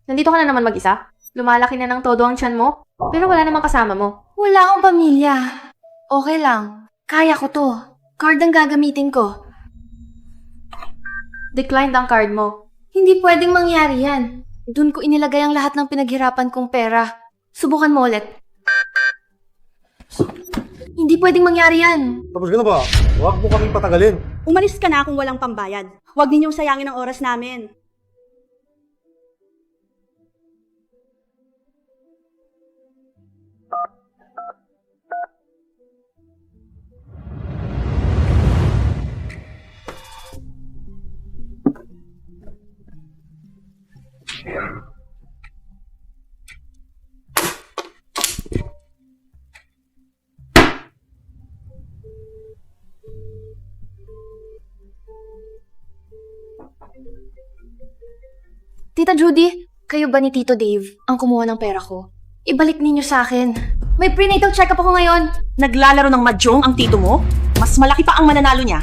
Nandito ka na naman mag-isa? Lumalaki na ng todo ang tiyan mo? Pero wala namang kasama mo. Wala akong pamilya. Okay lang. Kaya ko to. Card ang gagamitin ko. Declined ang card mo. Hindi pwedeng mangyari yan. Doon ko inilagay ang lahat ng pinaghirapan kong pera. Subukan mo ulit. Hindi pwedeng mangyari yan. Tapos ka na ba? Huwag mo kaming patagalin. Umalis ka na kung walang pambayad. Huwag ninyong sayangin ang oras namin. Tita Judy, kayo ba ni Tito Dave ang kumuha ng pera ko? Ibalik ninyo sa akin. May prenatal check-up ako ngayon. Naglalaro ng mahjong ang tito mo? Mas malaki pa ang mananalo niya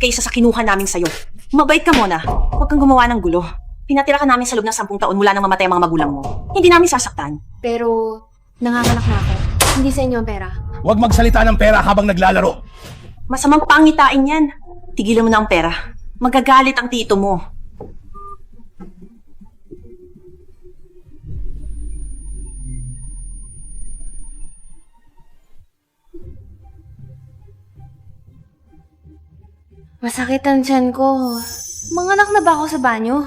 kaysa sa kinuha namin sa'yo. Mabait ka muna. Huwag kang gumawa ng gulo. Pinatira ka namin sa loob ng 10 taon mula nang mamatay ang mga magulang mo. Hindi namin sasaktan. Pero, nanganganak na ako. Hindi sa inyo ang pera. Huwag magsalita ng pera habang naglalaro. Masamang pangitain yan. Tigilan mo na ang pera. Magagalit ang tito mo. Masakit ang tiyan ko. Manganak na ba ako sa banyo?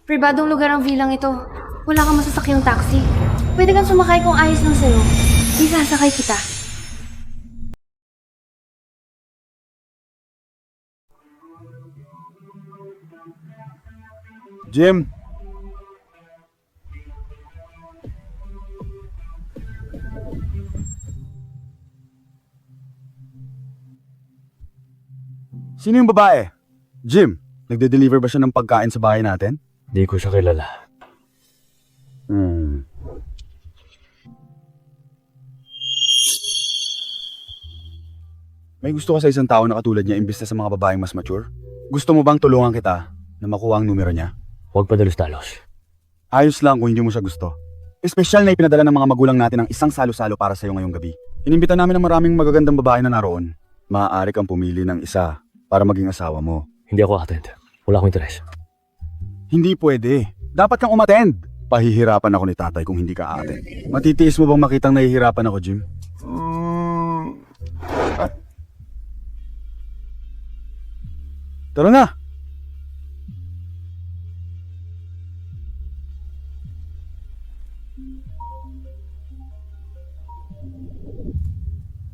Pribadong lugar ang vilang ito. Wala kang masasakyang taxi. Pwede kang sumakay kung ayos lang sa'yo. Isasakay kita. Jim! Sino yung babae? Jim, nagde-deliver ba siya ng pagkain sa bahay natin? Di ko siya kilala. May gusto ka sa isang tao na katulad niya imbis na sa mga babaeng mas mature? Gusto mo bang tulungan kita na makuha ang numero niya? Huwag padalos-dalos. Ayos lang kung hindi mo siya gusto. Espesyal na ipinadala ng mga magulang natin ang isang salo-salo para sa'yo ngayong gabi. Inimbita namin ang maraming magagandang babae na naroon. Maaari kang pumili ng isa para maging asawa mo. Hindi ako attend. Wala akong interes. Hindi pwede. Dapat kang umattend. Pahihirapan ako ni tatay kung hindi ka attend. Matitiis mo bang makitang nahihirapan ako, Jim? Tara na!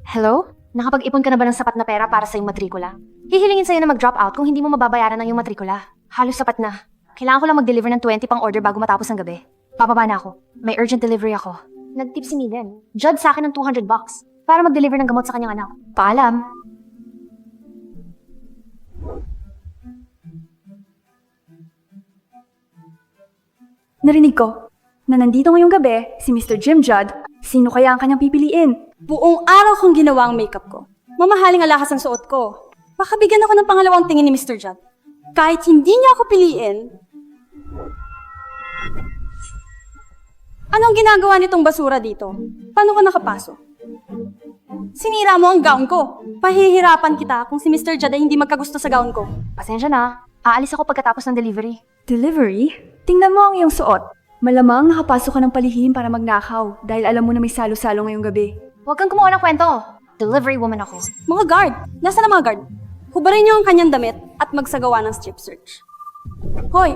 Hello? Nakapag-ipon ka na ba ng sapat na pera para sa iyong matrikula? Hihilingin sa'yo na mag-drop out kung hindi mo mababayaran ng iyong matrikula. Halos sapat na. Kailangan ko lang mag-deliver ng 20 pang order bago matapos ang gabi. Bababa na ako. May urgent delivery ako. Nag-tip si Miden. Judge sa akin ng $200 para mag-deliver ng gamot sa kanyang anak. Paalam. Narinig ko na nandito ngayong gabi si Mr. Jim Judd. Sino kaya ang kanyang pipiliin? Buong araw kong ginawa ang makeup ko. Mamahaling alahas ang suot ko. Baka bigyan ako ng pangalawang tingin ni Mr. Judd. Kahit hindi niya ako piliin. Anong ginagawa nitong basura dito? Paano ka nakapasok? Sinira mo ang gown ko. Pahihirapan kita kung si Mr. Judd ay hindi magkagusto sa gown ko. Pasensya na. Aalis ako pagkatapos ng delivery. Delivery? Tingnan mo ang iyong suot. Malamang nakapasok ka ng palihim para magnakaw dahil alam mo na may salo-salo ngayong gabi. Huwag kang kumuha ng kwento. Delivery woman ako. Mga guard! Nasaan ang mga guard? Hubarin niyo ang kanyang damit at magsagawa ng strip search. Hoy!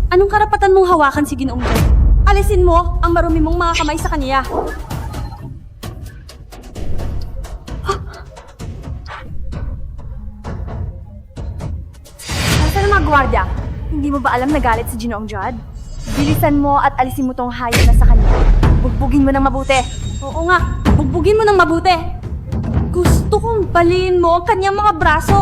Anong karapatan mong hawakan si Ginoong Judd? Alisin mo ang marumi mong mga kamay sa kaniya. Nasaan ang mga gwardiya? Hindi mo ba alam na galit si Ginoong Judd? Bilisan mo at alisin mo tong hayop na sa kanya. Bugbugin mo ng mabuti. Oo nga, bugbugin mo ng mabuti. Gusto kong baliin mo ang kanyang mga braso.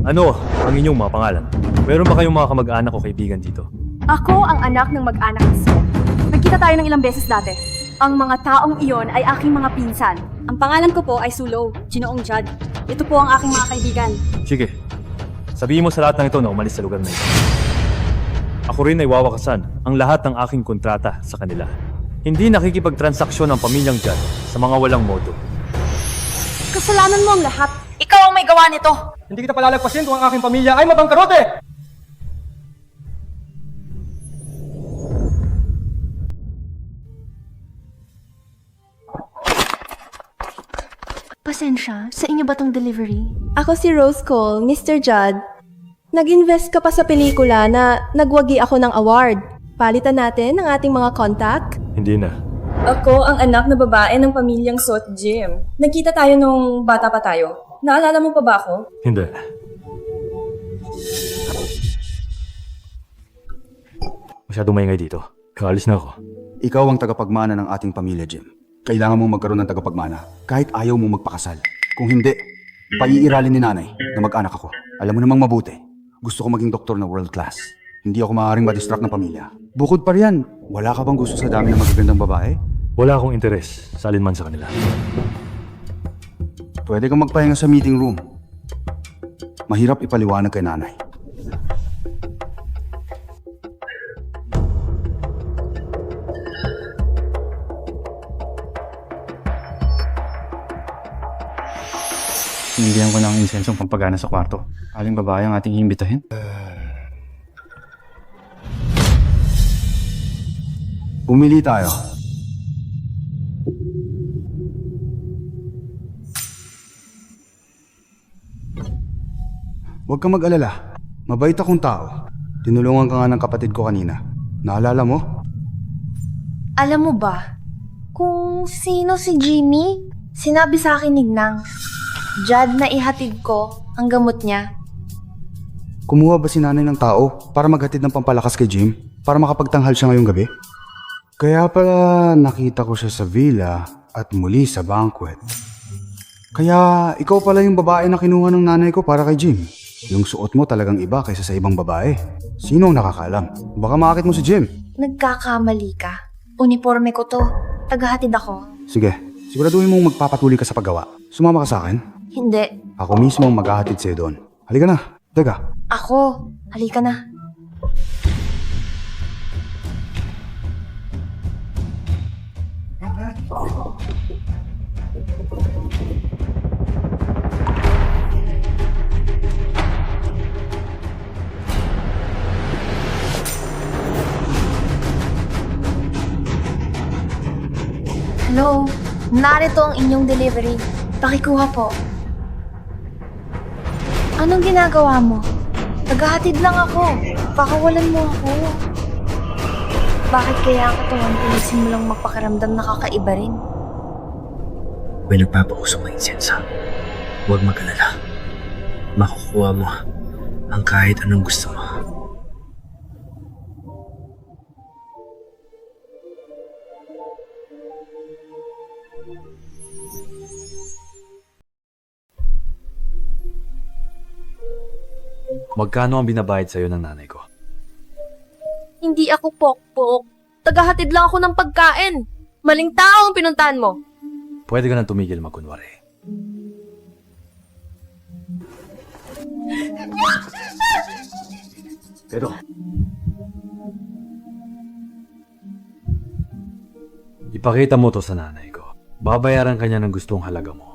Ano ang inyong mga pangalan? Meron ba kayong mga kamag-anak o kaibigan dito? Ako ang anak ng mag-anak ni Seth. Nagkita tayo ng ilang beses dati. Ang mga taong iyon ay aking mga pinsan. Ang pangalan ko po ay Sulo, Ginoong Judd. Ito po ang aking mga kaibigan. Sige, sabihin mo sa lahat ng ito na umalis sa lugar na ito. Ako rin ay wawakasan ang lahat ng aking kontrata sa kanila. Hindi nakikipagtransaksyon ang pamilyang Judd sa mga walang modo. Kasalanan mo ang lahat. Ikaw ang may gawa nito! Hindi kita palalagpasin kung ang aking pamilya ay mabangkarote! Pasensya, sa inyo ba tong delivery? Ako si Rose Cole, Mr. Judd. Nag-invest ka pa sa pelikula na nagwagi ako ng award. Palitan natin ang ating mga contact. Hindi na. Ako ang anak na babae ng pamilyang Sot Jim. Nagkita tayo nung bata pa tayo. Naalala mo pa ba ako? Hindi. Masyadong maingay dito. Kaalis na ako. Ikaw ang tagapagmana ng ating pamilya, Jim. Kailangan mong magkaroon ng tagapagmana kahit ayaw mong magpakasal. Kung hindi, paiiralin ni nanay na mag-anak ako. Alam mo namang mabuti. Gusto ko maging doktor na world class. Hindi ako maaaring madistract ng pamilya. Bukod pa riyan, wala ka bang gusto sa dami ng magagandang babae? Wala akong interes sa alinman sa kanila. Pwede kang magpahinga sa meeting room. Mahirap ipaliwanag kay nanay. Hindihan ko ng insensong pampagana sa kwarto. Aling babae ang ating iimbitahin? Pumili tayo. Huwag kang mag-alala. Mabait akong tao. Tinulungan ka nga ng kapatid ko kanina. Naalala mo? Alam mo ba, kung sino si Jimmy? Sinabi sa akin ni Nang, Judd na ihatid ko ang gamot niya. Kumuha ba si nanay ng tao para maghatid ng pampalakas kay Jim? Para makapagtanghal siya ngayong gabi? Kaya pala nakita ko siya sa villa at muli sa banquet. Kaya ikaw pala yung babae na kinuha ng nanay ko para kay Jim. Yung suot mo talagang iba kaysa sa ibang babae. Sino ang nakakaalam? Baka makakit mo si Jim. Nagkakamali ka. Uniforme ko to. Tagahatid ako. Sige, siguraduhin mong magpapatuloy ka sa paggawa. Sumama ka sa akin. Hindi. Ako mismo ang maghahatid sa'yo doon. Halika na. Teka. Ako. Halika na. Hello. Narito ang inyong delivery. Pakikuha po. Anong ginagawa mo? Tagahatid lang ako. Pakawalan mo ako. Bakit kaya ang katawan ko nagsimulang magpakiramdam na kakaiba rin? May nagpapausok ng insensa. Huwag mag-alala. Makukuha mo ang kahit anong gusto mo. Magkano ang binabayad sa'yo ng nanay ko? Hindi ako pokpok. Tagahatid lang ako ng pagkain. Maling tao ang pinuntahan mo. Pwede ka nang tumigil magkunwari. Pero, ipakita mo to sa nanay ko. Babayaran kanya ng gustong halaga mo.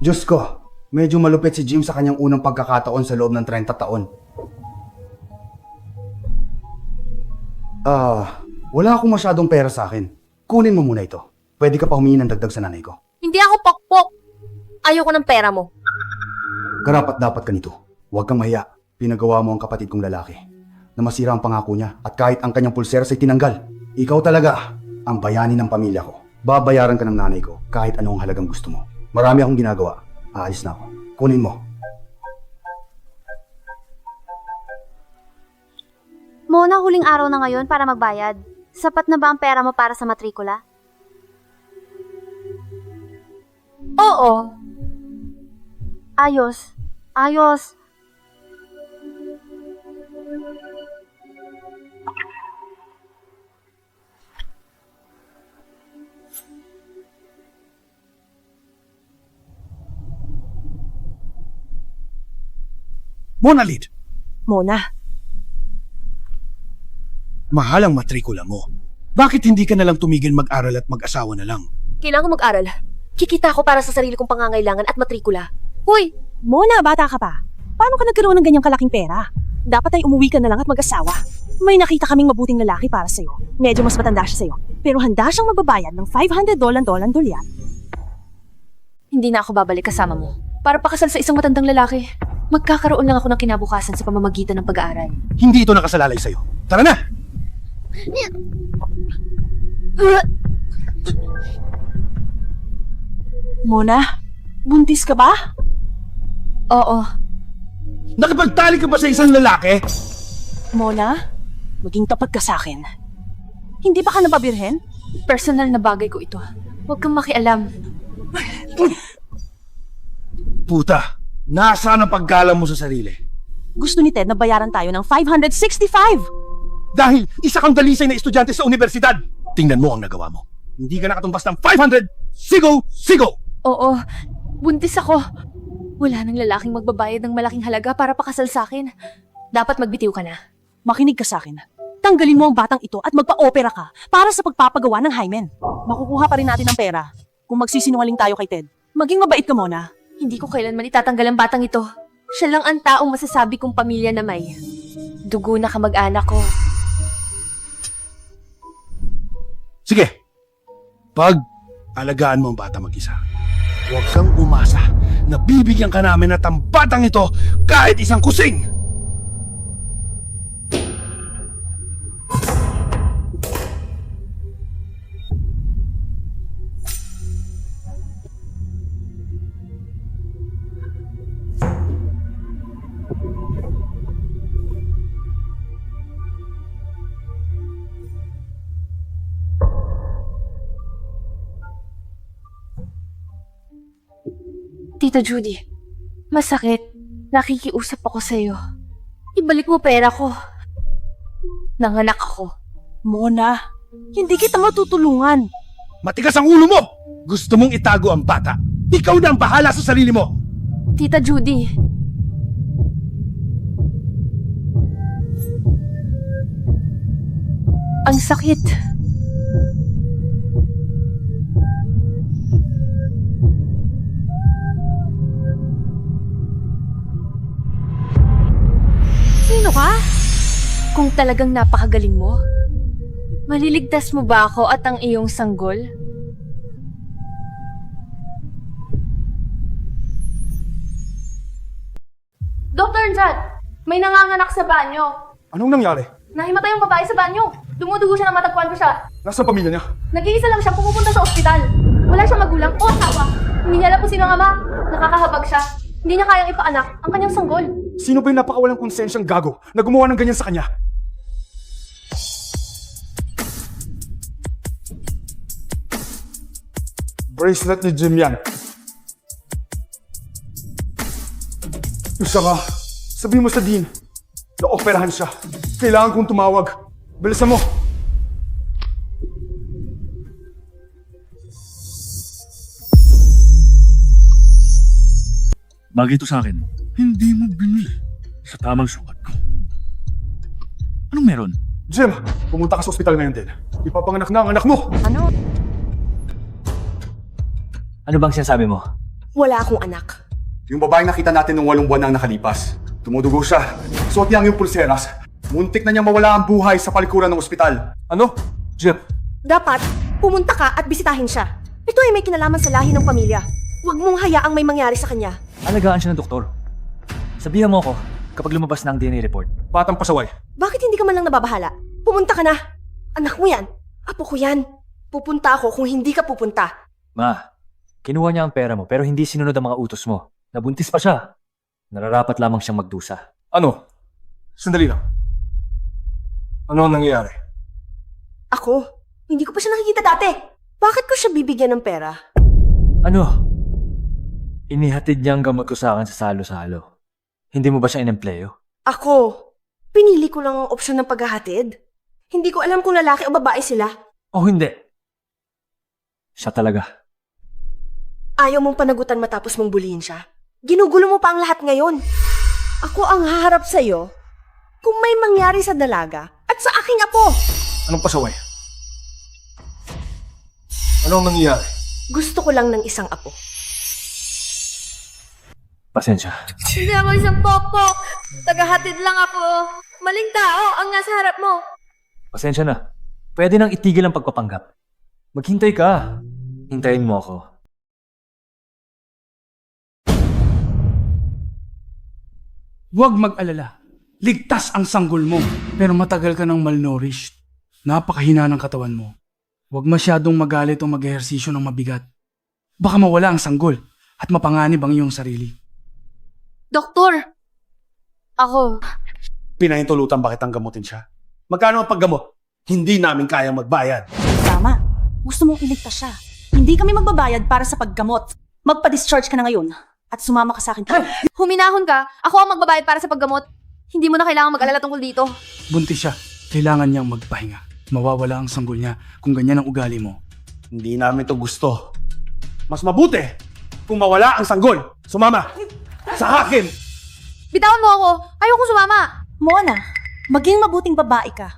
Diyos ko, medyo malupit si Jim sa kanyang unang pagkakataon sa loob ng 30 taon. Wala akong masyadong pera sa akin. Kunin mo muna ito. Pwede ka pa humingi ng dagdag sa nanay ko. Hindi ako pokpok. Ayoko ng pera mo. Karapat dapat ka nito. Huwag kang mahiya. Pinagawa mo ang kapatid kong lalaki. na masira ang pangako niya at kahit ang kanyang pulseras ay tinanggal. Ikaw talaga ang bayani ng pamilya ko. Babayaran ka ng nanay ko kahit anong halagang gusto mo. Marami akong ginagawa. Aalis na ako. Kunin mo. Mona, huling araw na ngayon para magbayad. Sapat na ba ang pera mo para sa matrikula? Oo. Ayos. Ayos. Mona Lid, Mona, mahal ang matrikula mo. Bakit hindi ka nalang tumigil mag-aral at mag-asawa na lang? Kailangan ko mag-aral. Kikita ako para sa sarili kong pangangailangan at matrikula. Hoy! Mona, bata ka pa. Paano ka nagkaroon ng ganyang kalaking pera? Dapat ay umuwi ka na lang at mag-asawa. May nakita kaming mabuting lalaki para sa'yo. Medyo mas matanda siya sa'yo. Pero handa siyang magbabayad ng $500 dolyan. Hindi na ako babalik kasama mo. Para pakasal sa isang matandang lalaki. Magkakaroon lang ako ng kinabukasan sa pamamagitan ng pag-aaral. Hindi ito nakasalalay sa'yo. Tara na! Mona, buntis ka ba? Oo. Nakipagtali ka ba sa isang lalaki? Mona, maging tapat ka sa akin. Hindi ba ka nababirhen? Personal na bagay ko ito. Huwag kang makialam. Puta, nasaan ang paggalang mo sa sarili? Gusto ni Ted na bayaran tayo ng $565. Dahil isa kang dalisay na estudyante sa universidad. Tingnan mo ang nagawa mo. Hindi ka nakatumbas ng 500. Sigo! Sigo! Oo. Buntis ako. Wala nang lalaking magbabayad ng malaking halaga para pakasal sa akin. Dapat magbitiw ka na. Makinig ka sa akin. Tanggalin mo ang batang ito at magpa-opera ka para sa pagpapagawa ng hymen. Makukuha pa rin natin ang pera kung magsisinungaling tayo kay Ted. Maging mabait ka muna. Hindi ko kailanman itatanggal ang batang ito. Siya lang ang taong masasabi kong pamilya na may dugo na kamag-anak ko. Sige. Alagaan mo ang bata mag-isa. Huwag kang umasa na bibigyan ka namin at ang batang ito kahit isang kusing! Tita Judy, masakit. Nakikiusap ako sa'yo. Ibalik mo pera ko. Nanganak ako. Mona, hindi kita matutulungan. Matigas ang ulo mo! Gusto mong itago ang bata. Ikaw na ang bahala sa sarili mo! Tita Judy. Ang sakit. Sino ka? Kung talagang napakagaling mo, maliligtas mo ba ako at ang iyong sanggol? Dr. Jad, may nanganganak sa banyo. Anong nangyari? Nahimatay yung babae sa banyo. Dumudugo siya na matagpuan ko siya. Nasaan pamilya niya? Nag-iisa lang siya pumupunta sa ospital. Wala siyang magulang o asawa. Hindi niya alam kung sino ang ama. Nakakahabag siya. Hindi niya kayang ipaanak ang kanyang sanggol. Sino ba yung napakawalang konsensyang gago na gumawa ng ganyan sa kanya? Bracelet ni Jim yan. Isa ka, sabihin mo sa Dean na operahan siya. Kailangan kong tumawag. Bilisan mo. Bagay ito sa akin. Hindi mo binili sa tamang sukat ko. Anong meron? Jim, pumunta ka sa ospital ngayon din. Ipapanganak na ang anak mo. Ano bang sinasabi mo? Wala akong anak. Yung babaeng nakita natin nung 8 buwan nang nakalipas. Tumudugo siya. Suot niya ang yung pulseras. Muntik na niya mawala ang buhay sa palikuran ng ospital. Ano? Jim, Dapat, pumunta ka at bisitahin siya. Ito ay may kinalaman sa lahi ng pamilya. Huwag mong hayaang may mangyari sa kanya. Alagaan siya ng doktor. Sabihan mo ako, kapag lumabas na ang DNA report. Batang pasaway. Bakit hindi ka man lang nababahala? Pumunta ka na. Anak mo yan. Apo ko yan. Pupunta ako kung hindi ka pupunta. Ma, kinuha niya ang pera mo pero hindi sinunod ang mga utos mo. Nabuntis pa siya. Nararapat lamang siyang magdusa. Ano? Sandali lang. Ano ang nangyayari? Ako? Hindi ko pa siya nakikita dati. Bakit ko siya bibigyan ng pera? Ano? Inihatid niya ang gamot ko sa akin sa salo-salo. Hindi mo ba siya inempleyo? Ako? Pinili ko lang ang opsyon ng paghahatid. Hindi ko alam kung lalaki o babae sila. O hindi? Siya talaga. Ayaw mong panagutan matapos mong bulihin siya. Ginugulo mo pa ang lahat ngayon. Ako ang haharap sa'yo kung may mangyari sa dalaga at sa aking apo. Anong pasaway? Ano ang nangyayari? Gusto ko lang ng isang apo. Pasensya. Hindi ako isang pokpok. Tagahatid lang ako. Maling tao ang nasa harap mo. Pasensya na. Pwede nang itigil ang pagpapanggap. Maghintay ka. Hintayin mo ako. Huwag mag-alala. Ligtas ang sanggol mo. Pero matagal ka ng malnourished. Napakahina ng katawan mo. Huwag masyadong magalit o mag-ehersisyo ng mabigat. Baka mawala ang sanggol at mapanganib ang iyong sarili. Doktor! Ako. Pinahintulutan bakit ang gamutin siya? Magkano ang paggamot? Hindi namin kayang magbayad. Tama. Gusto mong iligtas siya. Hindi kami magbabayad para sa paggamot. Magpa-discharge ka na ngayon at sumama ka sa akin. Huminahon ka. Ako ang magbabayad para sa paggamot. Hindi mo na kailangan mag-alala tungkol dito. Buntis siya. Kailangan niyang magpahinga. Mawawala ang sanggol niya kung ganyan ang ugali mo. Hindi namin to gusto. Mas mabuti kung mawala ang sanggol. Sumama! Sa akin! Bitawan mo ako. Ayokong sumama. Mona, maging mabuting babae ka.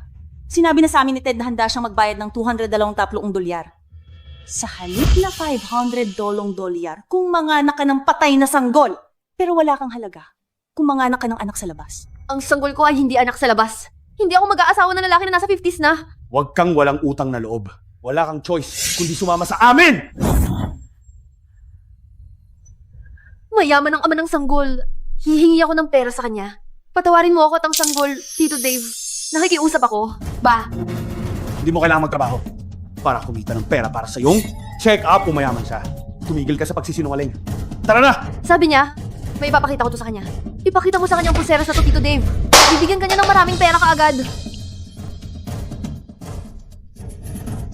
Sinabi na sa amin ni Ted na handa siyang magbayad ng $220 dolyar. Sa halip na $500 dolyar kung manganak ka ng patay na sanggol. Pero wala kang halaga kung manganak ka ng anak sa labas. Ang sanggol ko ay hindi anak sa labas. Hindi ako mag-aasawa ng lalaki na nasa 50s na. Huwag kang walang utang na loob. Wala kang choice kundi sumama sa amin! Mayaman ang ama ng sanggol. Hihingi ako ng pera sa kanya. Patawarin mo ako at ang sanggol, Tito Dave. Nakikiusap ako. Ba? Hindi mo kailangan magtrabaho para kumita ng pera para sa iyong check-up kung mayaman siya. Tumigil ka sa pagsisinungaling. Tara na! Sabi niya, may ipapakita ko to sa kanya. Ipakita mo sa kanya ang pulseras na to, Tito Dave. Bibigyan kanya ng maraming pera kaagad.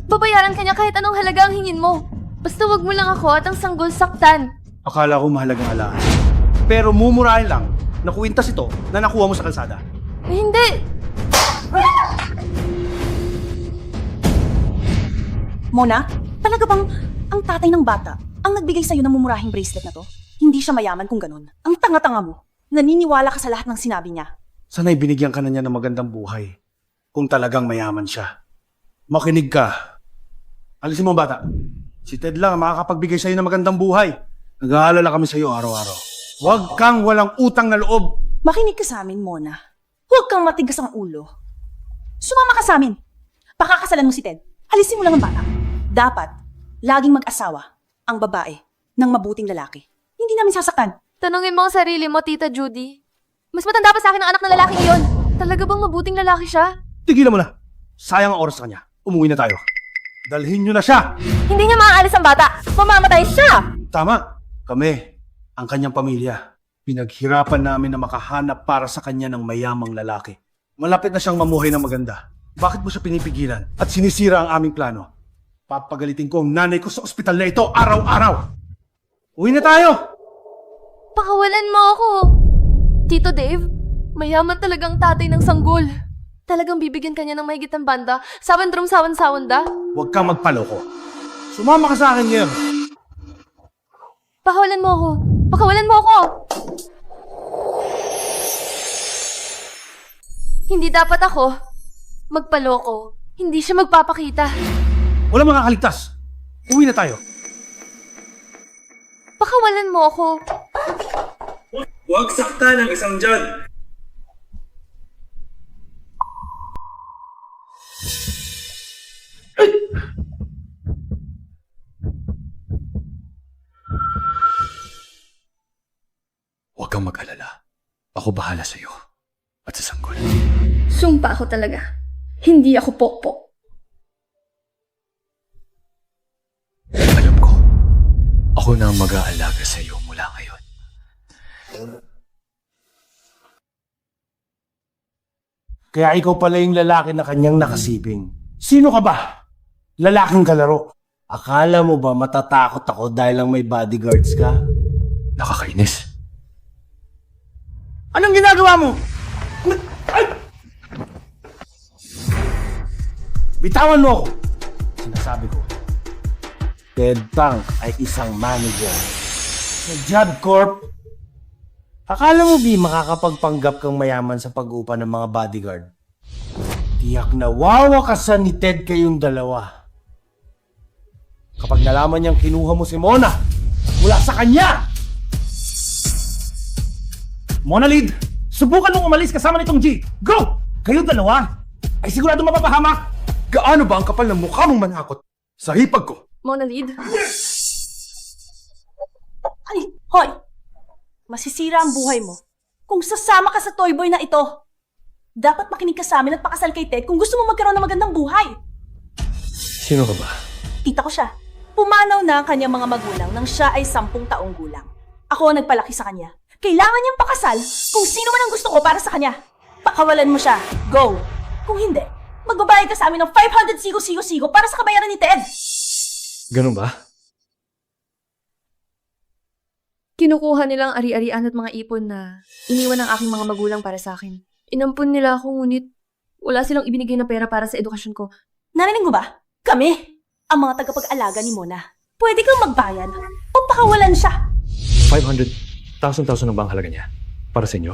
Babayaran kanya kahit anong halaga ang hingin mo. Basta wag mo lang ako at ang sanggol saktan. Akala ko mahalagang alahas. Pero mumurahin lang na kuwintas ito na nakuha mo sa kalsada. Eh, hindi. Mona, talaga bang ang tatay ng bata ang nagbigay sa'yo ng mumurahing bracelet na to? Hindi siya mayaman kung ganun. Ang tanga-tanga mo. Naniniwala ka sa lahat ng sinabi niya. Sana'y binigyan ka na niya ng magandang buhay kung talagang mayaman siya. Makinig ka. Alisin mo ang bata. Si Ted lang ang makakapagbigay sa'yo ng magandang buhay. Nag-aalala kami sa'yo araw-araw. Huwag kang walang utang na loob. Makinig ka sa amin, Mona. Huwag kang matigas ang ulo. Sumama ka sa amin. Pakakasalan mo si Ted. Alisin mo lang ang bata. Dapat, laging mag-asawa ang babae ng mabuting lalaki. Hindi namin sasaktan. Tanungin mo ang sarili mo, Tita Judy. Mas matanda pa sa akin ang anak ng lalaki iyon. Talaga bang mabuting lalaki siya? Tigilan mo na. Sayang ang oras sa kanya. Umuwi na tayo. Dalhin niyo na siya. Hindi niya maaalis ang bata. Mamamatay siya! Tama. Kami, ang kanyang pamilya. Pinaghirapan namin na makahanap para sa kanya ng mayamang lalaki. Malapit na siyang mamuhay ng maganda. Bakit mo siya pinipigilan at sinisira ang aming plano? Papagalitin ko ang nanay ko sa ospital na ito araw-araw. Uwi na tayo! Pakawalan mo ako. Tito Dave, mayaman talagang tatay ng sanggol. Talagang bibigyan kanya ng mahigit ng banda. Sawan-drum sawan-sawanda. Huwag kang magpaloko. Sumama ka sa akin ngayon. Pakawalan mo ako. Pakawalan mo ako. Hindi dapat ako magpaloko. Hindi siya magpapakita. Walang makakaligtas. Uwi na tayo. Pakawalan mo ako. Huwag saktan ang isang dyan. Huwag kang mag-alala. Ako bahala sa'yo. at sa sanggol. Sumpa ako talaga. Hindi ako pokpok. Alam ko, ako na ang mag-aalaga sa iyo mula ngayon. Kaya ikaw pala yung lalaki na kanyang nakasibing. Sino ka ba? Lalaking kalaro. Akala mo ba matatakot ako dahil lang may bodyguards ka? Nakakainis. Anong ginagawa mo? Ay! Bitawan mo ako! Sinasabi ko, Ted Tank ay isang manager sa Job Corp. Akala mo di makakapagpanggap kang mayaman sa pag-upa ng mga bodyguard? Tiyak na wawakasan ni Ted kayong dalawa. Kapag nalaman niyang kinuha mo si Mona mula sa kanya! Mona Lead, subukan mong umalis kasama nitong G. Go! Kayo dalawa ay sigurado mapapahamak. Gaano ba ang kapal ng mukha mong manakot sa hipag ko? Mona Lead? Ay, hoy! Masisira ang buhay mo kung sasama ka sa toy boy na ito. Dapat makinig ka sa amin at pakasal kay Ted kung gusto mo magkaroon ng magandang buhay. Sino ka ba? Tita ko siya. Pumanaw na ang kanyang mga magulang nang siya ay 10 taong gulang. Ako ang nagpalaki sa kanya. Kailangan niyang pakasal kung sino man ang gusto ko para sa kanya. Pakawalan mo siya. Go! Kung hindi, magbabayad ka sa amin ng 500 sigo-sigo-sigo para sa kabayaran ni Ted. Ganun ba? Kinukuha nilang ari-arian at mga ipon na iniwan ng aking mga magulang para sa akin. Inampun nila ako ngunit wala silang ibinigay na pera para sa edukasyon ko. Narinig mo ba? Kami, ang mga tagapag-alaga ni Mona. Pwede kang magbayad o pakawalan siya. 500,000 ang bang halaga niya? Para sa inyo?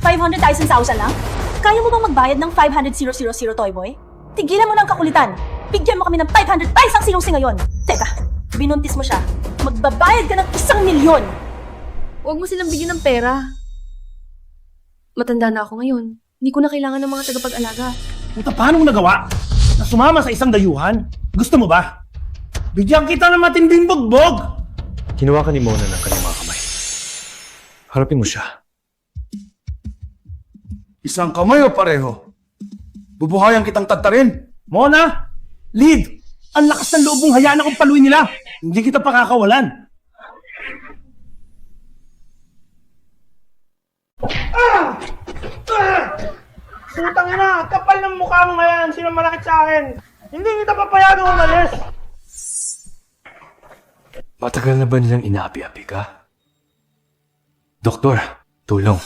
500,000 lang? Kaya mo bang magbayad ng 500,000 Toy Boy? Tigilan mo ng kakulitan. Bigyan mo kami ng 500,000 sinong ngayon. Teka, binuntis mo siya. Magbabayad ka ng 1,000,000. Huwag mo silang bigyan ng pera. Matanda na ako ngayon. Hindi ko na kailangan ng mga tagapag-alaga. Puta, paano mo nagawa? Na sumama sa isang dayuhan? Gusto mo ba? Bigyan kita ng matinding bugbog! Kinuha ka ni Mona ng kanyang mga kamay. Harapin mo siya. Isang kamay o pareho? Bubuhayan kitang tatarin. Mona! Lead! Ang lakas ng loob mong hayaan akong paluin nila! Hindi kita pakakawalan! Putang ina! Kapal ng mukha mo ngayon! Sino malakit sa akin? Hindi kita papayagang umalis! Matagal na ba nilang inaapi-api ka? Doktor, tulong.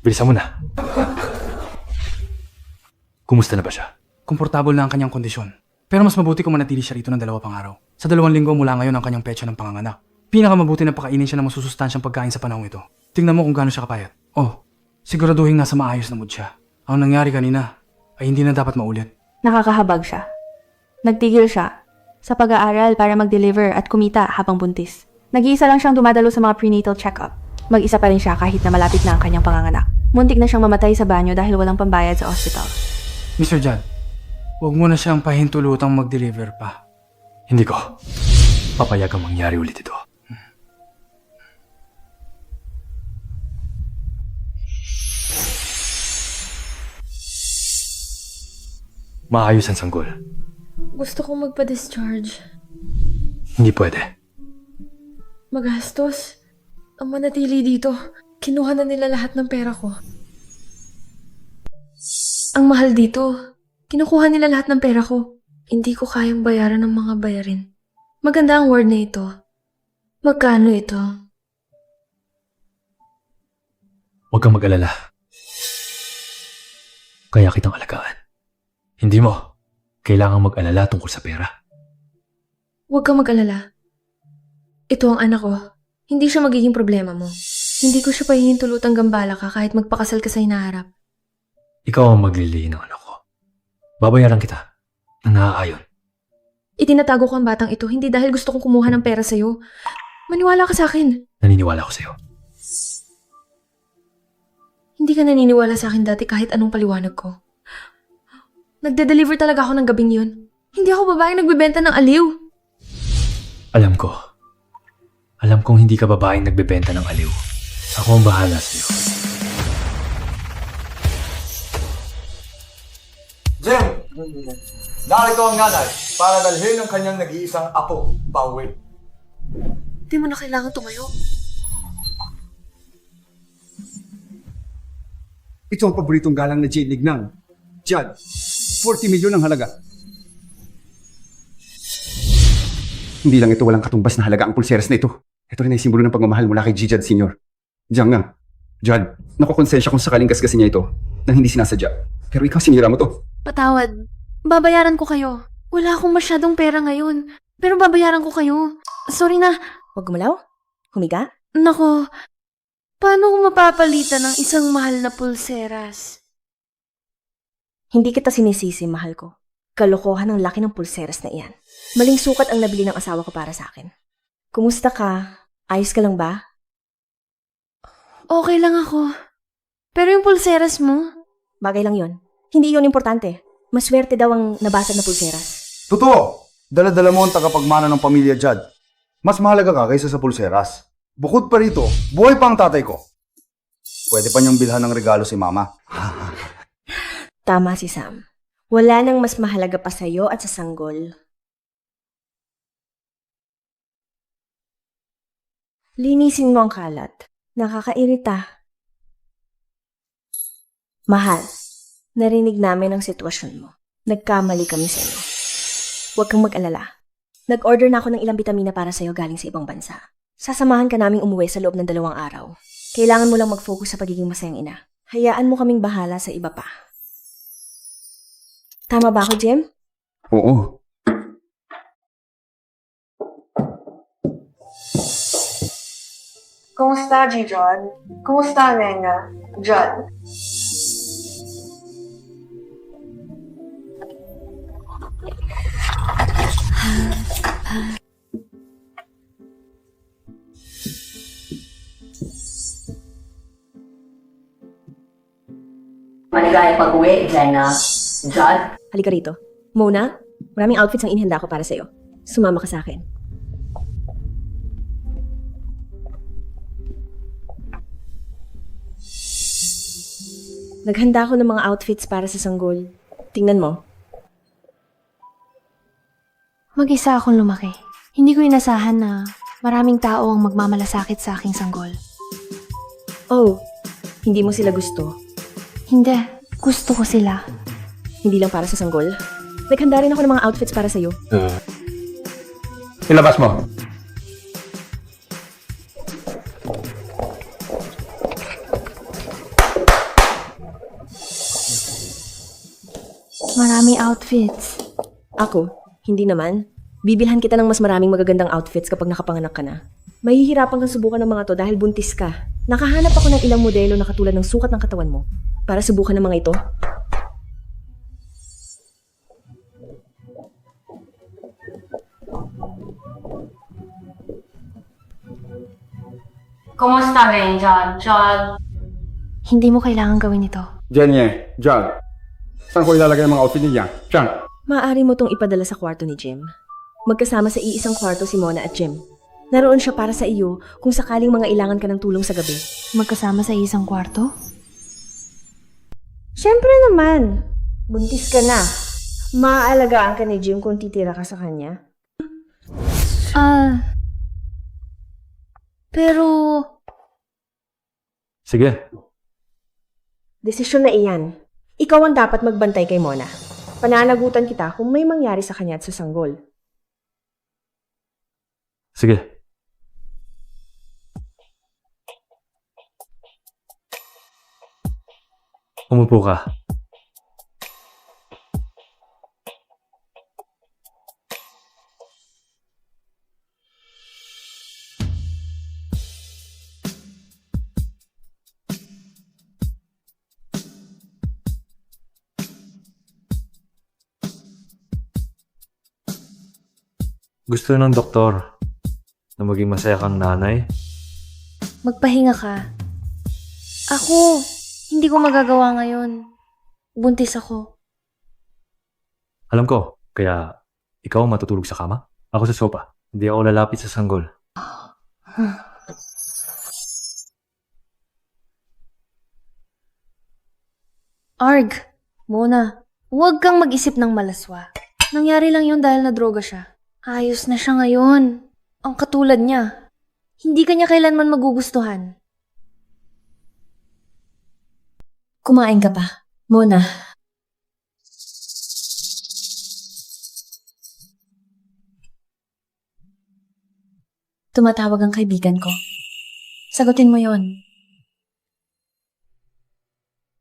Bilisan mo na. Kumusta na ba siya? Komportable na ang kanyang kondisyon. Pero mas mabuti kung manatili siya rito ng 2 pang araw. Sa 2 linggo mula ngayon ang kanyang petsa ng panganganak. Pinakamabuti na pakainin siya ng masusustansyang pagkain sa panahong ito. Tingnan mo kung gaano siya kapayat. Oh, siguraduhin nasa maayos na mood siya. Ang nangyari kanina ay hindi na dapat maulit. Nakakahabag siya. Nagtigil siya sa pag-aaral para mag-deliver at kumita habang buntis. Nag-iisa lang siyang dumadalo sa mga prenatal check-up. Mag-isa pa rin siya kahit na malapit na ang kanyang panganganak. Muntik na siyang mamatay sa banyo dahil walang pambayad sa ospital. Mr. Judd, huwag mo na siyang pahintulutang mag-deliver pa. Hindi ko. Papayagang mangyari ulit ito. Maayos ang sanggol. Gusto kong magpa-discharge. Hindi pwede. Magastos. Ang manatili dito. Kinuha na nila lahat ng pera ko. Ang mahal dito. Kinukuha nila lahat ng pera ko. Hindi ko kayang bayaran ng mga bayarin. Maganda ang word na ito. Magkano ito? Huwag kang mag-alala. Kaya kitang alagaan. Hindi mo. Kailangang mag-alala tungkol sa pera. Huwag kang mag-alala. Ito ang anak ko. Hindi siya magiging problema mo. Hindi ko siya pahihintulutang gambala ka kahit magpakasal ka sa hinaharap. Ikaw ang maglilihi ng anak ko. Babayaran kita ng naaayon. Itinatago ko ang batang ito hindi dahil gusto kong kumuha ng pera sa'yo. Maniwala ka sa akin. Naniniwala ako sa'yo. Hindi ka naniniwala sa akin dati kahit anong paliwanag ko. Nagde-deliver talaga ako ng gabing yun. Hindi ako babaeng nagbebenta ng aliw. Alam ko. Alam kong hindi ka babaeng nagbebenta ng aliw. Ako ang bahala sa'yo. Jim! Narito ang nanay para dalhin ang kanyang nag-iisang apo, pauwi. Di mo na kailangan tumayo. Ito ang paboritong galang na Jade Lignang. Judd, 40 milyon ang halaga. Hindi lang ito walang katumbas na halaga ang pulseras na ito. Ito rin ay simbolo ng pagmamahal mula kay G. Judd Sr. Diyan nga. Judd, nakukonsensya kung sakaling kasgasin niya ito nang hindi sinasadya. Pero ikaw sinira mo to. Patawad. Babayaran ko kayo. Wala akong masyadong pera ngayon. Pero babayaran ko kayo. Sorry na. Huwag gumalaw? Humiga? Nako, paano ko mapapalitan ng isang mahal na pulseras? Hindi kita sinisisi, mahal ko. Kalokohan ang laki ng pulseras na iyan. Maling sukat ang nabili ng asawa ko para sa akin. Kumusta ka? Ayos ka lang ba? Okay lang ako. Pero yung pulseras mo? Bagay lang yon. Hindi yon importante. Maswerte daw ang nabasag na pulseras. Totoo! Dala-dala mo ang tagapagmana ng pamilya Judd. Mas mahalaga ka kaysa sa pulseras. Bukod pa rito, buhay pa ang tatay ko. Pwede pa niyang bilhan ng regalo si mama. Tama si Sam. Wala nang mas mahalaga pa sa'yo at sa sanggol. Linisin mo ang kalat. Nakakairita. Mahal, narinig namin ang sitwasyon mo. Nagkamali kami sa iyo. Huwag kang mag-alala. Nag-order na ako ng ilang bitamina para sa'yo galing sa ibang bansa. Sasamahan ka naming umuwi sa loob ng 2 araw. Kailangan mo lang mag-focus sa pagiging masayang ina. Hayaan mo kaming bahala sa iba pa. Tama ba ako, Jim? Oo. Kumusta, G-John? Kumusta, Nena? John? Maligayang pag-uwi, Jenna. Judd? Halika rito. Mona, maraming outfits ang inihanda ko para sa'yo. Sumama ka sa akin. Naghanda ako ng mga outfits para sa sanggol. Tingnan mo. Mag-isa akong lumaki. Hindi ko inasahan na maraming tao ang magmamalasakit sa aking sanggol. Oh, hindi mo sila gusto. Hindi. Gusto ko sila. Hindi lang para sa sanggol. Naghanda rin ako ng mga outfits para sa'yo. Ilabas mo. Maraming outfits. Ako, hindi naman. Bibilhan kita ng mas maraming magagandang outfits kapag nakapanganak ka na. Mahihirapan kang subukan ng mga to dahil buntis ka. Nakahanap ako ng ilang modelo na katulad ng sukat ng katawan mo. Para subukan ng mga ito. Kumusta rin, John? Hindi mo kailangan gawin ito. Jenny, Judd. Saan ko ilalagay ang mga outfit niya? Diyan. Maaari mo tong ipadala sa kwarto ni Jim. Magkasama sa iisang kwarto si Mona at Jim. Naroon siya para sa iyo kung sakaling mga ilangan ka ng tulong sa gabi. Magkasama sa isang kwarto? Siyempre naman. Buntis ka na. Maaalagaan ka ni Jim kung titira ka sa kanya. Pero... Sige. Desisyon na iyan. Ikaw ang dapat magbantay kay Mona. Pananagutan kita kung may mangyari sa kanya at sa sanggol. Sige. Umupo ka. Gusto ng doktor na maging masaya kang nanay? Magpahinga ka. Ako, hindi ko magagawa ngayon. Buntis ako. Alam ko, kaya ikaw ang matutulog sa kama? Ako sa sopa. Hindi ako lalapit sa sanggol. Arg, Mona, Huwag kang mag-isip ng malaswa. Nangyari lang yun dahil nadroga siya. Ayos na siya ngayon. Ang katulad niya. Hindi kanya kailanman magugustuhan. Kumain ka pa. Mona. Tumatawag ang kaibigan ko. Sagutin mo yon.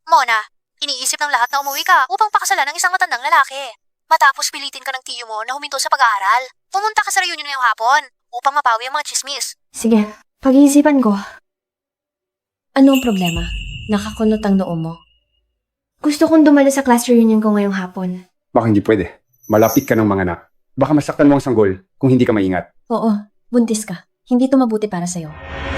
Mona, iniisip ng lahat na umuwi ka upang pakasalan ng isang matandang lalaki. Matapos pilitin ka ng tiyo mo na huminto sa pag-aaral. Pumunta ka sa reunion ngayong hapon upang mapawi ang mga chismis. Sige, pag-iisipan ko. Anong problema? Nakakunot ang noo mo. Gusto kong dumalo sa class reunion ko ngayong hapon. Baka hindi pwede. Malapit ka ng mga anak. Baka masaktan mo ang sanggol kung hindi ka maingat. Oo, buntis ka. Hindi ito mabuti para sa'yo.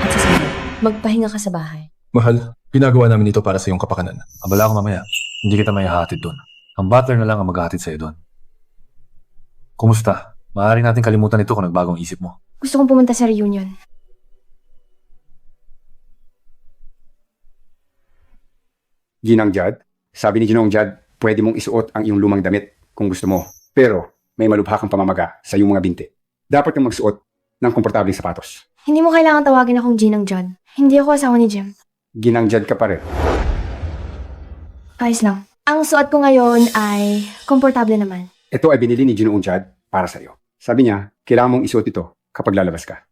At sa sunod, magpahinga ka sa bahay. Mahal, ginagawa namin ito para sa iyong kapakanan. Abala ko mamaya. Hindi kita may hahatid doon. Ang butler na lang ang maghahatid sa'yo doon. Kumusta? Maaari natin kalimutan ito kung nagbagong isip mo. Gusto kong pumunta sa reunion. Ginang Jad, sabi ni Ginoong Jad, pwede mong isuot ang iyong lumang damit kung gusto mo. Pero may malubha kang pamamaga sa iyong mga binti. Dapat kang magsuot ng komportableng sapatos. Hindi mo kailangan tawagin akong Ginang John. Hindi ako asawa ni Jim. Ginang Jad ka pa rin. Ayos lang. Ang suot ko ngayon ay komportable naman. Ito ay binili ni Ginoong Jad para sa iyo. Sabi niya, kailangan mong isuot ito kapag lalabas ka.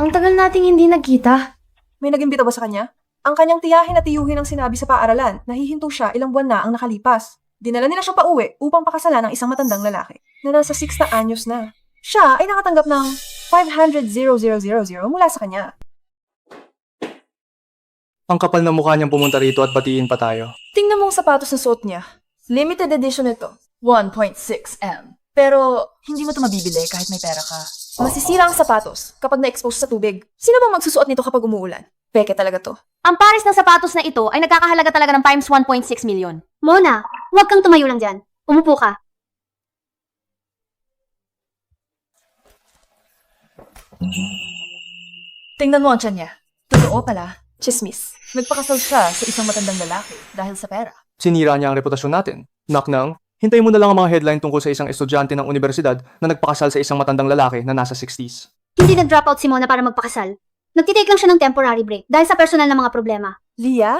Ang tagal nating hindi nagkita. May nag-imbita ba sa kanya? Ang kanyang tiyahin at tiyuhin ang sinabi sa paaralan. Nahihinto siya ilang buwan na ang nakalipas. Dinala nila siya pauwi upang pakasalan ng isang matandang lalaki na nasa 6 na anyos na. Siya ay nakatanggap ng 500,000 mula sa kanya. Ang kapal na mukha niyang pumunta rito at batiin pa tayo. Tingnan mo ang sapatos na suot niya. Limited edition ito. 1.6M. Pero hindi mo ito mabibili kahit may pera ka. Masisira ang sapatos kapag na-expose sa tubig. Sino bang magsusuot nito kapag umuulan? Peke talaga to. Ang pares ng sapatos na ito ay nagkakahalaga talaga ng times 1.6 million. Mona, huwag kang tumayo lang dyan. Umupo ka. Tingnan mo ang tiyan niya. Totoo pala. Chismis. Nagpakasal siya sa isang matandang lalaki dahil sa pera. Sinira niya ang reputasyon natin. Knock-knock. Hintayin mo na lang ang mga headline tungkol sa isang estudyante ng universidad na nagpakasal sa isang matandang lalaki na nasa 60s. Hindi nag-drop out si Mona para magpakasal. Nagtitake lang siya ng temporary break dahil sa personal na mga problema. Lia?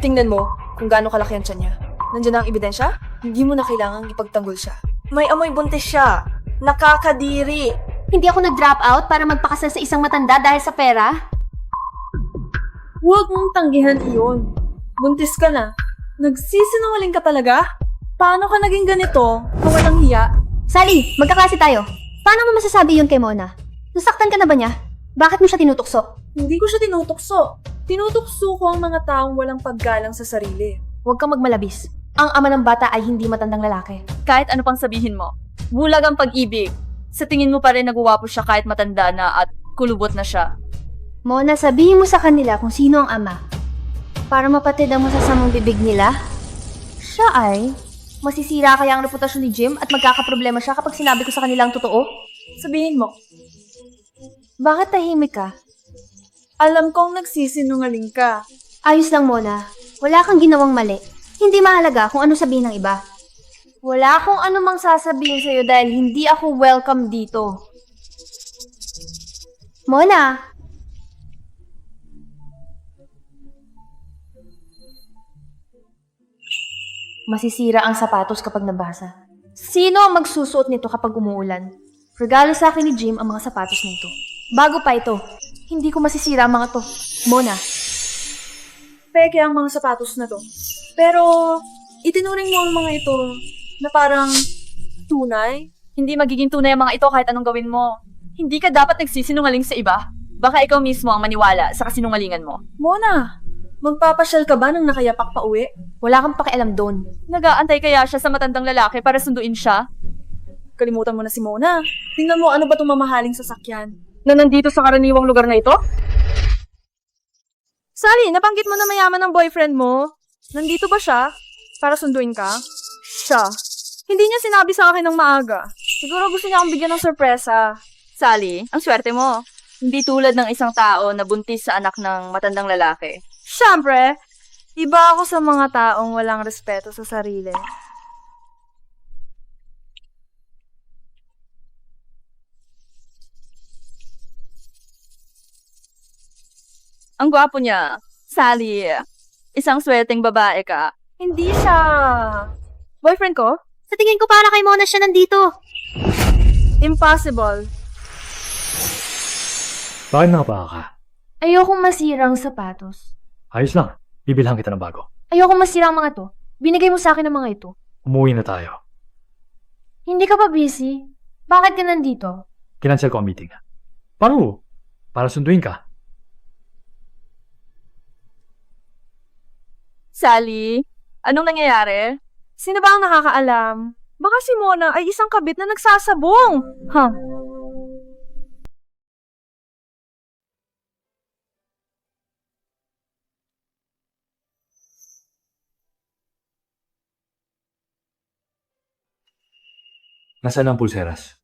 Tingnan mo kung gaano kalaki ang tiyan niya. Nandiyan na ang ebidensya? Hindi mo na kailangang ipagtanggol siya. May amoy buntis siya. Nakakadiri. Hindi ako nag-drop out para magpakasal sa isang matanda dahil sa pera. Huwag mong tanggihan iyon. Buntis ka na. Nagsisinungaling ka talaga? Paano ka naging ganito? Kung walang hiya? Sally, magkaklase tayo. Paano mo masasabi yun kay Mona? Nasaktan ka na ba niya? Bakit mo siya tinutukso? Hindi ko siya tinutukso. Tinutukso ko ang mga taong walang paggalang sa sarili. Huwag kang magmalabis. Ang ama ng bata ay hindi matandang lalaki. Kahit ano pang sabihin mo, bulag ang pag-ibig. Sa tingin mo pa rin nagwawapo siya kahit matanda na at kulubot na siya. Mona, sabihin mo sa kanila kung sino ang ama. Para mapatid ang masasamang bibig nila. Siya ay... Masisira kaya ang reputasyon ni Jim at magkakaproblema siya kapag sinabi ko sa kanila ang totoo? Sabihin mo. Bakit tahimik ka? Alam kong nagsisinungaling ka. Ayos lang, Mona. Wala kang ginawang mali. Hindi mahalaga kung ano sabihin ng iba. Wala akong anumang sasabihin sa'yo dahil hindi ako welcome dito. Mona! Masisira ang sapatos kapag nabasa. Sino ang magsusuot nito kapag umuulan? Regalo sa akin ni Jim ang mga sapatos na ito. Bago pa ito. Hindi ko masisira ang mga to. Mona. Peke ang mga sapatos na to. Pero, itinuring mo ang mga ito na parang tunay. Hindi magiging tunay ang mga ito kahit anong gawin mo. Hindi ka dapat nagsisinungaling sa iba. Baka ikaw mismo ang maniwala sa kasinungalingan mo. Mona, magpapasyal ka ba nang nakayapak pa uwi? Wala kang pakialam doon. Nag-aantay kaya siya sa matandang lalaki para sunduin siya? Kalimutan mo na si Mona. Tingnan mo ano ba itong mamahaling sasakyan. Na nandito sa karaniwang lugar na ito? Sally, nabanggit mo na mayaman ng boyfriend mo. Nandito ba siya? Para sunduin ka? Siya. Hindi niya sinabi sa akin ng maaga. Siguro gusto niya akong bigyan ng sorpresa. Sally, ang swerte mo. Hindi tulad ng isang tao na buntis sa anak ng matandang lalaki. Siyempre, iba ako sa mga taong walang respeto sa sarili. Ang gwapo niya. Sally, isang swerteng babae ka. Hindi siya. Boyfriend ko? Sa tingin ko para kay Mona siya nandito. Impossible. Bakit nakapaka ka? Ayokong masirang sapatos. Ayos lang. Bibilhan kita ng bago. Ayokong masira ang mga to. Binigay mo sa akin ang mga ito. Umuwi na tayo. Hindi ka pa busy? Bakit ka nandito? Kinansel ko ang meeting. Paano? Para sunduin ka. Sally, anong nangyayari? Sino ba ang nakakaalam? Baka si Mona ay isang kabit na nagsasabong. Huh? Nasaan ang pulseras?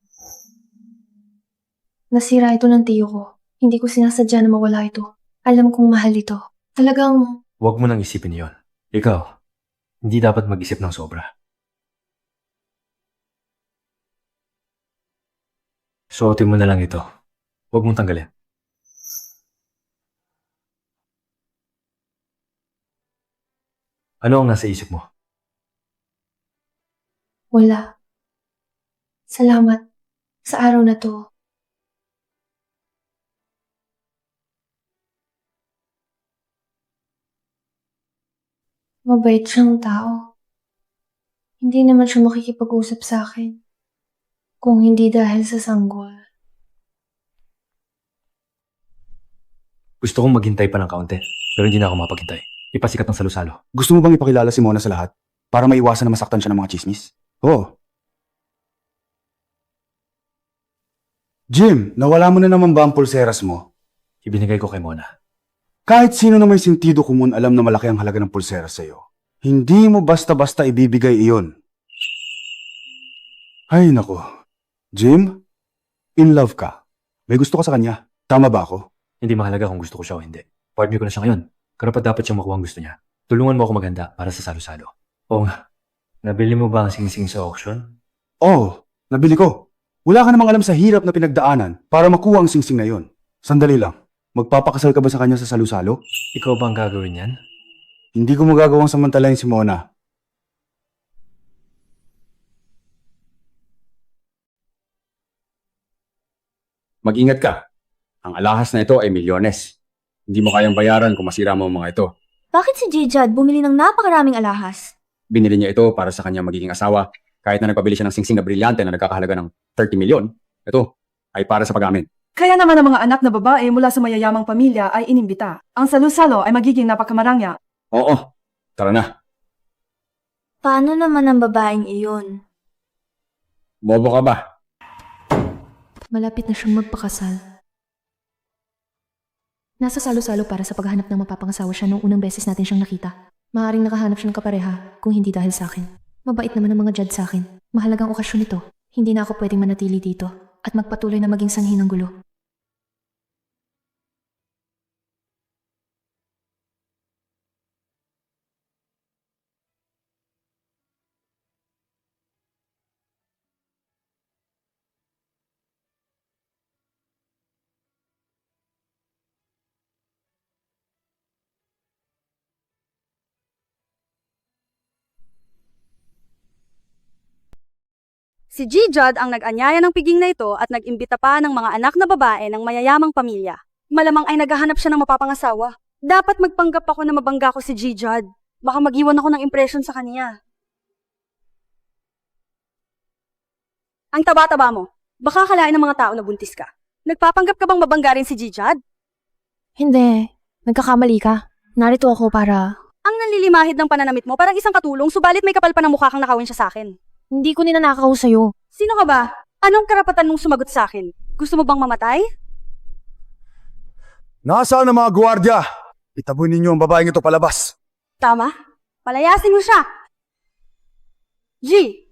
Nasira ito ng tiyo ko. Hindi ko sinasadya na mawala ito. Alam kong mahal ito. Talagang... Huwag mo nang isipin yon. Ikaw, hindi dapat mag-isip ng sobra. Suotin mo na lang ito. Huwag mong tanggalin. Ano ang nasa isip mo? Wala. Salamat sa araw na to. Mabait siyang tao. Hindi naman siya makikipag-usap sa akin. Kung hindi dahil sa sanggol. Gusto kong maghintay pa ng kaunti, pero hindi na ako mapaghintay. Ipasikat ng salo-salo. Gusto mo bang ipakilala si Mona sa lahat? Para maiwasan na masaktan siya ng mga chismis? Oo. Jim, nawala mo na naman ba ang pulseras mo? Ibinigay ko kay Mona. Kahit sino na may sentido kumun alam na malaki ang halaga ng pulseras sa'yo. Hindi mo basta-basta ibibigay iyon. Ay nako. Jim, in love ka. May gusto ka sa kanya. Tama ba ako? Hindi mahalaga kung gusto ko siya o hindi. Partner ko na siya ngayon. Karapat dapat siyang makuha ang gusto niya. Tulungan mo ako maghanda para sa salo-salo. Oo nga. Nabili mo ba ang sing-sing sa auction? Oo, nabili ko. Wala ka namang alam sa hirap na pinagdaanan para makuha ang singsing na yon. Sandali lang. Magpapakasal ka ba sa kanya sa salo-salo? Ikaw ba ang gagawin yan? Hindi ko magagawang samantalahin si Mona. Mag-ingat ka. Ang alahas na ito ay milyones. Hindi mo kayang bayaran kung masira mo ang mga ito. Bakit si Jijad bumili ng napakaraming alahas? Binili niya ito para sa kanyang magiging asawa. Kahit na nagpabili siya ng singsing na brilyante na nagkakahalaga ng 30 milyon, ito ay para sa pag-amin. Kaya naman ang mga anak na babae mula sa mayayamang pamilya ay inimbita. Ang salo-salo ay magiging napakamarangya. Oo, tara na. Paano naman ang babaeng iyon? Bobo ka ba? Malapit na siyang magpakasal. Nasa salo-salo para sa paghahanap ng mapapangasawa siya nung unang beses natin siyang nakita. Maaaring nakahanap siya ng kapareha kung hindi dahil sa akin. Mabait naman ang mga judge sa akin. Mahalagang okasyon ito. Hindi na ako pwedeng manatili dito at magpatuloy na maging sanhi ng gulo. Si Jijad ang nag-anyaya ng piging na ito at nag-imbita pa ng mga anak na babae ng mayayamang pamilya. Malamang ay naghahanap siya ng mapapangasawa. Dapat magpanggap ako na mabangga ko si Jijad. Baka mag-iwan ako ng impression sa kanya. Ang taba-taba mo. Baka akalain ng mga tao na buntis ka. Nagpapanggap ka bang mabangga rin si Jijad? Hindi. Nagkakamali ka. Narito ako para... Ang nanlilimahid ng pananamit mo parang isang katulong subalit may kapal pa ng mukha kang nakawin siya sa akin. Hindi ko ninanakaw sa'yo. Sino ka ba? Anong karapatan mong sumagot sa akin? Gusto mo bang mamatay? Nasaan ang mga gwardiya? Itaboy ninyo ang babaeng ito palabas. Tama. Palayasin mo siya. G!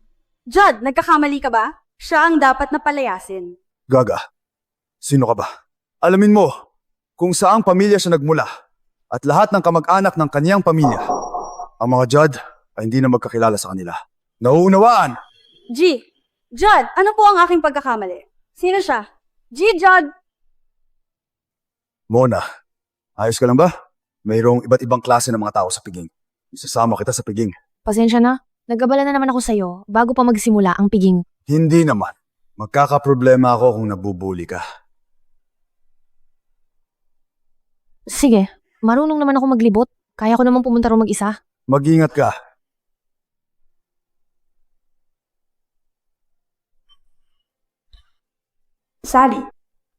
Judd, nagkakamali ka ba? Siya ang dapat na palayasin. Gaga, sino ka ba? Alamin mo kung saang pamilya siya nagmula at lahat ng kamag-anak ng kaniyang pamilya. Ang mga Judd ay hindi na magkakilala sa kanila. Nauunawaan! Judd, ano po ang aking pagkakamali? Sino siya? Judd! Mona, ayos ka lang ba? Mayroong iba't ibang klase ng mga tao sa piging. Isasama kita sa piging. Pasensya na. Nag-abala na naman ako sa'yo bago pa magsimula ang piging. Hindi naman. Magkakaproblema ako kung nabubuli ka. Sige, marunong naman ako maglibot. Kaya ko naman pumunta rin mag-isa. Mag-ingat ka. Sally,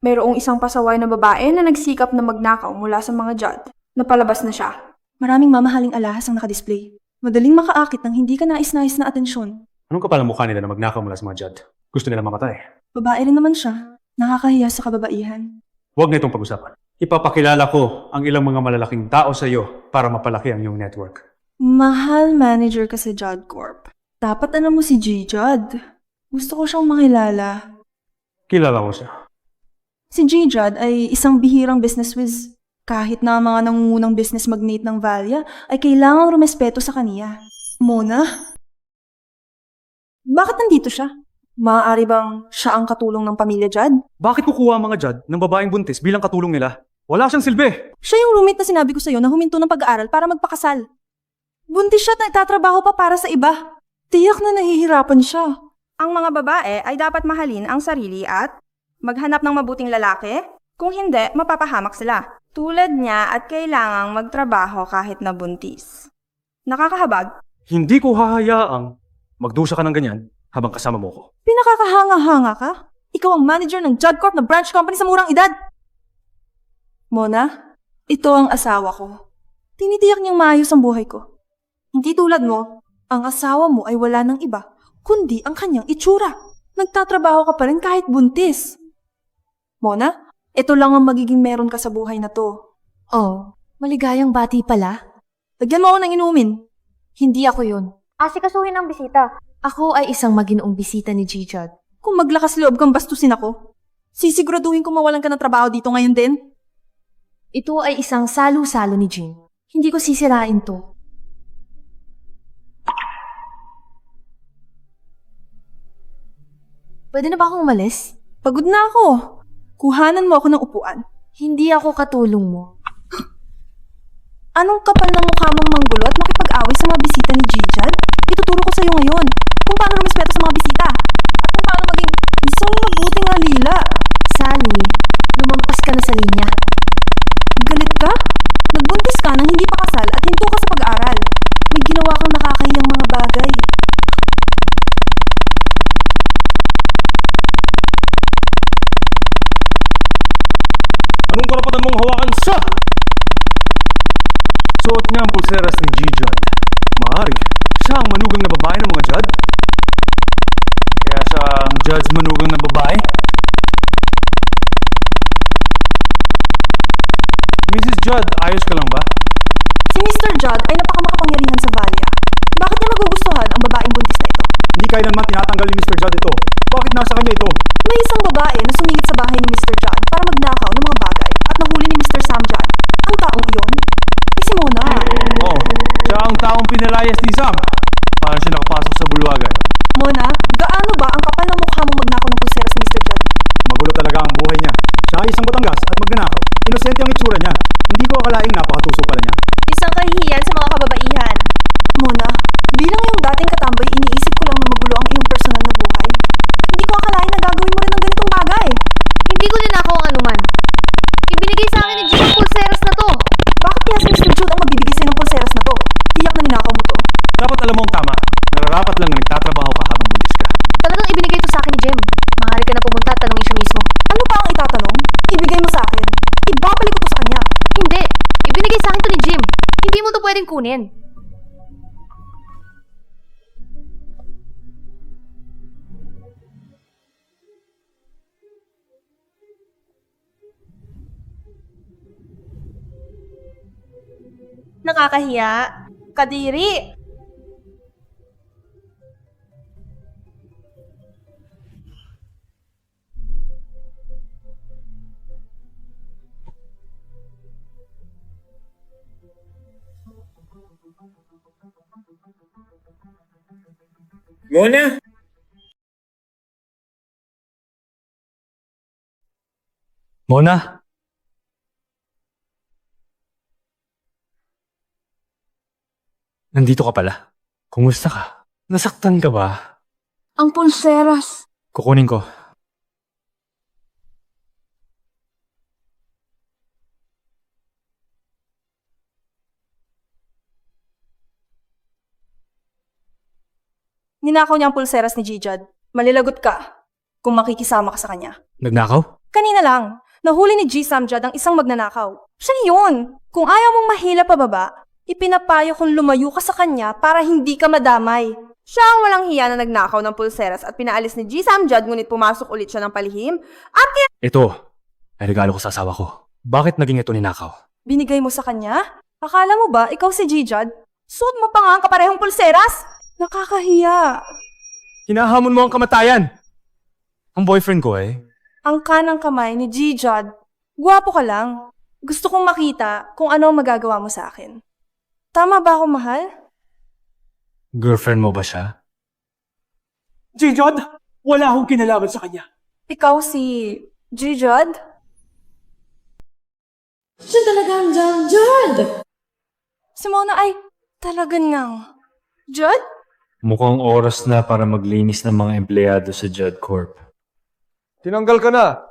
mayroong isang pasaway na babae na nagsikap na magnakaw mula sa mga Judd. Napalabas na siya. Maraming mamahaling alahas ang nakadisplay. Madaling makaakit ng hindi ka nais-nais na atensyon. Anong kapal ang mukha nila na magnakaw mula sa mga Judd? Gusto nila mamatay. Babae rin naman siya. Nakakahiya sa kababaihan. Huwag na itong pag-usapan. Ipapakilala ko ang ilang mga malalaking tao sa iyo para mapalaki ang iyong network. Mahal manager ka sa Judd Corp. Dapat alam mo si G. Judd. Gusto ko siyang makilala. Kilala ko siya. Si G. Judd ay isang bihirang business whiz. Kahit na ang mga nangungunang business magnate ng Valia ay kailangang rumespeto sa kaniya. Mona? Bakit nandito siya? Maaari bang siya ang katulong ng pamilya Judd? Bakit kukuha ang mga Judd ng babaeng buntis bilang katulong nila? Wala siyang silbi! Siya yung roommate na sinabi ko sa'yo na huminto ng pag-aaral para magpakasal. Buntis siya at nagtatrabaho pa para sa iba. Tiyak na nahihirapan siya. Ang mga babae ay dapat mahalin ang sarili at maghanap ng mabuting lalaki. Kung hindi, mapapahamak sila. Tulad niya at kailangang magtrabaho kahit na buntis. Nakakahabag. Hindi ko hahayaang magdusa ka ng ganyan habang kasama mo ko. Pinakakahanga-hanga ka? Ikaw ang manager ng Judd Corp na branch company sa murang edad. Mona, ito ang asawa ko. Tinitiyak niyang maayos ang buhay ko. Hindi tulad mo, ang asawa mo ay wala ng iba, kundi ang kanyang itsura. Nagtatrabaho ka pa rin kahit buntis. Mona, ito lang ang magiging meron ka sa buhay na to. Oh, maligayang bati pala. Lagyan mo ako ng inumin. Hindi ako yun. Asikasuhin ang bisita. Ako ay isang maginoong bisita ni G. Judd. Kung maglakas loob kang bastusin ako, sisiguraduhin ko mawalan ka ng trabaho dito ngayon din. Ito ay isang salo-salo ni Jim. Hindi ko sisirain to. Pwede na ba akong umalis? Pagod na ako. Kuhanan mo ako ng upuan. Hindi ako katulong mo. Anong kapal ng mukha mong manggulo at makipag-away sa mga bisita ni G. Judd? Ituturo ko sa'yo ngayon kung paano rumespeto sa mga bisita at kung paano maging isang mabuting alila. Sally, lumampas ka na sa linya. Galit ka? Nagbuntis ka nang hindi pa kasal at hinto ka sa pag-aaral. May ginawa kang nakakahiyang mga bagay. Anong karapatan mong hawakan siya? Suot niya ang pulseras ni G. Judd. Maaari, siya ang manugang na babae ng mga Judd? Kaya siya ang Judd's manugang na babae? Mrs. Judd, ayos ka lang ba? Si Mr. Judd ay napakamakapangyarihan sa Valia. Bakit niya magugustuhan ang babaeng buntis na ito? Hindi kailanman tinatanggal ni Mr. Judd ito. Bakit nasa kanya ito? May isang babae na sumingit sa bahay ni Mr. Judd para magnakaw ng mga bagay at nahuli ni Mr. Sam Judd. Ang taong iyon ay si Mona. Oh, siya ang taong pinalayas ni Sam. Paano siya nakapasok sa bulwagan? Mona, gaano ba ang kapal ng mukha mong magnakaw ng pulseras ni Mr. Judd? Magulo talaga ang buhay niya. Siya ay isang Batangas at magnanakaw. Inosente ang itsura niya. Hindi ko akalaing napakatuso pala niya. Isang kahihiyan sa mga kababaihan. Mona, bilang iyong dating katambay, iniisip ko lang na magulo ang iyong personal na buhay. Hindi ko akalain na gagawin mo rin ang ganitong bagay. Hindi ko ninakaw ang anuman. Ibinigay sa akin ni Jim ang pulseras na to. Bakit kaya si Mr. Judd ang magbibigay sa'yo ng pulseras na to? Tiyak na ninakaw mo to. Dapat alam mo ang tama. Nararapat lang na nagtatrabaho ka habang buntis ka. Talagang ibinigay to sa akin ni Jim. Maaari ka na pumunta at tanungin siya mismo. Ano pa ang itatanong? Ibigay mo sa akin. Ibabalik ko to sa kanya. Hindi. Ibinigay sa akin to ni Jim. Hindi mo to pwedeng kunin. Nakakahiya. Kadiri. Mona! Mona? Nandito ka pala. Kumusta ka? Nasaktan ka ba? Ang pulseras. Kukunin ko. Ninakaw niya ang pulseras ni Jijad. Malilagot ka kung makikisama ka sa kanya. Nagnakaw? Kanina lang, nahuli ni G. Samjad ang isang magnanakaw. Siya yun! Kung ayaw mong mahila pababa, ipinapayo kong lumayo ka sa kanya para hindi ka madamay. Siya ang walang hiya na nagnakaw ng pulseras at pinaalis ni G. Samjad ngunit pumasok ulit siya ng palihim at Ito, ay regalo ko sa asawa ko. Bakit naging ito ninakaw? binigay mo sa kanya? Akala mo ba ikaw si Jijad? Suot mo pa nga ang kaparehong pulseras? Nakakahiya. Hinahamon mo ang kamatayan! Ang boyfriend ko Ang kanang kamay ni Jijad. Gwapo ka lang. Gusto kong makita kung ano ang magagawa mo sa akin. Tama ba ako, mahal? girlfriend mo ba siya? Jijod, wala akong kinalaman sa kanya. Ikaw si Jijad? Siya talaga ang Jud! Si Mona ay talagang ngang Jud? Mukhang oras na para maglinis ng mga empleyado sa Judd Corp. Tinanggal ka na!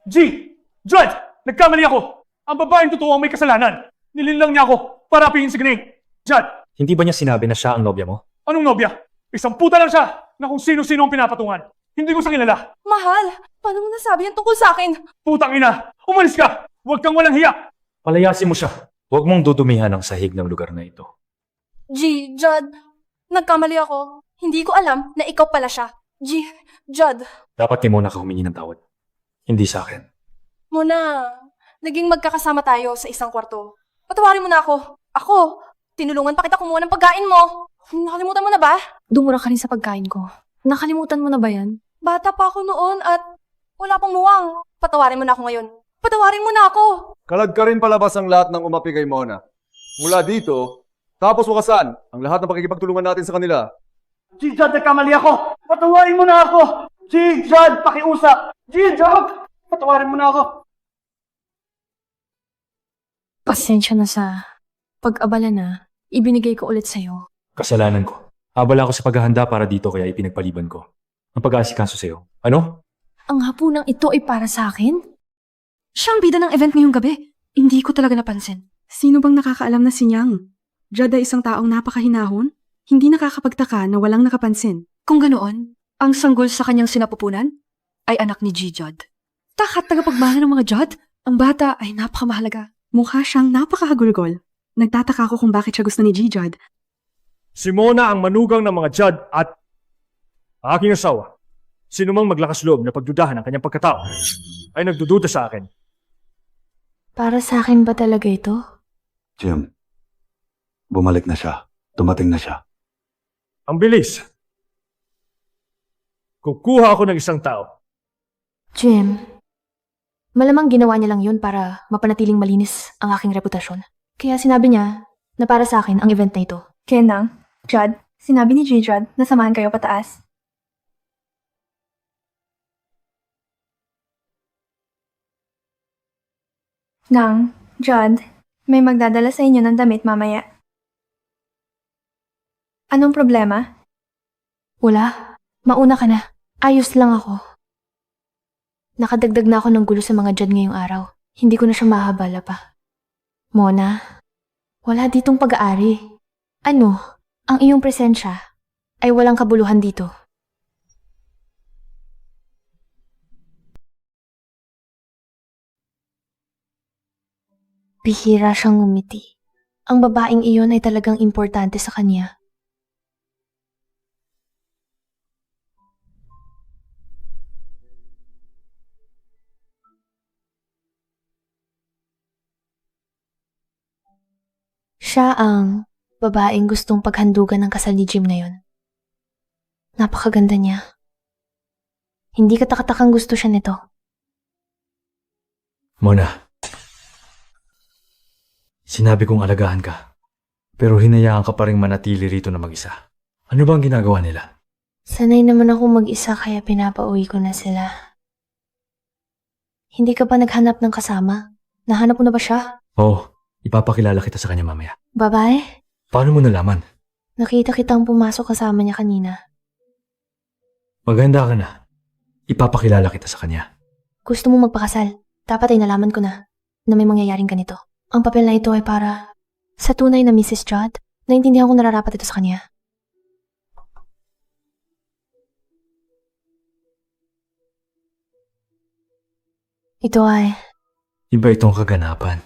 Jud! Nagkamali ako! Ang babaeng totoo ang may kasalanan. Nilinlang niya ako para apihin si Gning. Jud! Hindi ba niya sinabi na siya ang nobya mo? Anong nobya? Isang puta lang siya na kung sino-sino ang pinapatungan. Hindi ko siya kilala. Mahal, paano mo nasabi yan tungkol sa akin? Putang ina! Umalis ka! Huwag kang walang hiya! Palayasin mo siya. Huwag mong dudumihan ang sahig ng lugar na ito. Jud, nagkamali ako. Hindi ko alam na ikaw pala siya. Jud. Dapat ni Mona ka humingi ng tawad. Hindi sa akin. Mona, naging magkakasama tayo sa isang kwarto. Patawarin mo na ako. Ako, tinulungan pa kita kumuha ng pagkain mo. Nakalimutan mo na ba? Dumura ka rin sa pagkain ko. Nakalimutan mo na ba yan? Bata pa ako noon at wala pang muwang. Patawarin mo na ako ngayon. Patawarin mo na ako. Kalad ka rin palabas ang lahat ng umapi kay Mona. Mula dito, tapos wakasan ang lahat ng pakikipagtulungan natin sa kanila. Jijad, nagkamali ako! Patawarin mo na ako! Jijad, pakiusap! Jijad! Patawarin mo na ako! Pasensya na sa pag-abala na. Ibinigay ko ulit sa'yo. Kasalanan ko. Abala ako sa paghahanda para dito kaya ipinagpaliban ko. Ang pag-aasikaso sa'yo. Ano? Ang hapunang ito ay para sa akin? Siya ang bida ng event ngayong gabi. Hindi ko talaga napansin. Sino bang nakakaalam na si Nyang? Jud ay isang taong napakahinahon? Hindi nakakapagtaka na walang nakapansin. Kung ganoon, ang sanggol sa kanyang sinapupunan ay anak ni G-Jud. Takat tagapagmana ng mga Jud, ang bata ay napakamahalaga. Mukha siyang napakahagulgol. Nagtataka ko kung bakit siya gusto ni G-Jud. Si Mona ang manugang ng mga Judd at aking asawa. Sino mang maglakas loob na pagdudahan ang kanyang pagkatao ay nagdududa sa akin. Para sa akin ba talaga ito? Jim, bumalik na siya. Dumating na siya. Ang bilis. Kukuha ako ng isang tao. Jim, malamang ginawa niya lang yun para mapanatiling malinis ang aking reputasyon. Kaya sinabi niya na para sa akin ang event na ito. Kenang, Jud, sinabi ni G-Jud na samahan kayo pataas. Nang, Jud, may magdadala sa inyo ng damit mamaya. Anong problema? Wala. Mauna ka na. Ayos lang ako. Nakadagdag na ako ng gulo sa mga Judd ngayong araw. Hindi ko na siya mahabala pa. Mona, wala ditong pag-aari. Ano, ang iyong presensya ay walang kabuluhan dito. Bihira siyang ngumiti. Ang babaeng iyon ay talagang importante sa kanya. Siya ang babaeng gustong paghandugan ng kasal ni Jim ngayon. Napakaganda niya. Hindi katakatakang gusto siya nito. Mona, sinabi kong alagahan ka, pero hinayaan ka pa rin manatili rito na mag-isa. Ano bang ginagawa nila? Sanay naman ako mag-isa kaya pinapauwi ko na sila. Hindi ka pa naghanap ng kasama? Nahanap mo na ba siya? Oo, ipapakilala kita sa kanya mamaya. Babae? Paano mo nalaman? Nakita kitang pumasok kasama niya kanina. Maganda ka na. Ipapakilala kita sa kanya. Gusto mo magpakasal? Dapat ay nalaman ko na may mangyayaring ganito. Ang papel na ito ay para sa tunay na Mrs. Judd. Naintindihan ko nararapat ito sa kanya. Ito ay... Iba itong kaganapan.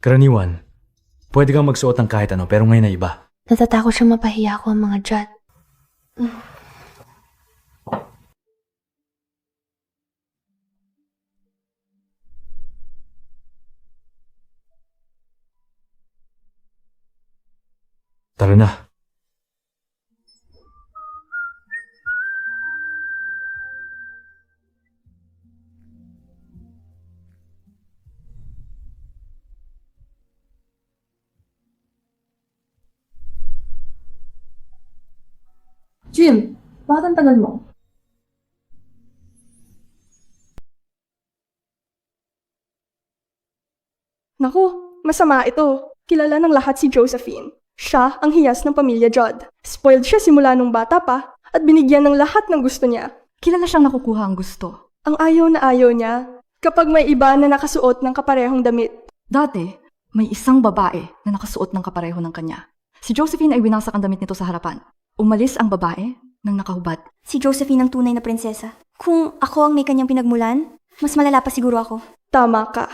Karaniwan, pwede kang magsuot ng kahit ano pero ngayon ay iba. Natatakot siyang mapahiya ko ang mga Judd. Tara na. Jim, bakit ang tagal mo? Naku, masama ito. Kilala ng lahat si Josephine. Siya ang hiyas ng pamilya Judd. Spoiled siya simula nung bata pa at binigyan ng lahat ng gusto niya. Kilala siyang nakukuha ang gusto. Ang ayaw na ayaw niya kapag may iba na nakasuot ng kaparehong damit. Dati, may isang babae na nakasuot ng kapareho ng kanya. Si Josephine ay winangsak ang damit nito sa harapan. Umalis ang babae nang nakahubad. Si Josephine ang tunay na prinsesa. Kung ako ang may kanyang pinagmulan, mas malala pa siguro ako. Tama ka.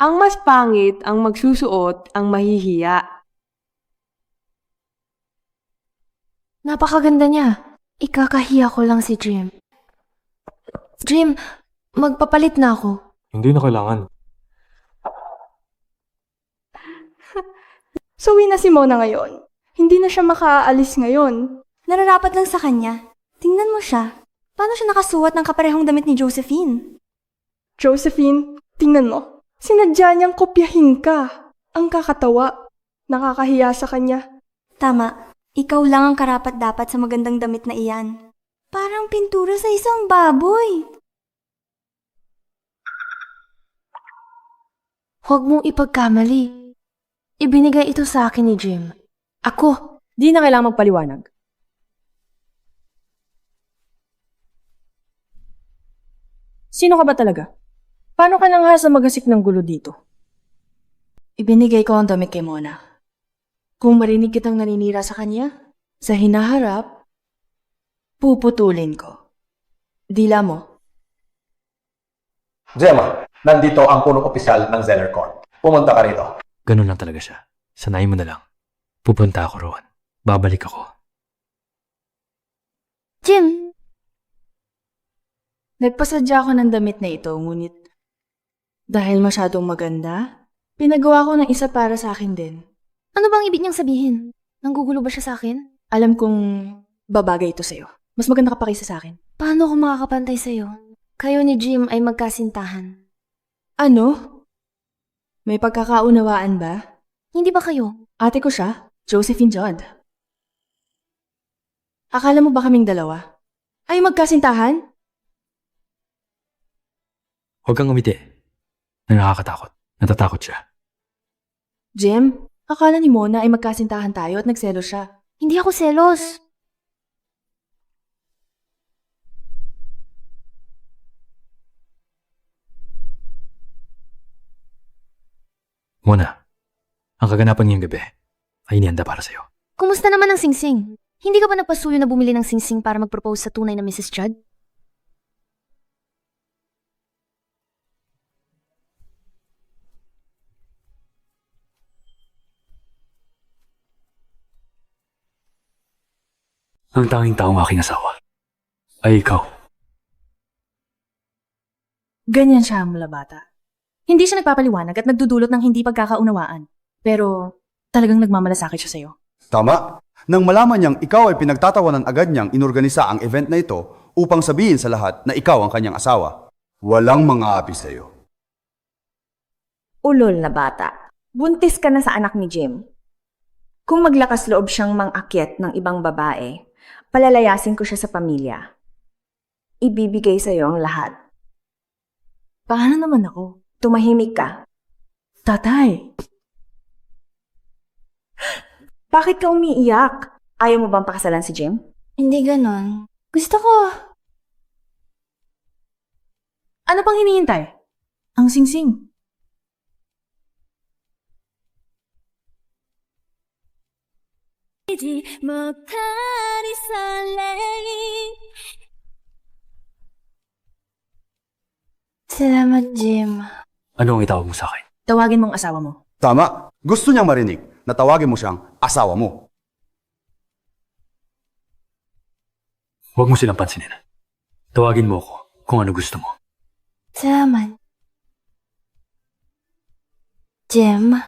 Ang mas pangit ang magsusuot ang mahihiya. Napakaganda niya. Ikakahiya ko lang si Jim. Jim, magpapalit na ako. Hindi na kailangan. So, na si Mona ngayon. Hindi na siya makaalis ngayon. Nararapat lang sa kanya. Tingnan mo siya. Paano siya nakasuot ng kaparehong damit ni Josephine? Josephine, tingnan mo. Sinadya niyang kopyahin ka. Ang kakatawa. Nakakahiya sa kanya. Tama. Ikaw lang ang karapat-dapat sa magandang damit na iyan. Parang pintura sa isang baboy. Huwag mong ipagkamali. Ibinigay ito sa akin ni Jim. Ako. Di na kailangang magpaliwanag. Sino ka ba talaga? Paano ka nang hasa magasik ng gulo dito? Ibinigay ko ang damit kay Mona. Kung marinig kitang naninira sa kanya, sa hinaharap, puputulin ko. Dila mo. Gemma, nandito ang punong opisyal ng Zeller Corp. Pumunta ka rito. Ganun lang talaga siya. Sanayin mo na lang. Pupunta ako roon. Babalik ako. Jim! Nagpasadya ako ng damit na ito, ngunit dahil masyadong maganda, pinagawa ko ng isa para sa akin din. Ano bang ibig niyang sabihin? Nanggugulo ba siya sa akin? Alam kong babagay ito sa'yo. Mas maganda ka pa kaysa sa akin. Paano ako makakapantay sa'yo? Kayo ni Jim ay magkasintahan. Ano? May pagkakaunawaan ba? Hindi ba kayo? Ate ko siya, Josephine Judd. Akala mo ba kaming dalawa? Ay magkasintahan? Huwag kang umiti. Nakakatakot. Natatakot siya. Jim, akala ni Mona ay magkasintahan tayo at nagselos siya. Hindi ako selos. Mona, ang kaganapan ngayong gabi ay inihanda para sa'yo. Kumusta naman ang singsing? Hindi ka ba nagpasuyo na bumili ng singsing para mag-propose sa tunay na Mrs. Judd? Ang tanging taong aking asawa ay ikaw. Ganyan siya mula bata. Hindi siya nagpapaliwanag at nagdudulot ng hindi pagkakaunawaan. Pero talagang nagmamalasakit siya sa'yo. Tama. Nang malaman niyang ikaw ay pinagtatawanan agad niyang inorganisa ang event na ito upang sabihin sa lahat na ikaw ang kanyang asawa. Walang mga api sa'yo. Ulol na bata. Buntis ka na sa anak ni Jim. Kung maglakas loob siyang mang-akyat ng ibang babae, Palalayasin ko siya sa pamilya. Ibibigay sa'yo ang lahat. Paano naman ako? Tumahimik ka. Tatay! Bakit ka umiiyak? Ayaw mo bang pakasalan si Jim? Hindi ganon. Gusto ko. Ano pang hinihintay? Ang singsing. Salamat, Jim. Ano ang itawag mo sa akin? Tawagin mong asawa mo. Tama. Gusto niyang marinig na tawagin mo siyang asawa mo. Huwag mo silang pansinin. Tawagin mo ako kung ano gusto mo. Salamat. Jim.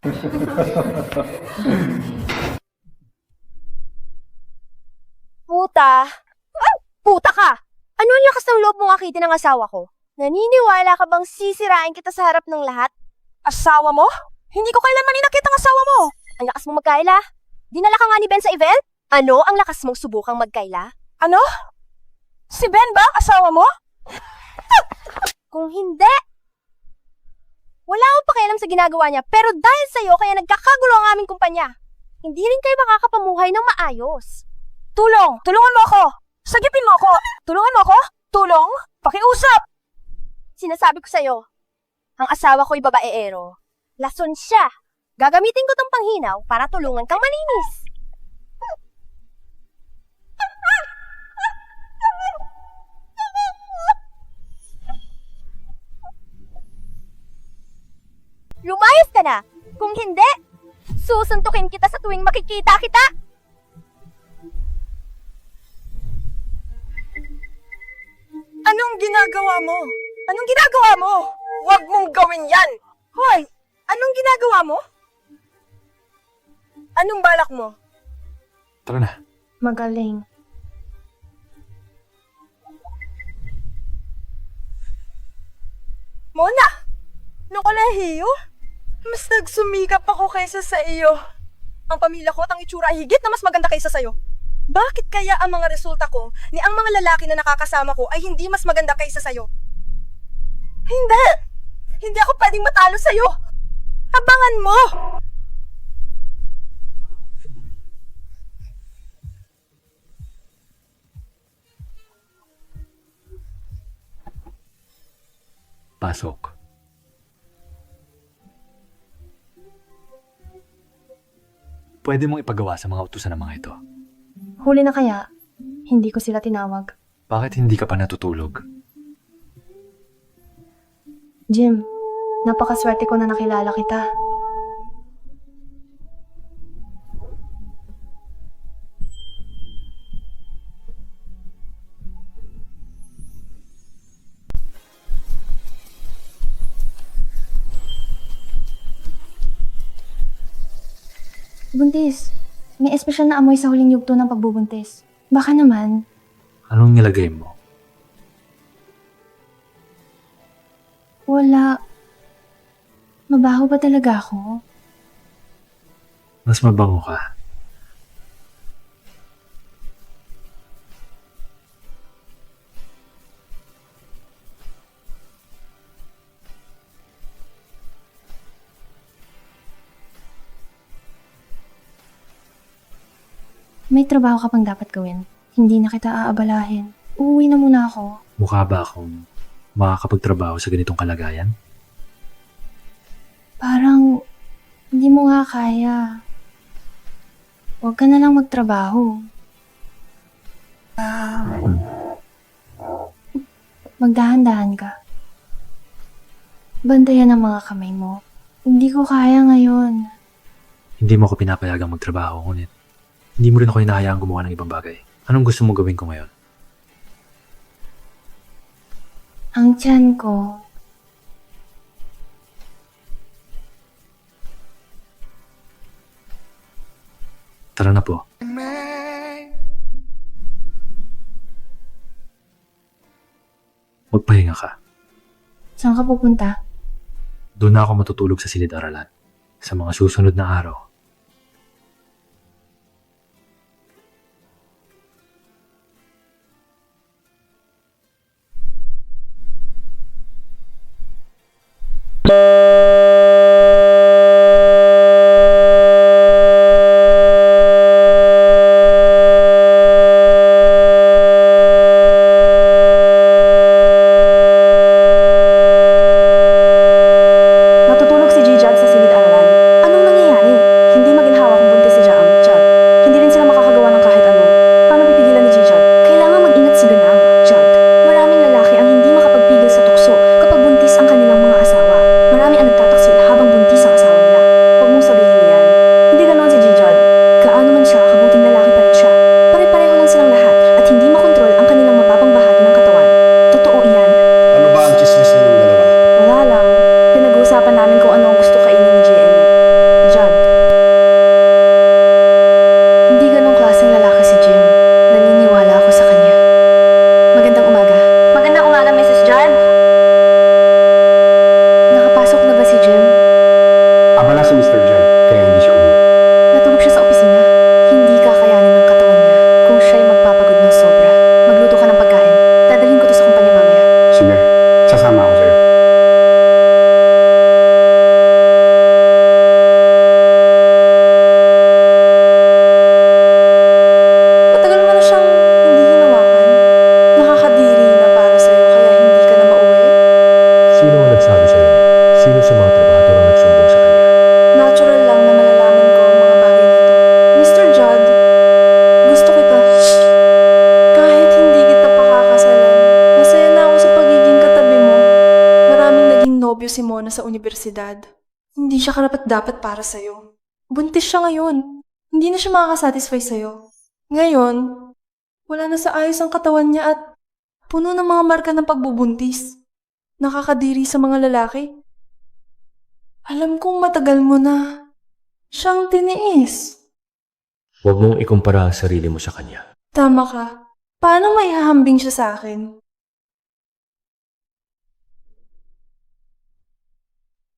Puta! Ah, puta ka! Ano ang lakas ng loob mong akitin ng asawa ko? Naniniwala ka bang sisirain kita sa harap ng lahat? Asawa mo? Hindi ko kailanman inakit ang asawa mo. Ang lakas mong magkaila? Dinala ka nga ni Ben sa event? Ano ang lakas mong subukang magkaila? Ano? Si Ben ba ang asawa mo? Kung hindi, wala akong pakialam sa ginagawa niya, pero dahil sa'yo kaya nagkakagulo ang aming kumpanya. Hindi rin kayo makakapamuhay ng maayos. Tulong! Tulungan mo ako! Sagipin mo ako! Tulungan mo ako! Tulong! Pakiusap! Sinasabi ko sa'yo, ang asawa ko'y babaeero. Lason siya. Gagamitin ko tong panghinaw para tulungan kang malinis. Lumayas ka na! Kung hindi, susuntukin kita sa tuwing makikita kita! Anong ginagawa mo? Anong ginagawa mo? Huwag mong gawin yan! Hoy! Anong ginagawa mo? Anong balak mo? Tara na. Magaling. Mona! Nung kolehiyo? Mas nagsumikap ako kaysa sa iyo. Ang pamilya ko at ang itsura ay higit na mas maganda kaysa sa'yo. Bakit kaya ang mga resulta ko ni ang mga lalaki na nakakasama ko ay hindi mas maganda kaysa sa'yo? Hindi! Hindi ako pwedeng matalo sa'yo! Abangan mo! Pasok. Pwede mong ipagawa sa mga utusan ng mga ito. Huli na kaya, hindi ko sila tinawag. Bakit hindi ka pa natutulog? Jim, napakaswerte ko na nakilala kita. Buntis, may espesyal na amoy sa huling yugto ng pagbubuntis. Baka naman, Anong nilagay mo? wala. Mabaho ba talaga ako? Mas mabango ka. May trabaho ka pang dapat gawin. Hindi na kita aabalahin. Uuwi na muna ako. Mukha ba akong makakapagtrabaho sa ganitong kalagayan? Parang hindi mo nga kaya. Huwag ka na lang magtrabaho. Magdahan-dahan ka. Bantayan ang mga kamay mo. Hindi ko kaya ngayon. Hindi mo ako pinapayagang magtrabaho, ngunit hindi mo rin ako hinahayaang gumawa ng ibang bagay. Anong gusto mo gawin ko ngayon? Ang tiyan ko. Tara na po. Magpahinga ka. Saan ka pupunta? Doon na ako matutulog sa silid-aralan. Sa mga susunod na araw, universidad. Hindi siya karapat-dapat para sa'yo. Buntis siya ngayon. Hindi na siya makakasatisfy sa'yo. Ngayon, wala na sa ayos ang katawan niya at puno ng mga marka ng pagbubuntis. Nakakadiri sa mga lalaki. Alam kong matagal mo na siyang tiniis. Huwag mong ikumpara ang sarili mo sa kanya. Tama ka. Paano maihahambing siya sa akin?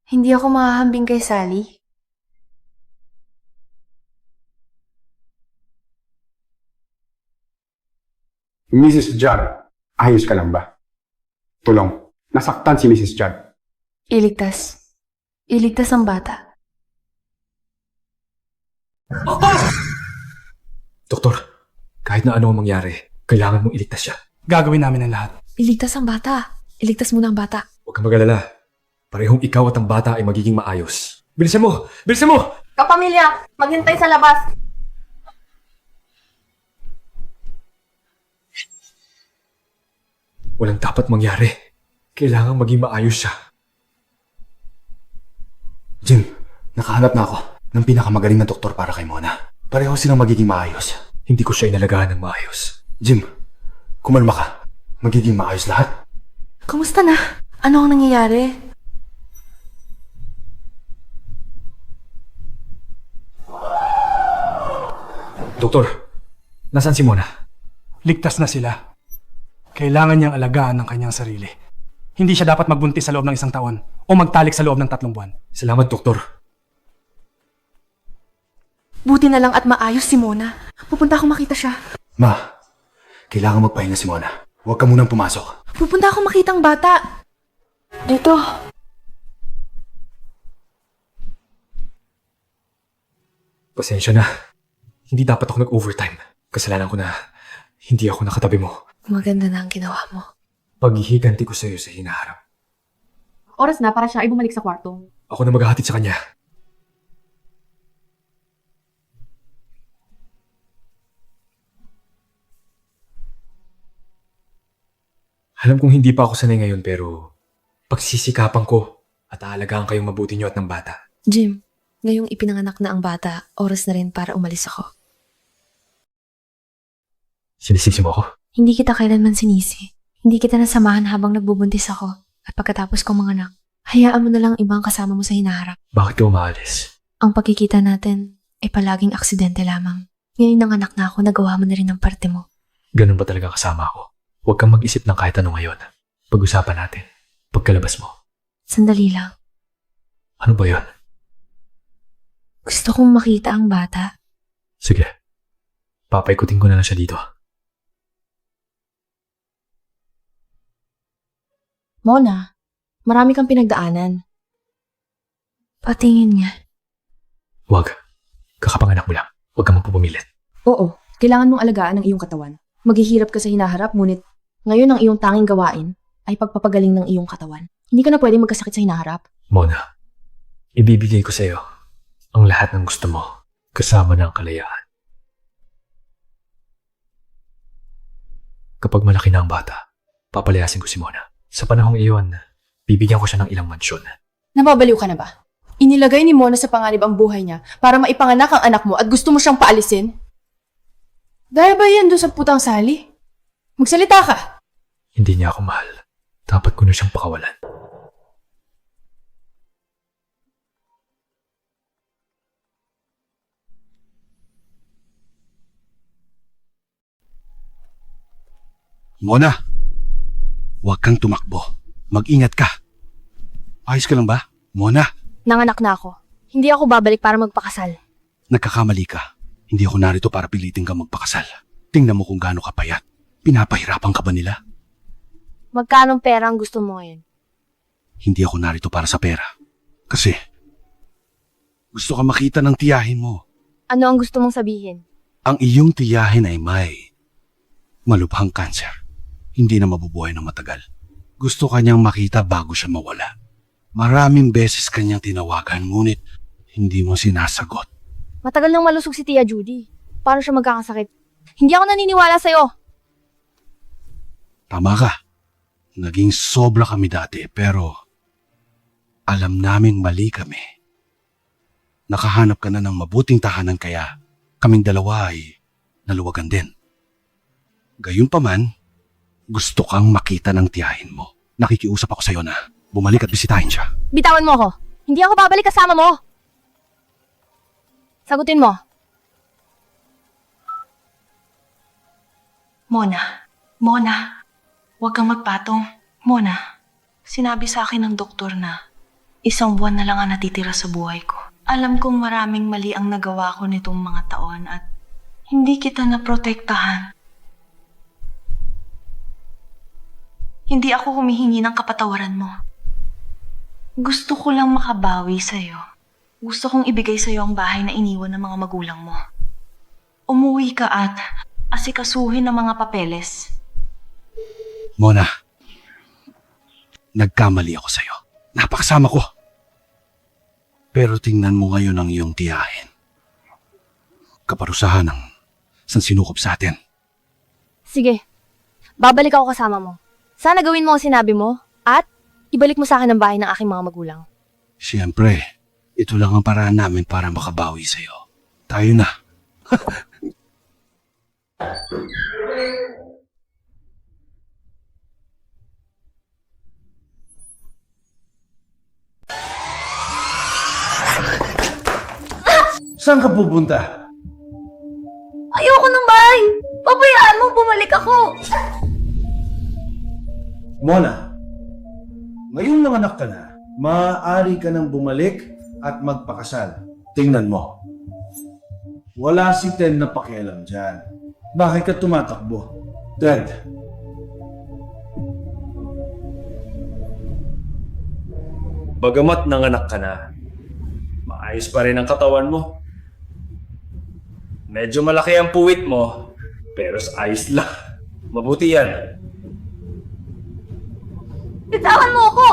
Hindi ako mahahambing kay Sally. Mrs. Judd, ayos ka lang ba? Tulong. Nasaktan si Mrs. Judd. Iligtas. Iligtas ang bata. Doktor, kahit na ano ang mangyari, kailangan mong iligtas siya. Gagawin namin ang lahat. Iligtas ang bata. Iligtas mo na ang bata. Huwag kang mag-alala. Parehong ikaw at ang bata ay magiging maayos. Bilisan mo! Bilisan mo! Kapamilya, maghintay sa labas. Walang dapat mangyari. Kailangan maging maayos siya. Jim, nakahanap na ako ng pinakamagaling na doktor para kay Mona. Pareho silang magiging maayos. Hindi ko siya inalagaan ng maayos. Jim, kumalma ka. Magiging maayos lahat. Kumusta na? Ano ang nangyayari? Doktor, nasaan si Mona? Ligtas na sila. Kailangan niyang alagaan ng kanyang sarili. Hindi siya dapat magbuntis sa loob ng 1 taon o magtalik sa loob ng 3 buwan. Salamat, Doktor. Buti na lang at maayos si Mona. Pupunta akong makita siya. Ma, kailangan magpahinga si Mona. Huwag ka munang pumasok. Pupunta akong makita ang bata. Dito. Pasensya na. Hindi dapat ako nag-overtime. Kasalanan ko na hindi ako nakatabi mo. Maganda na ang ginawa mo. Paghihiganti ko sa'yo sa hinaharap. Oras na para siya ay bumalik sa kwarto. Ako na maghahatid sa kanya. Alam kong hindi pa ako sanay ngayon pero pagsisikapan ko at aalagaan kayong mabuti niyo at ng bata. Jim, ngayong ipinanganak na ang bata, oras na rin para umalis ako. Sinisisi mo ako? Hindi kita kailanman sinisi. Hindi kita nasamahan habang nagbubuntis ako. At pagkatapos kong manganak, hayaan mo na lang ibang kasama mo sa hinaharap. Bakit ka umaalis? Ang pagkikita natin ay palaging aksidente lamang. Ngayon nanganak na ako, nagawa mo na rin ang parte mo. Ganun ba talaga kasama ako? Huwag kang mag-isip ng kahit ano ngayon. Pag-usapan natin. Pagkalabas mo. Sandali lang. Ano ba yun? Gusto kong makita ang bata. Sige. Papaikutin ko na lang siya dito. Mona, marami kang pinagdaanan. Patingin nga. Huwag. Kakapanganak mo lang. Huwag kang magpupumilit. Oo, kailangan mong alagaan ang iyong katawan. Maghihirap ka sa hinaharap, ngunit ngayon ang iyong tanging gawain ay pagpapagaling ng iyong katawan. Hindi ka na pwedeng magkasakit sa hinaharap. Mona, ibibigay ko sa'yo ang lahat ng gusto mo, kasama ng kalayaan. Kapag malaki na ang bata, papalayasin ko si Mona. Sa panahong iyon, bibigyan ko siya ng ilang mansyon. Nababaliw ka na ba? Inilagay ni Mona sa panganib ang buhay niya para maipanganak ang anak mo at gusto mo siyang paalisin? Dahil ba yan doon sa putang Sally? Magsalita ka! Hindi niya ako mahal. Dapat ko na siyang pakawalan. Mona, huwag kang tumakbo. Mag-ingat ka. Ayos ka lang ba, Mona? Nanganak na ako. Hindi ako babalik para magpakasal. Nagkakamali ka. Hindi ako narito para pilitin ka magpakasal. Tingnan mo kung gaano ka payat. Pinapahirapan ka ba nila? Magkano pera ang gusto mo ngayon? Hindi ako narito para sa pera. Kasi, gusto ka makita ng tiyahin mo. Ano ang gusto mong sabihin? Ang iyong tiyahin ay may malubhang kanser. Hindi na mabubuhay ng matagal. Gusto kanyang makita bago siya mawala. Maraming beses kanyang tinawagan, ngunit hindi mo sinasagot. Matagal nang malusog si Tia Judy. Paano siya magkakasakit? Hindi ako naniniwala sa'yo. Tama ka. Naging sobra kami dati, pero Alam naming mali kami. Nakahanap ka na ng mabuting tahanan kaya kaming dalawa ay naluwagan din. Gayunpaman, gusto kang makita ng tiyahin mo. Nakikiusap ako sa'yo na bumalik at bisitahin siya. Bitawan mo ako. Hindi ako babalik kasama mo. Sagutin mo. Mona, huwag kang magpatong. Mona, sinabi sa akin ng doktor na 1 buwan na lang ang natitira sa buhay ko. Alam kong maraming mali ang nagawa ko nitong mga taon at hindi kita naprotektahan. Hindi ako humihingi ng kapatawaran mo. Gusto ko lang makabawi sa'yo. Gusto kong ibigay sa'yo ang bahay na iniwan ng mga magulang mo. Umuwi ka at asikasuhin ang mga papeles. Mona, nagkamali ako sa'yo. Napakasama ko. Pero tingnan mo ngayon ang iyong tiyahin. Kaparusahan ng sansinukob sa atin. Sige. Babalik ako kasama mo. Sana gawin mo ang sinabi mo at ibalik mo sa akin ang bahay ng aking mga magulang. Siyempre, ito lang ang paraan namin para makabawi sa'yo. Tayo na. Saan ka pupunta? Ayoko ng bahay! Pabayaan mo, bumalik ako! Mona, ngayong nanganak ka na, maaari ka nang bumalik at magpakasal. Tingnan mo. Wala si Ted na pakialam dyan. Bakit ka tumatakbo? Ted. Bagamat nanganak ka na, maayos pa rin ang katawan mo. Medyo malaki ang puwit mo, pero sa ayos lang. Mabuti yan. Bitawan mo ako!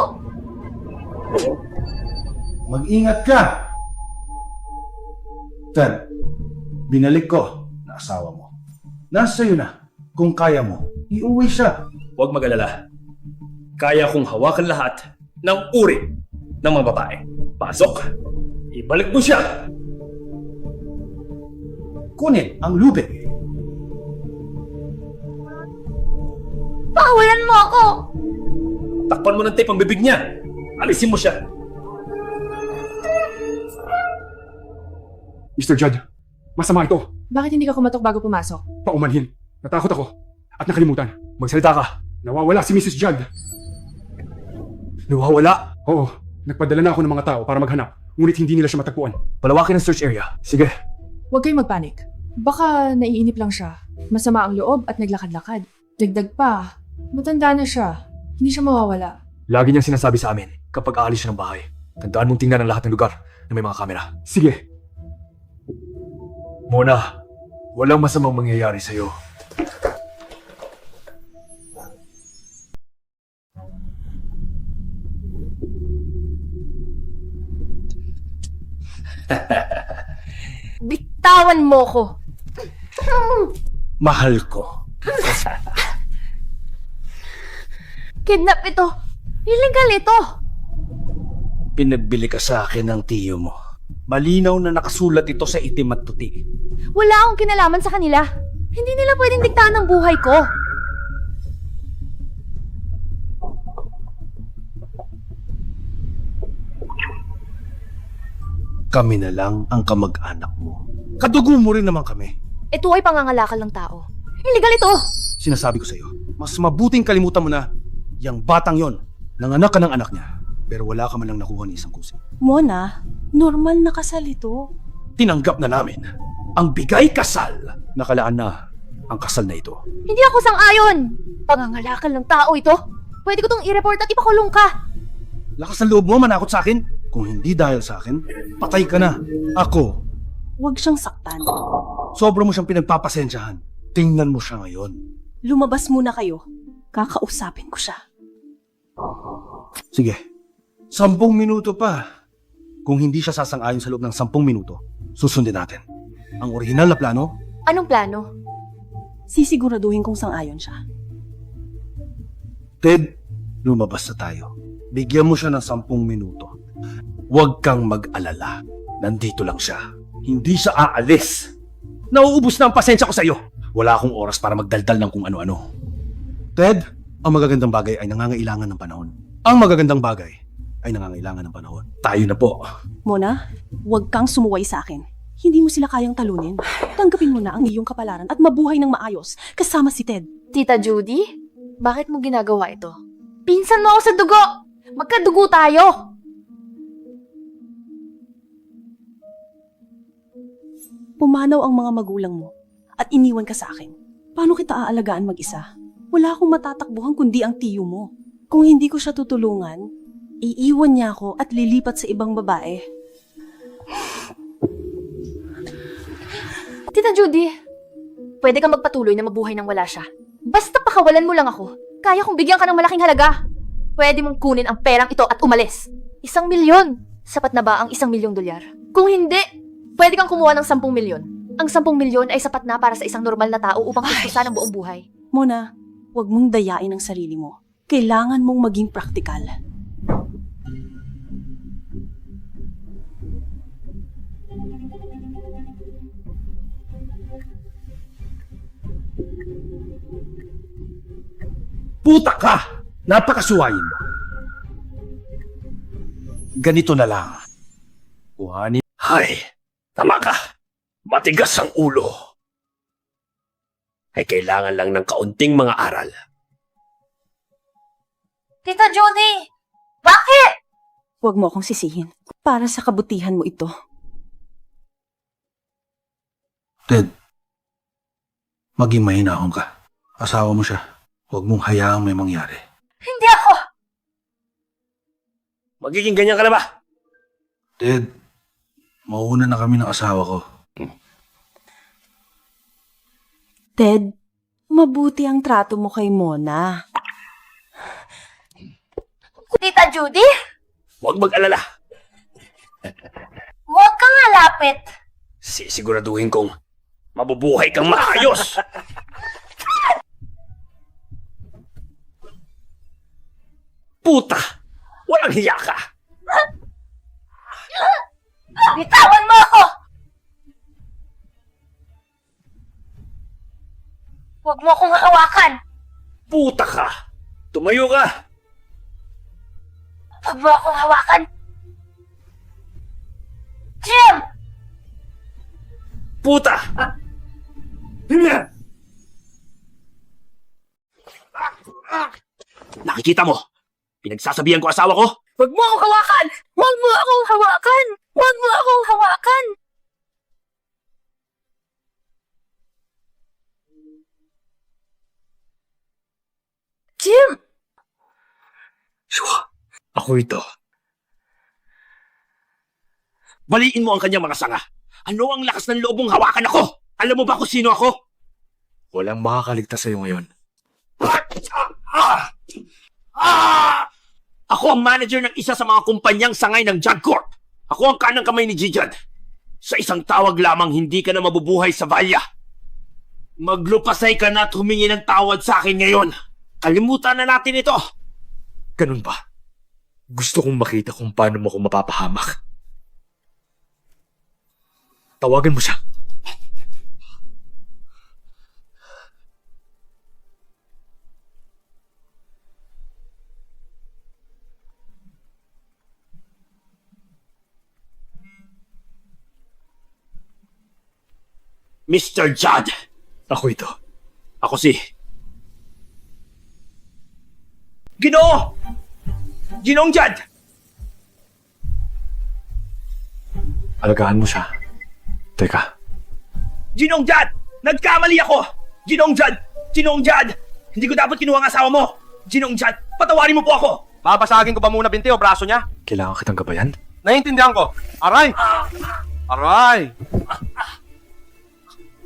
Mag-ingat ka! Ted, binalik ko na asawa mo. Nasa iyo na. Kung kaya mo, iuwi siya. Huwag mag-alala. Kaya kong hawakan lahat ng uri ng mga babae. Pasok! Ibalik mo siya! Kunin ang lupit. Pawalan mo ako! Takpan mo ng tape ang bibig niya. Alisin mo siya. Mr. Judd, masama ito. Bakit hindi ka kumatok bago pumasok? Paumanhin. Natakot ako. At nakalimutan. Magsalita ka. Nawawala si Mrs. Judd. Nawawala? Oo. Nagpadala na ako ng mga tao para maghanap. Ngunit hindi nila siya matagpuan. Palawakin ang search area. Sige. Huwag kayong magpanik. Baka naiinip lang siya. Masama ang loob at naglakad-lakad. Dagdag pa, matanda na siya. Hindi siya mawawala. Lagi niyang sinasabi sa amin kapag aalis siya ng bahay. Tandaan mong tingnan ang lahat ng lugar na may mga kamera. Sige. Mona, walang masamang mangyayari sa'yo. Bitawan mo ko! Mahal ko. Kidnap ito! Illegal ito! Pinagbili ka sa akin ng tiyo mo. Malinaw na nakasulat ito sa itim at puti. Wala akong kinalaman sa kanila. Hindi nila pwedeng diktahan ang buhay ko. Kami na lang ang kamag-anak mo. Kadugo mo rin naman kami. Ito ay pangangalakal ng tao. Illegal ito! Sinasabi ko sa'yo, mas mabuting kalimutan mo na yung batang yon. Nanganak ka ng anak niya. Pero wala ka man lang nakuha ni isang kusi. Mona, normal na kasal ito. Tinanggap na namin ang bigay kasal. Nakalaan na ang kasal na ito. Hindi ako sang-ayon! Pangangalakal ng tao ito! Pwede ko tong i-report at ipakulong ka! Lakas ng loob mo manakot sa akin? Kung hindi dahil sa akin, patay ka na. Ako, Huwag siyang saktan. sobra mo siyang pinagpapasensyahan. Tingnan mo siya ngayon. Lumabas muna kayo. Kakausapin ko siya. Sige, 10 minuto pa. Kung hindi siya sasang-ayon sa loob ng 10 minuto, susundin natin. Ang orihinal na plano, Anong plano? Sisiguraduhin kong sang-ayon siya. Ted, lumabas na tayo. Bigyan mo siya ng 10 minuto. Huwag kang mag-alala. Nandito lang siya. Hindi siya aalis. Nauubos na ang pasensya ko sa iyo. Wala akong oras para magdaldal ng kung ano-ano. Ted, ang magagandang bagay ay nangangailangan ng panahon. Ang magagandang bagay ay nangangailangan ng panahon. Tayo na po. Mona, huwag kang sumuway sa akin. Hindi mo sila kayang talunin. Tanggapin mo na ang iyong kapalaran at mabuhay ng maayos kasama si Ted. Tita Judy, bakit mo ginagawa ito? Pinsan mo ako sa dugo! Magkadugo tayo! Pumanaw ang mga magulang mo at iniwan ka sa akin. Paano kita aalagaan mag-isa? Wala akong matatakbuhan kundi ang tiyo mo. Kung hindi ko siya tutulungan, iiwan niya ako at lilipat sa ibang babae. Tita Judy, pwede kang magpatuloy na mabuhay nang wala siya. Basta pakawalan mo lang ako. Kaya kong bigyan ka ng malaking halaga. Pwede mong kunin ang perang ito at umalis. 1 milyon. Sapat na ba ang 1 milyong dolyar? Kung hindi, pwede kang kumuha ng 10 milyon. Ang 10 milyon ay sapat na para sa isang normal na tao upang tustusan ang buong buhay. Mona, huwag mong dayain ang sarili mo. Kailangan mong maging praktikal. Puta ka! Napakasuwayin mo. Ganito na lang. Kuhanin. Hay, tama ka. Matigas ang ulo. Ay kailangan lang ng kaunting mga aral. Tita Judy, bakit? Huwag mo akong sisihin. Para sa kabutihan mo ito. Ted, maging mahinahon ka. Asawa mo siya. Huwag mong hayaang may mangyari. Hindi ako! Magiging ganyan ka na ba? Ted, mauna na kami ng asawa ko. Ted, mabuti ang trato mo kay Mona. Tita Judy, Huwag mag-alala. huwag kang halapit. Sisiguraduhin kong mabubuhay kang maayos. Puta! Walang hiya ka! Bitawan mo ako! Huwag mo akong hawakan! Puta ka! Tumayo ka! Huwag mo akong hawakan! Jim! Puta! Nakikita mo? Pinagsasabihan ko asawa ko? Huwag mo akong hawakan! Huwag mo akong hawakan! Huwag mo akong hawakan! Jim! Ako ito. Baliin mo ang kanyang mga sanga. Ano ang lakas ng loob mong hawakan ako? Alam mo ba kung sino ako? Walang makakaligtas sa'yo ngayon. Ako ang manager ng isa sa mga kumpanyang sangay ng Judd Corp. Ako ang kanang kamay ni G-Judd. Sa isang tawag lamang, hindi ka na mabubuhay sa Valya. Maglupasay ka na at humingi ng tawad sa akin ngayon. Kalimutan na natin ito. Ganun ba? Gusto kong makita kung paano mo ako mapapahamak. Tawagan mo siya. Mr. Judd. Ako ito. Ako si... Ginoo! Ginoong Judd! Alagaan mo siya. Teka. Ginoong Judd! Nagkamali ako! Ginoong Judd! Ginoong Judd! Hindi ko dapat kinuha ang asawa mo! Ginoong Judd, patawarin mo po ako! Babasagin ko ba muna binti o braso niya? Kailangan kitang gabayan? Naiintindihan ko. Aray! Aray!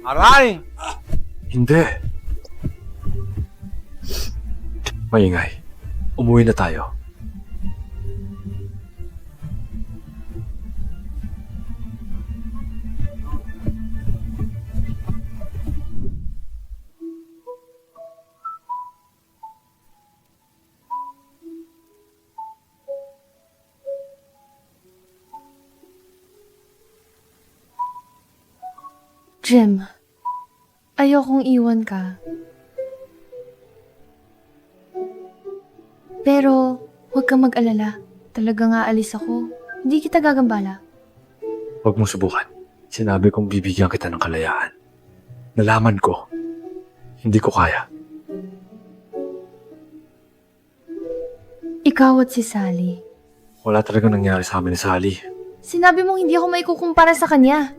Aray! Hindi. Maingay. Umuwi na tayo. Jim, ayokong iwan ka. Pero, huwag kang mag-alala. Talagang aalis ako. Hindi kita gagambala. Huwag mong subukan. Sinabi kong bibigyan kita ng kalayaan. Nalaman ko. Hindi ko kaya. Ikaw at si Sally. Wala talagang nangyari sa amin ni Sally. Sinabi mong hindi ako maikukumpara sa kanya.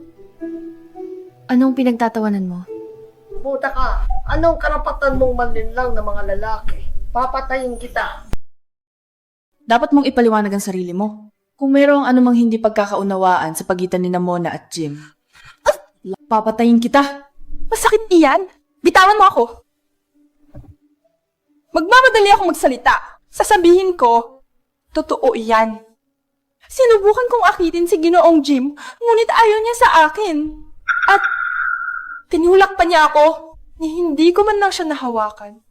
Anong pinagtatawanan mo? Puta ka, anong karapatan mong manlinlang ng mga lalaki? Papatayin kita. Dapat mong ipaliwanag ang sarili mo. Kung mayroong anumang hindi pagkakaunawaan sa pagitan ni Mona at Jim, papatayin kita. Masakit iyan. Bitawan mo ako. Magmamadali akong magsalita. Sasabihin ko, totoo iyan. Sinubukan kong akitin si Ginoong Jim, ngunit ayaw niya sa akin. At tinulak pa niya ako, ni hindi ko man lang siya nahawakan.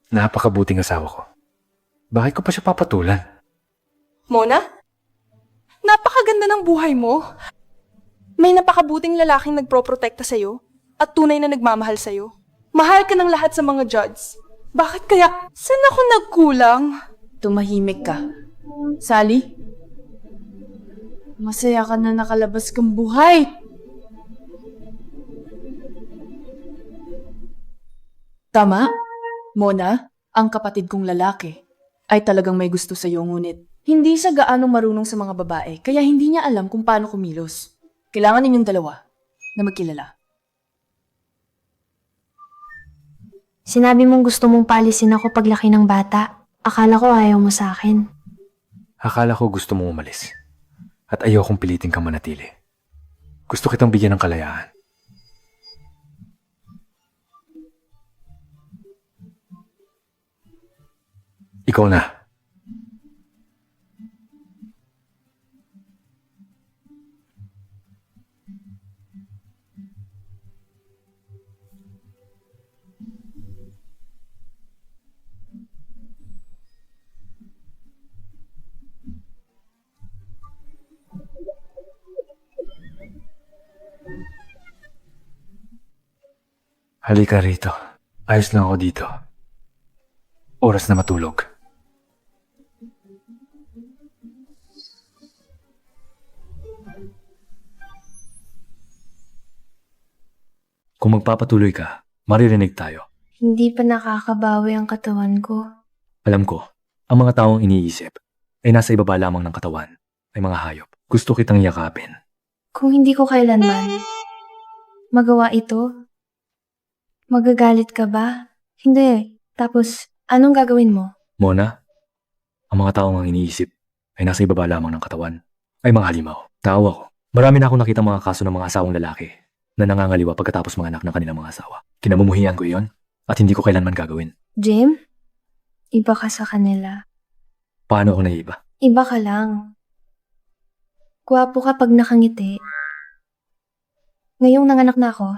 Napakabuting asawa ko. Bakit ko pa siya papatulan? Mona? Napakaganda ng buhay mo. May napakabuting lalaking nagproprotekta sa'yo at tunay na nagmamahal sa'yo. Mahal ka ng lahat sa mga judges. Bakit kaya, saan ako nagkulang? Tumahimik ka. Sally? Masaya ka na nakalabas kang buhay. Tama, Mona, ang kapatid kong lalaki ay talagang may gusto sa'yo ngunit hindi siya gaano marunong sa mga babae kaya hindi niya alam kung paano kumilos. Kailangan ninyong dalawa na magkilala. Sinabi mong gusto mong palisin ako paglaki ng bata. Akala ko ayaw mo sa akin. Akala ko gusto mong umalis. At ayokong pilitin kang manatili. Gusto kitang bigyan ng kalayaan. Ikaw na. Halika rito. Ayos lang ako dito. Oras na matulog. Kung magpapatuloy ka, maririnig tayo. Hindi pa nakakabawi ang katawan ko. Alam ko, ang mga taong iniisip ay nasa ibaba lamang ng katawan, ay mga hayop. Gusto kitang yakapin. Kung hindi ko kailanman magawa ito, magagalit ka ba? Hindi. Tapos, anong gagawin mo? Mona, ang mga taong ang iniisip ay nasa ibaba lamang ng katawan, ay mga halimaw. Tao ako. Marami na akong nakita mga kaso ng mga asawang lalaki na nangangaliwa pagkatapos mga anak ng kanilang mga asawa. Kinamumuhian ko iyon at hindi ko kailanman gagawin. Jim? Iba ka sa kanila. Paano ako naiiba? Iba ka lang. Gwapo ka pag nakangiti. Ngayong nanganak na ako,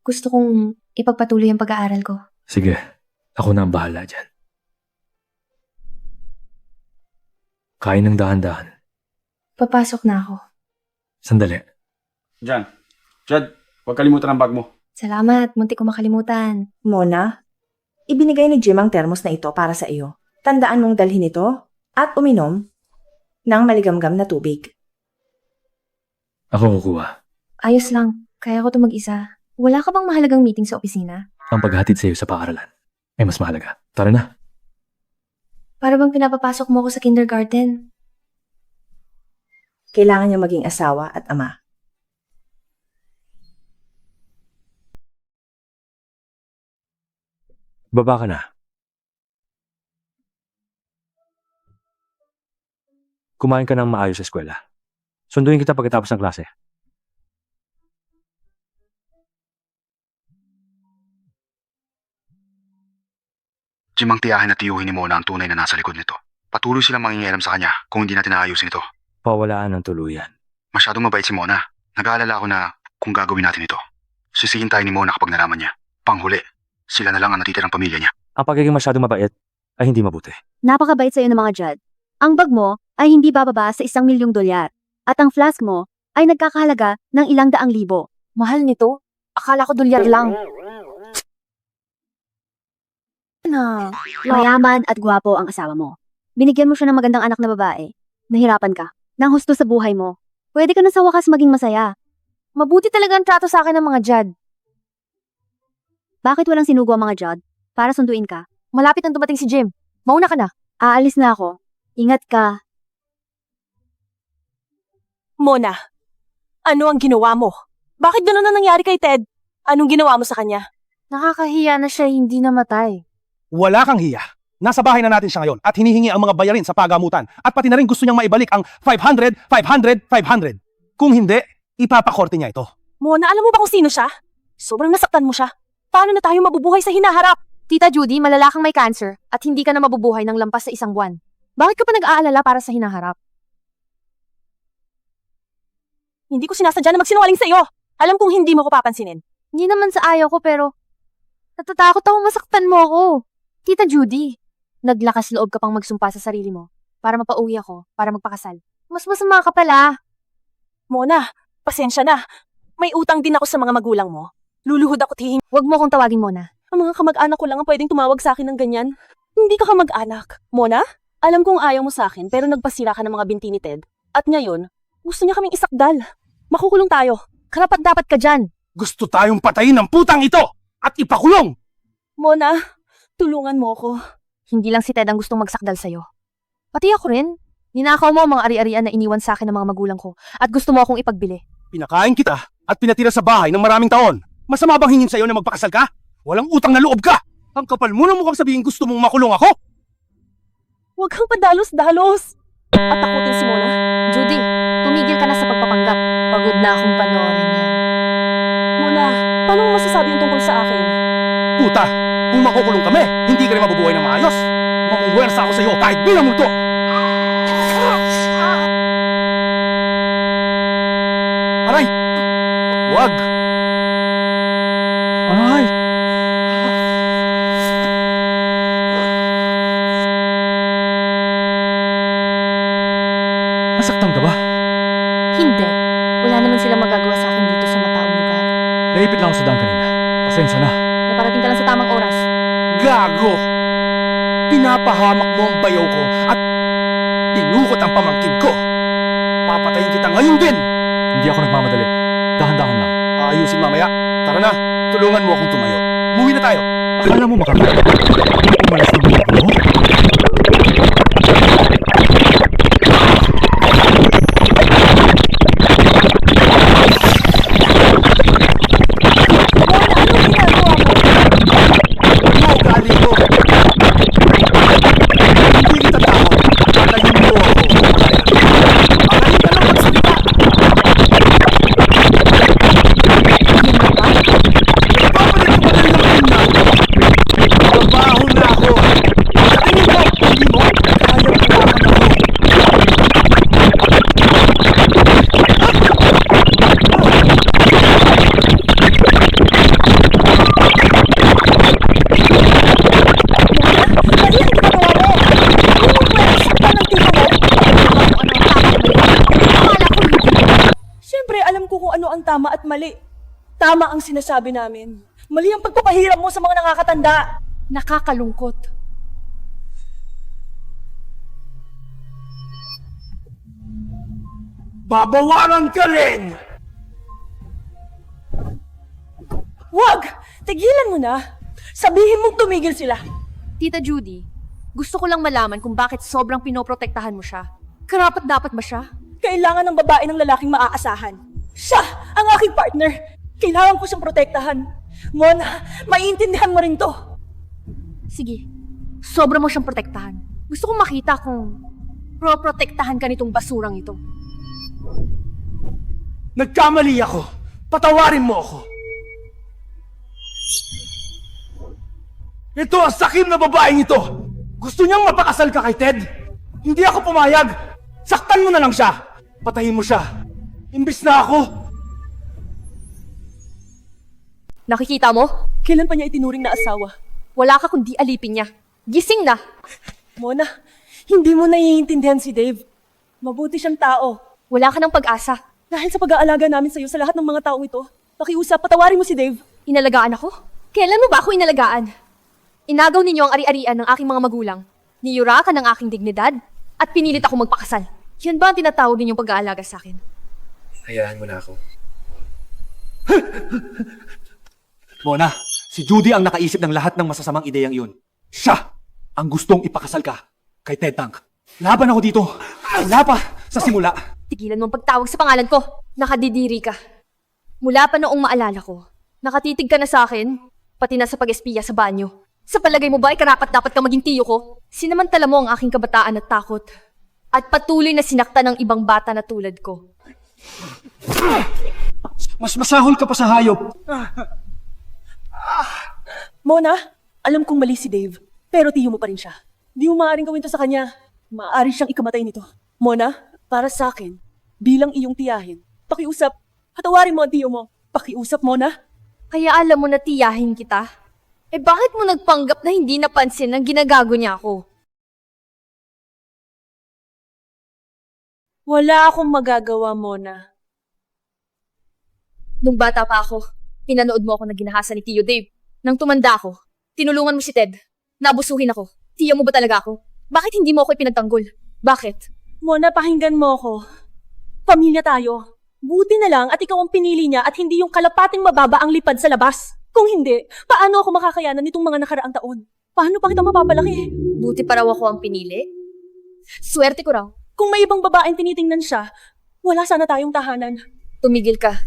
gusto kong ipagpatuloy ang pag-aaral ko. Sige, ako na ang bahala dyan. Kain ng dahan-dahan. Papasok na ako. Sandali. Jan, Jad, huwag kalimutan ang bag mo. Salamat, muntik ko makalimutan. Mona, ibinigay ni Jim ang termos na ito para sa iyo. Tandaan mong dalhin ito at uminom ng maligamgam na tubig. Ako kukuha. Ayos lang, kaya ko ito mag-isa. Wala ka bang mahalagang meeting sa opisina? Ang paghatid sa iyo sa paaralan ay mas mahalaga. Tara na. Para bang pinapapasok mo ako sa kindergarten? Kailangan niya maging asawa at ama. Baba ka na. Kumain ka ng maayos sa eskwela. Sunduin kita pagkatapos ng klase. Jim ang tiyahin at tiyuhin ni Mona ang tunay na nasa likod nito. Patuloy silang mangingialam sa kanya kung hindi natin naayusin ito. Pawalaan ng tuluyan. Masyadong mabait si Mona. Nag-aalala ako na kung gagawin natin ito. Sisihin tayo ni Mona kapag nalaman niya. Panghuli, sila na lang ang natitirang pamilya niya. Ang pagiging masyadong mabait ay hindi mabuti. Napakabait sa'yo ng mga Judd. Ang bag mo ay hindi bababa sa $1,000,000 at ang flask mo ay nagkakahalaga ng $100,000. Mahal nito? Akala ko dolyar lang. Mayaman at gwapo ang asawa mo. Binigyan mo siya ng magandang anak na babae. Nahirapan ka. Nang husto sa buhay mo. Pwede ka na sa wakas maging masaya. Mabuti talaga ang trato sa akin ng mga Judd. Bakit walang sinugo ang mga Judd? Para sunduin ka. Malapit nang dumating si Jim. Mauna ka na. Aalis na ako. Ingat ka. Mona, ano ang ginawa mo? Bakit gano'n na nangyari kay Ted? Anong ginawa mo sa kanya? Nakakahiya na siya hindi namatay. Wala kang hiya. Nasa bahay na natin siya ngayon at hinihingi ang mga bayarin sa pagamutan. At pati na rin gusto niyang maibalik ang 500, 500, 500. Kung hindi, ipapakorte niya ito. Mona, alam mo ba kung sino siya? Sobrang nasaktan mo siya. Paano na tayo mabubuhay sa hinaharap? Tita Judy, malala kang may cancer at hindi ka na mabubuhay ng lampas sa 1 buwan. Bakit ka pa nag-aalala para sa hinaharap? Hindi ko sinasadya na magsinungaling sa'yo. Alam kong hindi mo ko papansinin. Hindi naman sa ayaw ko pero natatakot ako masaktan mo ako. Tita Judy, naglakas loob ka pang magsumpa sa sarili mo para mapauwi ako, para magpakasal. Mas masama ka pala. Mona, pasensya na. May utang din ako sa mga magulang mo. Luluhod ako tihin. Huwag mo akong tawagin Mona. Ang mga kamag-anak ko lang ang pwedeng tumawag sa akin ng ganyan. Hindi ka kamag-anak. Mona, alam kong ayaw mo sa akin pero nagpasira ka ng mga binti ni Ted. At ngayon, gusto niya kaming isakdal. Makukulong tayo. Karapat dapat ka dyan. Gusto tayong patayin ng putang ito at ipakulong! Mona, tulungan mo ako. Hindi lang si Ted ang gustong magsakdal sa'yo. Pati ako rin. Ninakaw mo ang mga ari-arian na iniwan sa akin ng mga magulang ko at gusto mo akong ipagbili. Pinakain kita at pinatira sa bahay ng maraming taon. Masama bang hingin sa'yo na magpakasal ka? Walang utang na loob ka! Ang kapal mo na mukhang sabihin gusto mong makulong ako! Huwag kang padalos-dalos. At takutin si Mona. Judy, tumigil ka na sa pagpapanggap. Pagod na akong panoorin yan. Mona, paano mo masasabi yung tungkol sa akin? Puta! Kung makukulong kami, hindi ka rin mabubuhay ng maayos! Makuwersa ako sa'yo kahit bilang multo! Aray! Wag! Aray! Nasaktan ka ba? Hindi. Wala naman silang magagawa sa akin dito sa mataong lugar. Naipit lang ako sa daan kanina. Pasensya na. Naparating ka lang sa tamang oras. Gago! Pinapahamak mo ang bayaw ko at pinukot ang pamangkin ko. Papatayin kita ngayon din! Hindi ako nagmamadali. Dahan-dahan lang. Ayusin mamaya. Tara na, tulungan mo akong tumayo. Muwi na tayo. Akala mo makakaya. Umalas ng mga mo? Tama at mali. Tama ang sinasabi namin. Mali ang pagpapahiram mo sa mga nakakatanda. Nakakalungkot. Babawaran ka rin! Wag! Tigilan mo na. Sabihin mong tumigil sila. Tita Judy, gusto ko lang malaman kung bakit sobrang pinoprotektahan mo siya. Karapat dapat ba siya? Kailangan ng babae ng lalaking maaasahan. Siya ang aking partner. Kailangan ko siyang protektahan. Mona, maiintindihan mo rin to. Sige, sobra mo siyang protektahan. Gusto kong makita kung protektahan ka nitong basurang ito. Nagkamali ako. Patawarin mo ako. Ito ang sakim na babaeng ito. Gusto niyang mapakasal ka kay Ted. Hindi ako pumayag. Saktan mo na lang siya. Patayin mo siya. Imbis na ako. Nakikita mo? Kailan pa niya itinuring na asawa? Wala ka kundi alipin niya. Gising na! Mona, hindi mo naiintindihan si Dave. Mabuti siyang tao. Wala ka ng pag-asa. Dahil sa pag-aalaga namin sa'yo sa lahat ng mga taong ito, Pakiusap, patawarin mo si Dave. Inalagaan ako? Kailan mo ba ako inalagaan? Inagaw ninyo ang ari-arian ng aking mga magulang. Niyura ka ng aking dignidad at pinilit ako magpakasal. Yan ba ang tinatawag ninyong pag-aalaga sa akin? Hayaan mo na ako. Mona, si Judy ang nakaisip ng lahat ng masasamang ideyang iyon. Siya ang gustong ipakasal ka kay Ted Tank. Laban ako dito. Wala pa sa simula. Tigilan mo ang pagtawag sa pangalan ko. Nakadidiri ka. Mula pa noong maalala ko, nakatitig ka na sa akin, pati na sa pag-espiya sa banyo. Sa palagay mo ba ay karapat-dapat ka maging tiyo ko? Sinamantala mo ang aking kabataan at takot. At patuloy na sinakta ng ibang bata na tulad ko. Mas masahol ka pa sa hayop. Mona, alam kong mali si Dave, pero tiyo mo pa rin siya. Di mo maaaring gawin to sa kanya. Maaari siyang ikamatay nito. Mona, para sa akin, bilang iyong tiyahin, pakiusap, patawarin mo ang tiyo mo. Pakiusap, Mona. Kaya alam mo na tiyahin kita? Eh bakit mo nagpanggap na hindi napansin ang ginagago niya ako? Wala akong magagawa, Mona. Nung bata pa ako, pinanood mo ako na ginahasa ni Tio Dave. Nang tumanda ako, tinulungan mo si Ted. Nabusuhin ako. Tiyo mo ba talaga ako? Bakit hindi mo ako ipinagtanggol? Bakit? Mona, pakinggan mo ako. Pamilya tayo. Buti na lang at ikaw ang pinili niya at hindi yung kalapating mababa ang lipad sa labas. Kung hindi, paano ako makakayanan nitong mga nakaraang taon? Paano pa kita mapapalaki? Buti pa raw ako ang pinili? Swerte ko raw. Kung may ibang babaeng tinitingnan siya, wala sana tayong tahanan. Tumigil ka.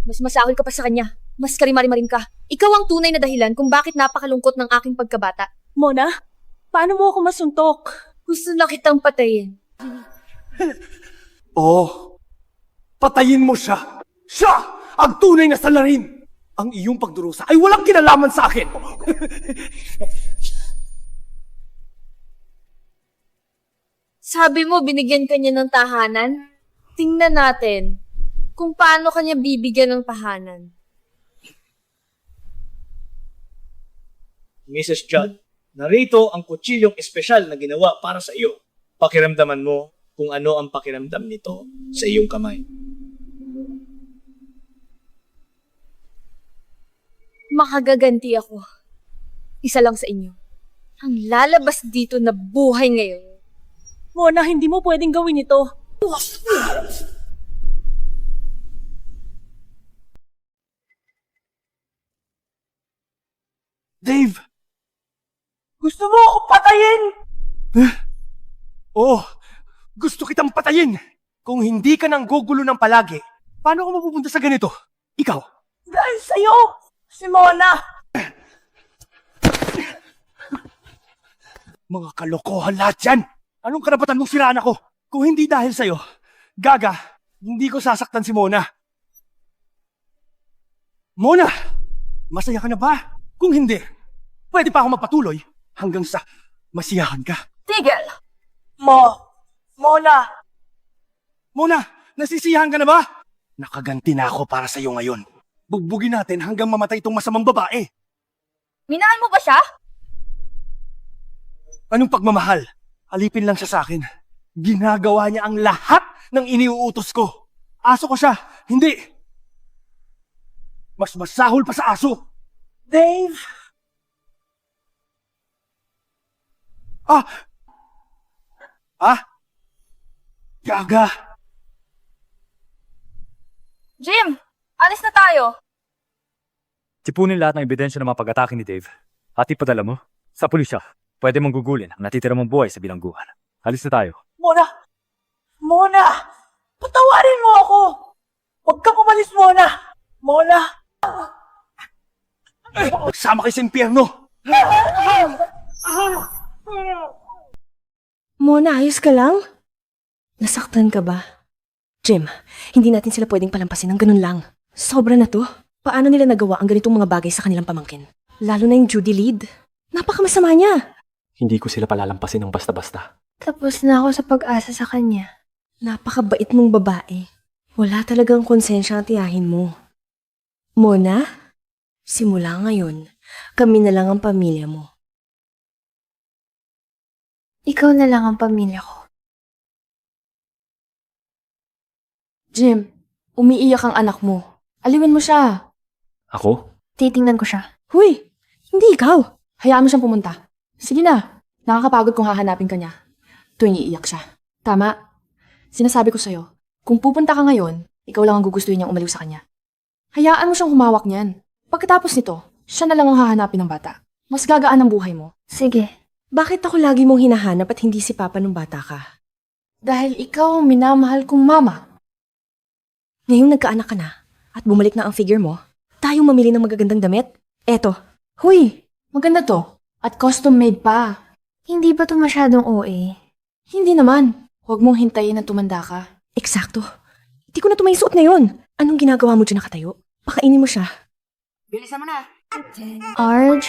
Mas masahol ka pa sa kanya. Mas karimari-marim ka. Ikaw ang tunay na dahilan kung bakit napakalungkot ng aking pagkabata. Mona, paano mo ako masuntok? Gusto na kitang patayin. Oh, patayin mo siya. Siya ang tunay na salarin. Ang iyong pagdurusa ay walang kinalaman sa akin. Sabi mo, binigyan ka niya ng tahanan? Tingnan natin kung paano kanya bibigyan ng tahanan. Mrs. Judd, narito ang kutsilyong espesyal na ginawa para sa iyo. Pakiramdaman mo kung ano ang pakiramdam nito sa iyong kamay. Makagaganti ako. Isa lang sa inyo. Ang lalabas dito na buhay ngayon. Mona, hindi mo pwedeng gawin ito. Dave! Gusto mo ako patayin? Oh, gusto kitang patayin. Kung hindi ka nang gugulo ng palagi, paano ako mapupunta sa ganito? Ikaw? Dahil sa'yo, si Mona! Mga kalokohan lahat yan! Anong karapatan mong siraan ako? Kung hindi dahil sa'yo, Gaga, hindi ko sasaktan si Mona. Mona! Masaya ka na ba? Kung hindi, pwede pa ako magpatuloy hanggang sa masiyahan ka. Tigil! Mona! Mona, nasisiyahan ka na ba? Nakaganti na ako para sa'yo ngayon. Bugbugin natin hanggang mamatay itong masamang babae. Minahal mo ba siya? Anong pagmamahal? Alipin lang siya sa akin. Ginagawa niya ang lahat ng iniuutos ko. Aso ko siya, hindi. Mas masahol pa sa aso. Dave! Gaga! Jim! Alis na tayo! Tipunin lahat ng ebidensya ng mga pag-atake ni Dave at ipadala mo sa pulisya. Pwede mong gugulin ang natitira mong buhay sa bilangguan. Alis na tayo. Mona! Mona! Patawarin mo ako! Huwag kang umalis, Mona! Mona! Sama kayo sa impyerno! Mona, ayos ka lang? Nasaktan ka ba? Jim, hindi natin sila pwedeng palampasin ng ganun lang. Sobra na to. Paano nila nagawa ang ganitong mga bagay sa kanilang pamangkin? Lalo na yung Judy Lead. Napakamasama niya. Hindi ko sila palalampasin ng basta-basta. Tapos na ako sa pag-asa sa kanya. Napakabait mong babae. Wala talagang konsensya ang tiyahin mo. Mona, simula ngayon, kami na lang ang pamilya mo. Ikaw na lang ang pamilya ko. Jim, umiiyak ang anak mo. Aliwin mo siya. Ako? Titingnan ko siya. Huy, hindi ikaw. Hayaan mo siyang pumunta. Sige na, nakakapagod kung hahanapin ka niya. Tuwing iiyak siya. Tama. Sinasabi ko sa'yo, kung pupunta ka ngayon, ikaw lang ang gugustuhin niyang umaliw sa kanya. Hayaan mo siyang humawak niyan. Pagkatapos nito, siya na lang ang hahanapin ng bata. Mas gagaan ang buhay mo. Sige. Bakit ako lagi mong hinahanap at hindi si Papa nung bata ka? Dahil ikaw ang minamahal kong mama. Ngayong nagkaanak ka na at bumalik na ang figure mo, tayong mamili ng magagandang damit? Eto. Huy, maganda to. At custom made pa. Hindi ba to masyadong OA? Hindi naman. Huwag mong hintayin na tumanda ka. Eksakto. Hindi ko na tumaysuot ngayon. Anong ginagawa mo dyan nakatayo? Pakainin mo siya. Bilisan mo na. Arj?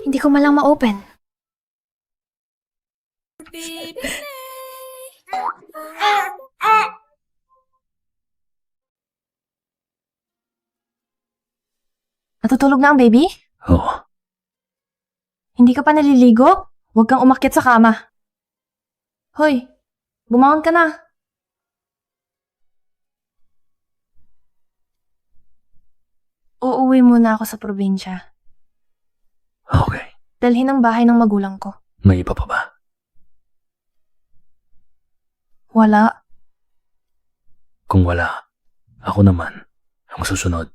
Hindi ko malang ma-open. Natutulog na ang baby? Oo. Hindi ka pa naliligo? Huwag kang umakyat sa kama. Hoy, bumangon ka na. Uuwi muna ako sa probinsya. Okay. Dalhin ang bahay ng magulang ko. May iba pa ba? Wala. Kung wala, ako naman ang susunod.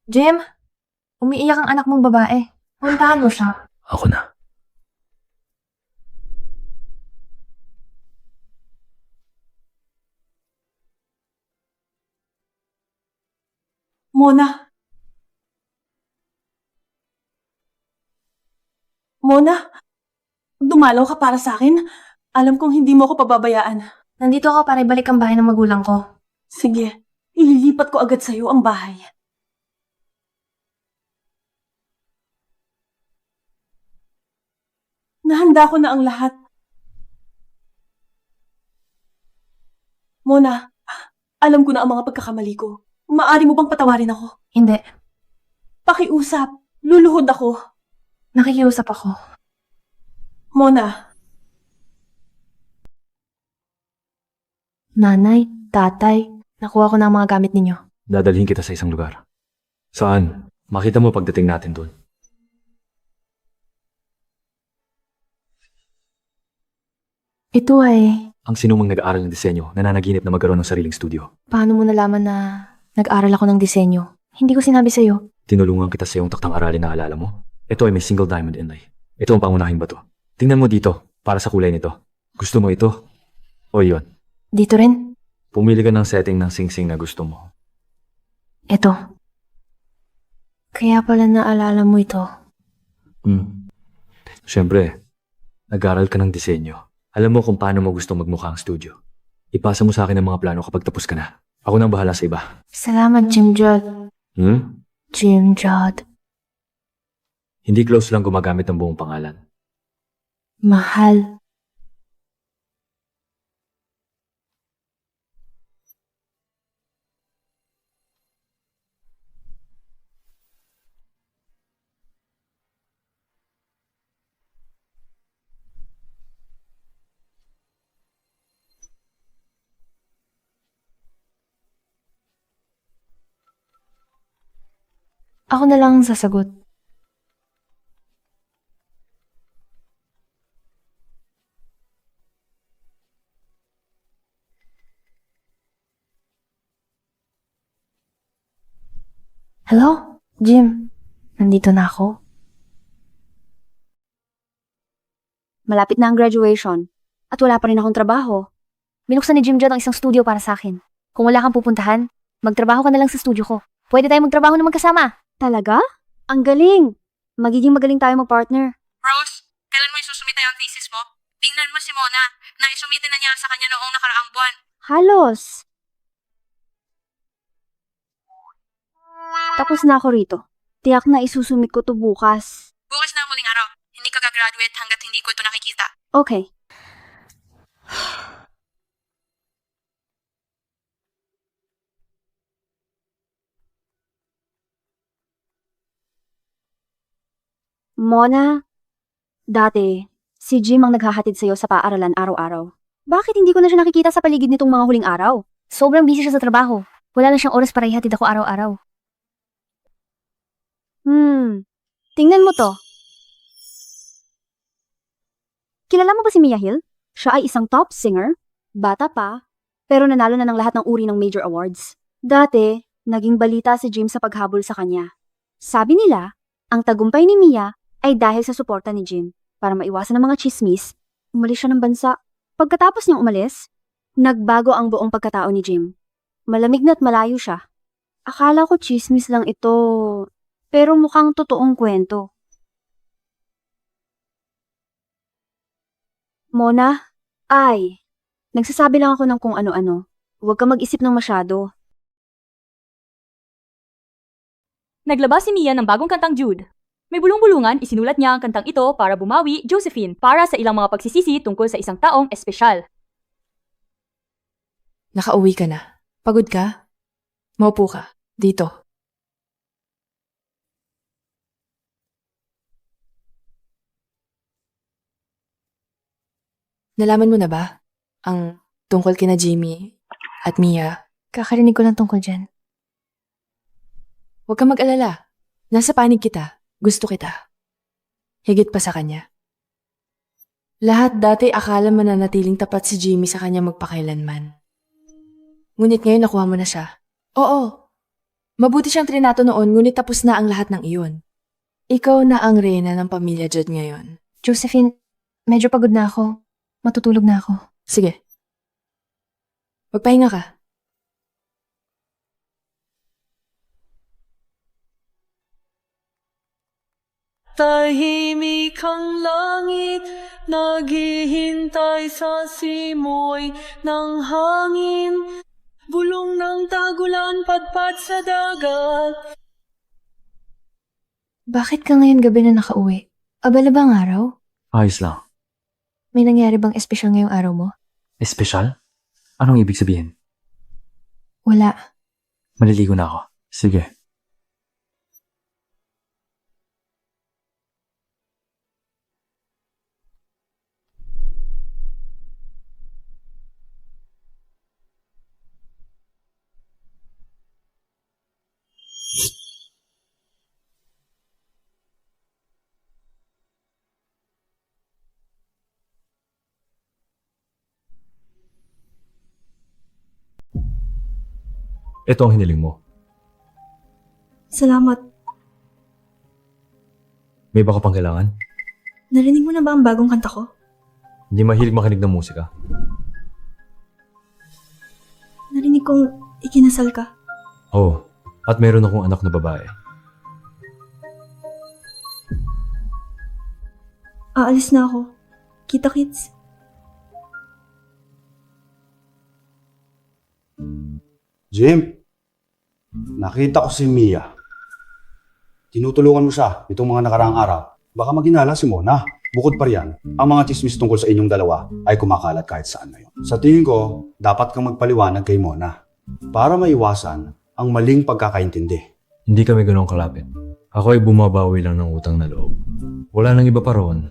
Jim, umiiyak ang anak mong babae. Puntahan mo siya. Ako na. Mona. Mona, dumalaw ka para sa akin. Alam kong hindi mo ako pababayaan. Nandito ako para ibalik ang bahay ng magulang ko. Sige, ililipat ko agad sa'yo ang bahay. Nahanda ko na ang lahat. Mona, alam ko na ang mga pagkakamali ko. Maaari mo bang patawarin ako? Hindi. Pakiusap. Luluhod ako. Nakikiusap ako. Mona. Nanay, tatay, nakuha ko na ang mga gamit ninyo. Dadalhin kita sa isang lugar. Saan? Makita mo pagdating natin doon. Ito ay, Ang sinumang nag-aaral ng disenyo, nananaginip na magkaroon ng sariling studio. paano mo nalaman na nag-aral ako ng disenyo? Hindi ko sinabi sa'yo. Tinulungan kita sa iyong taktang aralin na alala mo. Ito ay may single diamond inlay. Ito ang pangunahing bato. Tingnan mo dito, para sa kulay nito. Gusto mo ito? O iyon? Dito rin? Pumili ka ng setting ng singsing na gusto mo. Ito. Kaya pala naalala mo ito. Siyempre, nag-aral ka ng disenyo. Alam mo kung paano mo gusto magmukha ang studio. Ipasa mo sa akin ang mga plano kapag tapos ka na. Ako nang bahala sa iba. Salamat, Jim Judd. Jim Judd. Hindi close lang gumagamit ng buong pangalan. Mahal. Ako na lang ang sasagot. Hello, Jim. Nandito na ako. Malapit na ang graduation. At wala pa rin akong trabaho. Binuksan ni Jim Judd ang isang studio para sa akin. Kung wala kang pupuntahan, magtrabaho ka na lang sa studio ko. Pwede tayo magtrabaho na magkasama. Talaga? Ang galing! Magiging magaling tayo mag-partner. Rose, kailan mo isusumita yung thesis mo? Tingnan mo si Mona. Naisumite na niya sa kanya noong nakaraang buwan. Halos! Tapos na ako rito. Tiyak na isusumit ko to bukas. Bukas na ang muling araw. Hindi ka gagraduate hanggat hindi ko ito nakikita. Okay. Mona, dati, si Jim ang naghahatid sa'yo sa paaralan araw-araw. Bakit hindi ko na siya nakikita sa paligid nitong mga huling araw? Sobrang busy siya sa trabaho. Wala na siyang oras para ihatid ako araw-araw. Tingnan mo to. Kilala mo ba si Mia Hill? Siya ay isang top singer, bata pa, pero nanalo na ng lahat ng uri ng major awards. Dati, naging balita si Jim sa paghabol sa kanya. Sabi nila, ang tagumpay ni Mia ay dahil sa suporta ni Jim. Para maiwasan ng mga chismis, umalis siya ng bansa. Pagkatapos niyang umalis, nagbago ang buong pagkatao ni Jim. Malamig na't malayo siya. Akala ko chismis lang ito, pero mukhang totoong kwento. Mona, nagsasabi lang ako ng kung ano-ano. Huwag ka mag-isip ng masyado. Naglabas si Mia ng bagong kantang Jude. May bulong-bulungan, isinulat niya ang kantang ito para bumawi, Josephine, para sa ilang mga pagsisisi tungkol sa isang taong espesyal. Nakauwi ka na. Pagod ka? Maupo ka. Dito. Nalaman mo na ba ang tungkol kina Jimmy at Mia? Kakarinig ko lang tungkol dyan. Huwag kang mag-alala. Nasa panig kita. Gusto kita. Higit pa sa kanya. Lahat dati akala mananatiling tapat si Jimmy sa kanya magpakailanman. Ngunit ngayon nakuha mo na siya. Oo. Mabuti siyang trinato noon ngunit tapos na ang lahat ng iyon. Ikaw na ang reyna ng pamilya Judd ngayon. Josephine, medyo pagod na ako. Matutulog na ako. Sige. Magpahinga ka. Tahimik ang langit, naghihintay sa simoy ng hangin. Bulong ng tagulan, padpad sa dagat. Bakit ka ngayon gabi na nakauwi? Abala ba ang araw? Ayos lang. May nangyari bang espesyal ngayong araw mo? Espesyal? Anong ibig sabihin? Wala. Maliligo na ako. Sige. Ito ang hiniling mo. Salamat. May baka pang kailangan? Narinig mo na ba ang bagong kanta ko? Hindi mahilig makinig ng musika. Narinig kong ikinasal ka. Oo. At meron akong anak na babae. Aalis na ako. Kita-kits. Jim, nakita ko si Mia. Tinutulungan mo siya itong mga nakaraang araw. Baka maginala si Mona. Bukod pa riyan, ang mga chismis tungkol sa inyong dalawa ay kumakalat kahit saan ngayon. Sa tingin ko, dapat kang magpaliwanag kay Mona para maiwasan ang maling pagkakaintindi. Hindi kami ganoong kalapit. Ako ay bumabawi lang ng utang na loob. Wala nang iba pa roon.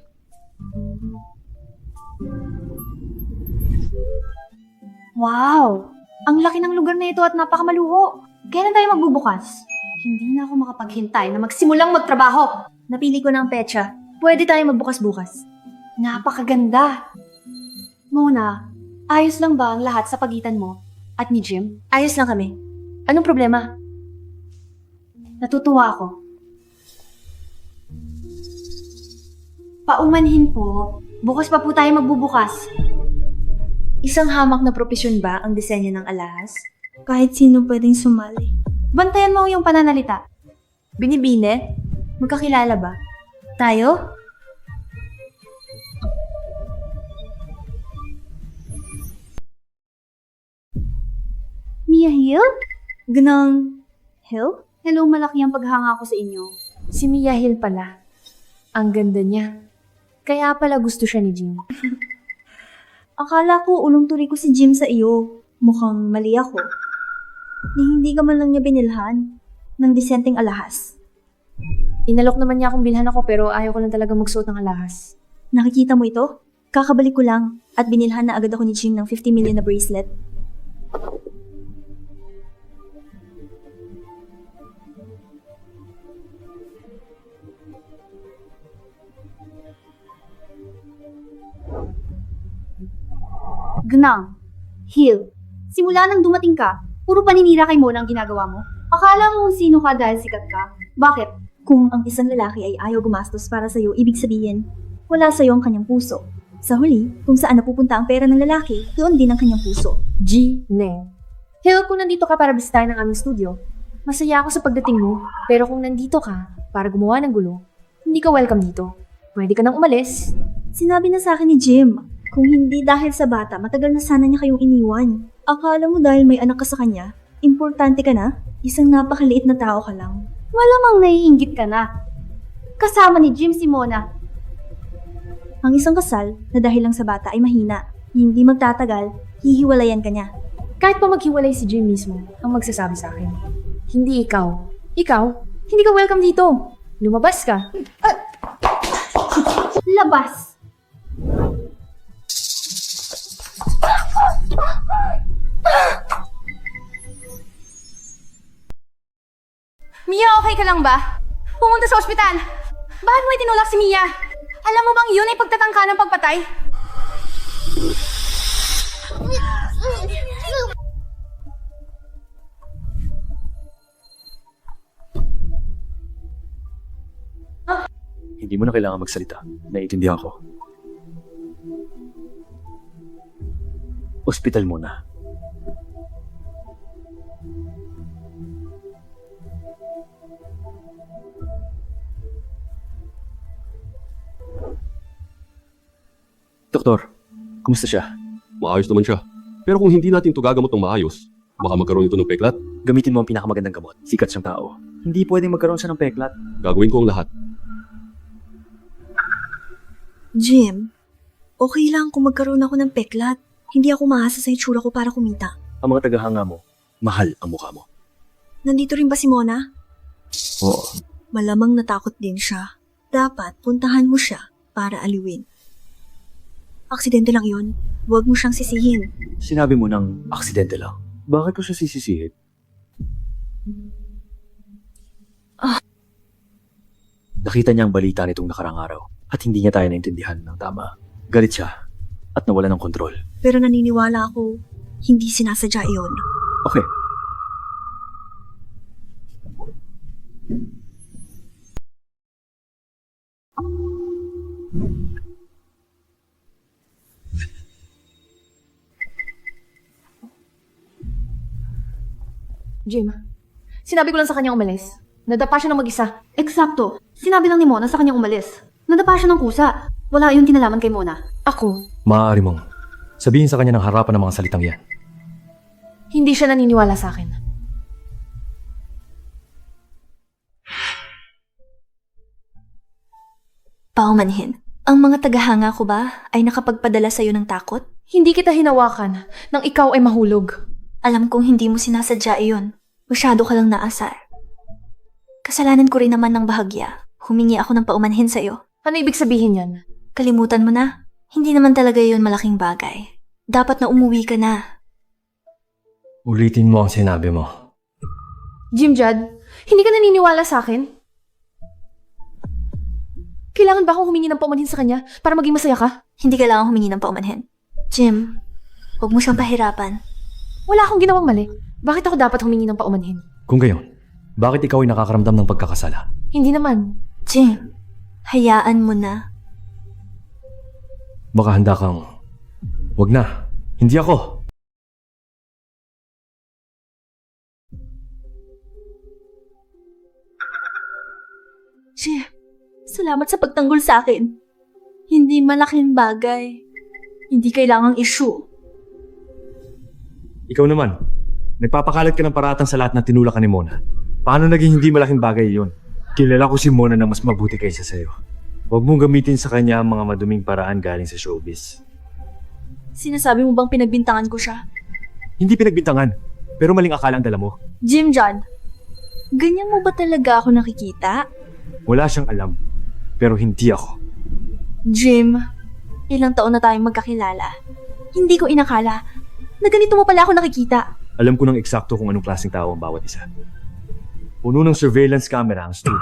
Wow! Ang laki ng lugar na ito at napakamaluho. Kailan tayo magbubukas? Hindi na ako makapaghintay na magsimulang magtrabaho. Napili ko ng petsa. Pwede tayo magbukas bukas. Napakaganda. Mona, ayos lang ba ang lahat sa pagitan mo at ni Jim? Ayos lang kami. Anong problema? Natutuwa ako. Paumanhin po, bukas pa po tayo magbubukas. Isang hamak na propesyon ba ang disenyo ng alahas? Kahit sino pwedeng sumali. Bantayan mo yung pananalita. Binibine? Magkakilala ba? Tayo? Mia Hill? Ganang Hill? Hello, malaki ang paghanga ko sa inyo. Si Mia Hill pala. Ang ganda niya. Kaya pala gusto siya ni Jim. Akala ko ulong turi ko si Jim sa iyo. Mukhang mali ako. Hindi ka man lang niya binilhan ng disenteng alahas. Inalok naman niya akong bilhan ako pero ayaw ko lang talaga magsuot ng alahas. Nakikita mo ito? Kakabalik ko lang at binilhan na agad ako ni Jim ng 50 million na bracelet. Gnang. Hill. Simula nang dumating ka, puro paninira kay Mona ang ginagawa mo. Akala mo kung sino ka dahil sikat ka? Bakit? Kung ang isang lalaki ay ayaw gumastos para sa'yo, ibig sabihin, wala sa'yo ang kanyang puso. Sa huli, kung saan napupunta ang pera ng lalaki, doon din ang kanyang puso. Neng. Hill, kung nandito ka para bisitahin ang aming studio, masaya ako sa pagdating mo. Pero kung nandito ka para gumawa ng gulo, hindi ka welcome dito. Pwede ka nang umalis. Sinabi na sa akin ni Jim, kung hindi dahil sa bata, matagal na sana niya kayong iniwan. Akala mo dahil may anak ka sa kanya, importante ka na? Isang napakaliit na tao ka lang. Malamang naiinggit ka na. Kasama ni Jim si Mona. Ang isang kasal na dahil lang sa bata ay mahina. Hindi magtatagal, hihiwalayan ka niya. Kahit pa maghiwalay si Jim mismo ang magsasabi sa akin. Hindi ikaw. Ikaw, hindi ka welcome dito. Lumabas ka. Labas! Mia, okay ka lang ba? Pumunta sa ospital. Bakit mo itinulak si Mia? Alam mo bang yun ay pagtatangka ng pagpatay? Hindi mo na kailangan magsalita. Naiintindihan ko. Ospital muna. Doktor, kumusta siya? Maayos naman siya. Pero kung hindi natin ito gagamot ng maayos, baka magkaroon ito ng peklat. Gamitin mo ang pinakamagandang gamot. Sikat siyang tao. Hindi pwedeng magkaroon siya ng peklat. Gagawin ko ang lahat. Jim, okay lang kung magkaroon ako ng peklat. Hindi ako maasa sa itsura ko para kumita. Ang mga tagahanga mo, mahal ang mukha mo. Nandito rin ba si Mona? Oo. Malamang natakot din siya. Dapat puntahan mo siya para aliwin. Aksidente lang yun. Huwag mo siyang sisihin. Sinabi mo ng aksidente lang. Bakit ko siya sisisihin? Nakita niya ang balita nitong nakarang araw at hindi niya tayo naintindihan ng tama. Galit siya at nawala ng kontrol. Pero naniniwala ako, hindi sinasadya iyon. Okay. Jim, sinabi ko lang sa kanya umalis. Nadapa siya ng mag-isa. Eksakto. Sinabi lang ni Mona sa kanyang umalis. Nadapa siya ng kusa. Wala yung kinalaman kay Mona. Ako, Maaari mong sabihin sa kanya ng harapan ng mga salitang yan. hindi siya naniniwala sa akin. Paumanhin, ang mga tagahanga ko ba ay nakapagpadala sa'yo ng takot? Hindi kita hinawakan nang ikaw ay mahulog. Alam kong hindi mo sinasadya iyon. Masyado ka lang naasar. Kasalanan ko rin naman ng bahagya. Humingi ako ng paumanhin sa'yo. Ano ibig sabihin yan? Kalimutan mo na. Hindi naman talaga iyon malaking bagay. Dapat na umuwi ka na. Ulitin mo ang sinabi mo. Jim Judd, hindi ka naniniwala sa akin? Kailangan ba akong humingi ng paumanhin sa kanya para maging masaya ka? Hindi kailangan humingi ng paumanhin. Jim, huwag mo siyang pahirapan. Wala akong ginawang mali. Bakit ako dapat humingi ng paumanhin? Kung gayon, bakit ikaw ay nakakaramdam ng pagkakasala? Hindi naman. Jim, hayaan mo na. Baka handa kang... Wag na. Hindi ako. Jim, salamat sa pagtanggol sa akin. Hindi malaking bagay. Hindi kailangang issue. Ikaw naman. Nagpapakalat ka ng paratang sa lahat na tinulak ka ni Mona. Paano naging hindi malaking bagay yun? Kilala ko si Mona na mas mabuti kaysa sa'yo. Huwag mong gamitin sa kanya ang mga maduming paraan galing sa showbiz. Sinasabi mo bang pinagbintangan ko siya? Hindi pinagbintangan, pero maling akala ang dala mo. Jim John, ganyan mo ba talaga ako nakikita? Wala siyang alam, pero hindi ako. Jim, ilang taon na tayong magkakilala. Hindi ko inakala na ganito mo pala ako nakikita. Alam ko ng eksakto kung anong klaseng tao ang bawat isa. Puno ng surveillance camera ang studio.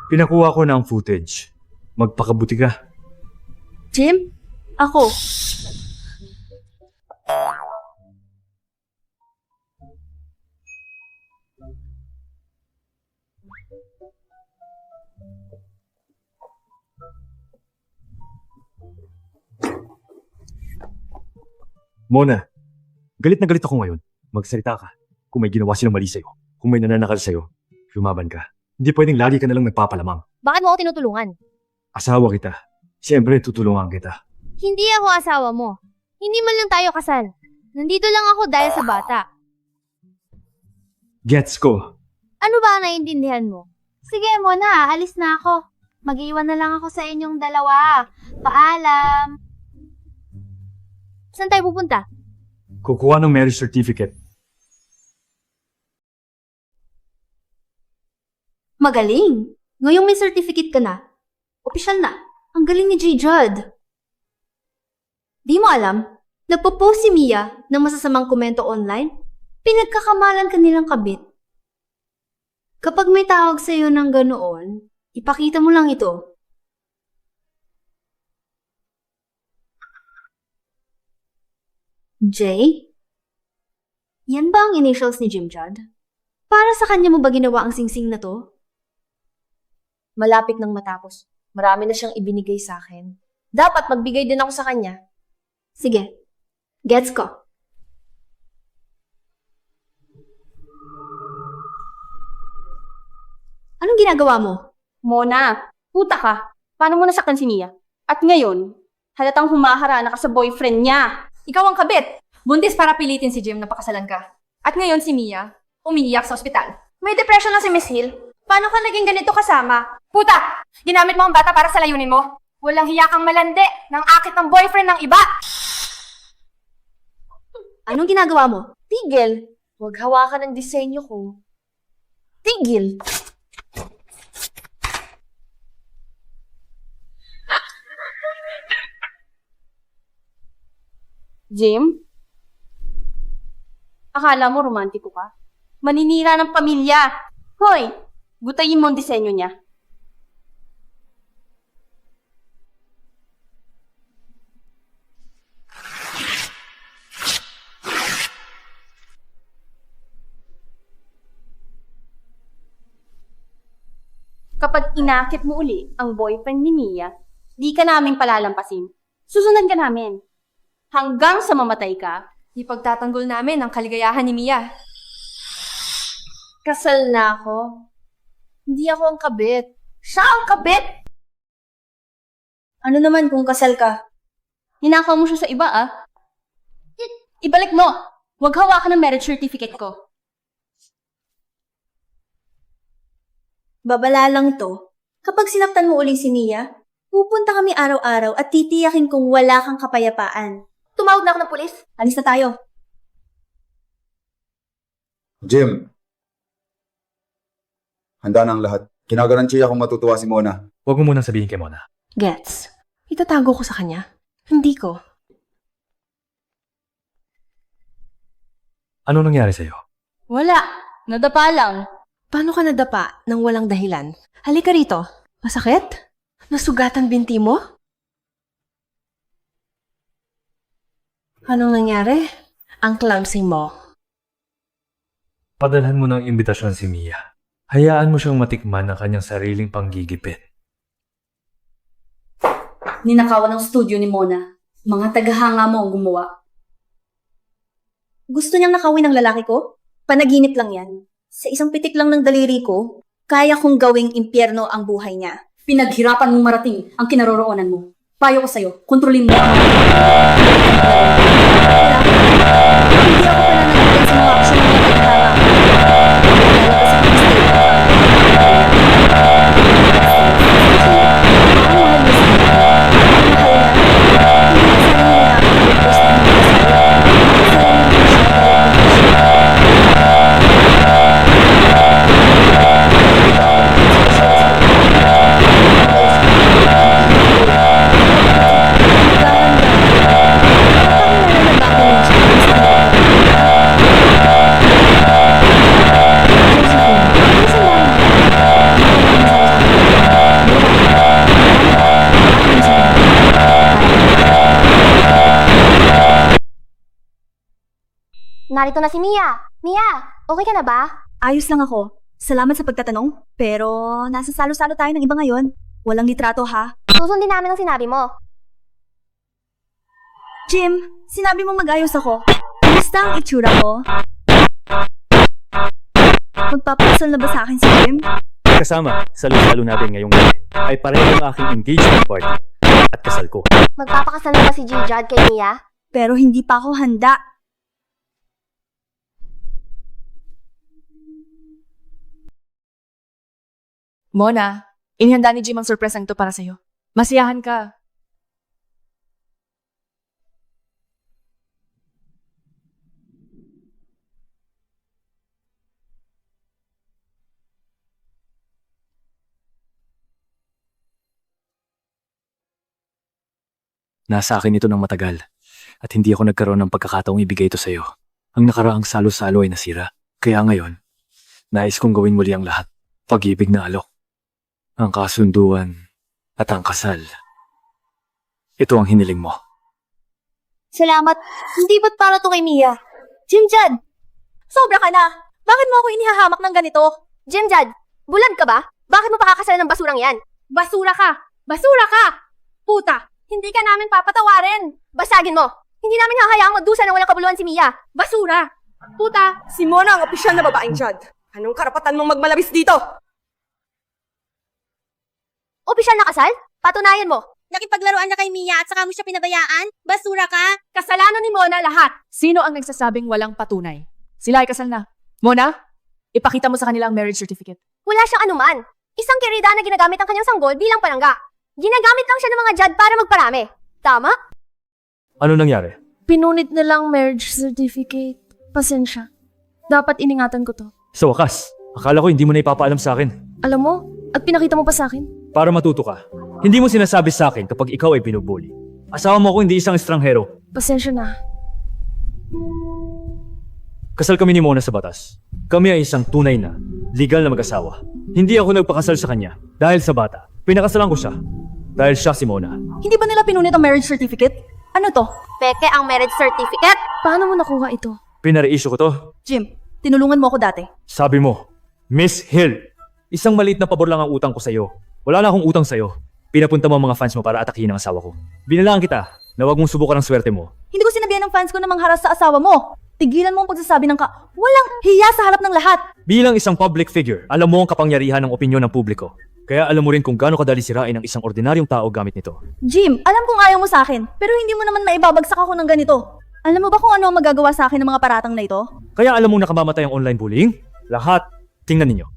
Pinakuha ko ng footage. Magpakabuti ka. Jim, ako. Mona, galit na galit ako ngayon. Magsalita ka. Kung may ginawa silang mali sa'yo, kung may nananakal sa'yo, lumaban ka. Hindi pwedeng lagi ka nalang nagpapalamang. Bakit mo ako tinutulungan? Asawa kita. Siyempre, tutulungan kita. Hindi ako asawa mo. Hindi man lang tayo kasal. Nandito lang ako dahil sa bata. Gets ko. Ano ba ang naiintindihan mo? Sige Mona, alis na ako. Mag-iwan na lang ako sa inyong dalawa. Paalam. Saan tayo pupunta? Kukuha ng marriage certificate. Magaling! Ngayong may certificate ka na, opisyal na. Ang galing ni J. Judd. Di mo alam, nagpo-post si Mia ng masasamang komento online, pinagkakamalan ka nilang kabit. Kapag may tawag sa'yo ng ganoon, ipakita mo lang ito. J? Yan ba ang initials ni Jim Judd? Para sa kanya mo ba ginawa ang singsing na to? Malapit nang matapos. Marami na siyang ibinigay sa akin. Dapat magbigay din ako sa kanya. Sige, gets ko. Anong ginagawa mo? Mona, puta ka. Paano mo nasaktan si Mia? At ngayon, halatang humaharana ka sa boyfriend niya. Ikaw ang kabit. Buntis para pilitin si Jim na pakasalan ka. At ngayon si Mia, umiiyak sa ospital. May depression na si Miss Hill. Paano ka naging ganito kasama? Puta! Ginamit mo ang bata para sa layunin mo. Walang hiya kang malandi ng akit ng boyfriend ng iba. Anong ginagawa mo? Tigil. Huwag hawakan ng disenyo ko. Tigil. Jim? Akala mo romantiko ka? Maninira ng pamilya. Hoy, gutayin mo ang disenyo niya. Kapag inakit mo uli ang boyfriend ni Mia, di ka naming palalampasin. Susundan ka namin. Hanggang sa mamatay ka, ipagtatanggol namin ang kaligayahan ni Mia. Kasal na ako. Hindi ako ang kabit. Siya ang kabit! Ano naman kung kasal ka? Ninakaw mo siya sa iba, ah. Ibalik mo! Huwag hawakan ng marriage certificate ko. Babala lang to. Kapag sinaktan mo uling si Mia, pupunta kami araw-araw at titiyakin kung wala kang kapayapaan. Tumawag na ako ng pulis. Alis na tayo. Jim, handa na ang lahat. Kinagarantiya akong matutuwa si Mona. Huwag mo munang sabihin kay Mona. Gets. Itatago ko sa kanya. Hindi ko. Ano nangyari sa'yo? Wala. Nadapa lang. Paano ka nadapa nang walang dahilan? Halika rito. Masakit? Nasugatan binti mo? Anong nangyari? Ang clumsy mo. Padalhan mo ng imbitasyon si Mia. Hayaan mo siyang matikman ang kanyang sariling panggigipit. Ninakawan ng studio ni Mona. Mga tagahanga mo ang gumawa. Gusto niyang nakawin ng lalaki ko? Panaginip lang yan. Sa isang pitik lang ng daliri ko, kaya kong gawing impyerno ang buhay niya. Pinaghirapan mong marating ang kinaroroonan mo. Payo ko sa'yo, kontrolin mo. Hindi ako pananagutan sa mga aksyon ng mga tagahanga. Lalo pa sa mistake. Ang mahal mo sa akin. Ang mahal na. Hindi ka sana hinahapon ng post na hindi ka sa'yo. Kasalanan mo siya. Narito na si Mia. Mia, okay ka na ba? Ayos lang ako. Salamat sa pagtatanong, pero nasa salo-salo tayo ng iba ngayon. Walang litrato ha. Susundin namin ang sinabi mo. Jim, sinabi mo mag-ayos ako. Kumusta ang itsura ko? Magpapakasal na ba sa akin si Jim? Kasama sa lalo natin ngayong gabi ay pareho ang aking engagement party at kasal ko. Magpapakasal na ba si G-Jud kay Mia? Pero hindi pa ako handa. Mona, inihanda ni Jim ang surprise ito para sa'yo. Masiyahan ka. Nasa akin ito ng matagal at hindi ako nagkaroon ng pagkakataong ibigay ito sa'yo. Ang nakaraang salo-salo ay nasira. Kaya ngayon, nais kong gawin muli ang lahat. Pag-ibig na alok, ang kasunduan at ang kasal. Ito ang hiniling mo. Salamat. Hindi ba't para to kay Mia? Jim-Jud! Sobra ka na! Bakit mo ako inihahamak ng ganito? Jim-Jud, bulag ka ba? Bakit mo pakakasalan ng basurang yan? Basura ka! Basura ka! Puta! Hindi ka namin papatawarin! Basagin mo! Hindi namin hahayaang magdusa ng walang kabuluhan si Mia. Basura! Puta! Si Mona ang opisyal na babaeng Judd. Anong karapatan mong magmalabis dito? Opisyal na kasal? Patunayan mo. Nakipaglaruan na kay Mia at saka mo siya pinabayaan? Basura ka! Kasalanan ni Mona lahat! Sino ang nagsasabing walang patunay? Sila ay kasal na. Mona, ipakita mo sa kanila ang marriage certificate. Wala siyang anuman. Isang kirida na ginagamit ang kanyang sanggol bilang palangga. Ginagamit lang siya ng mga Judd para magparami. Tama? Ano nangyari? Pinunit na lang marriage certificate. Pasensya. Dapat iningatan ko to. Sa wakas, akala ko hindi mo na ipapaalam sa akin. Alam mo, at pinakita mo pa sa akin. Para matuto ka. Hindi mo sinasabi sa akin kapag ikaw ay binubuli. Asawa mo ako hindi isang estranghero. Pasensya na. Kasal kami ni Mona sa batas. Kami ay isang tunay na, legal na mag-asawa. Hindi ako nagpakasal sa kanya dahil sa bata. Pinakasalan ko siya dahil siya si Mona. Hindi ba nila pinunit ang marriage certificate? Ano to? Peke ang marriage certificate. Paano mo nakuha ito? Pinare-issue ko to. Jim, tinulungan mo ako dati. Sabi mo, Miss Hill, isang maliit na pabor lang ang utang ko sa'yo. Wala na akong utang sa'yo. Pinapunta mo ang mga fans mo para atakihin ang asawa ko. Binalaan kita na huwag mong subukan ang swerte mo. Hindi ko sinabihan ng fans ko na mangharas sa asawa mo. Tigilan mo ang pagsasabi ng walang hiya sa harap ng lahat. Bilang isang public figure, alam mo ang kapangyarihan ng opinyon ng publiko. Kaya alam mo rin kung gaano kadali sirain ang isang ordinaryong tao gamit nito. Jim, alam kong ayaw mo sa akin, pero hindi mo naman maibabagsak ako ng ganito. Alam mo ba kung ano ang magagawa sa akin ng mga paratang na ito? Kaya alam mong nakamamatay ang online bullying? Lahat, tingnan ninyo.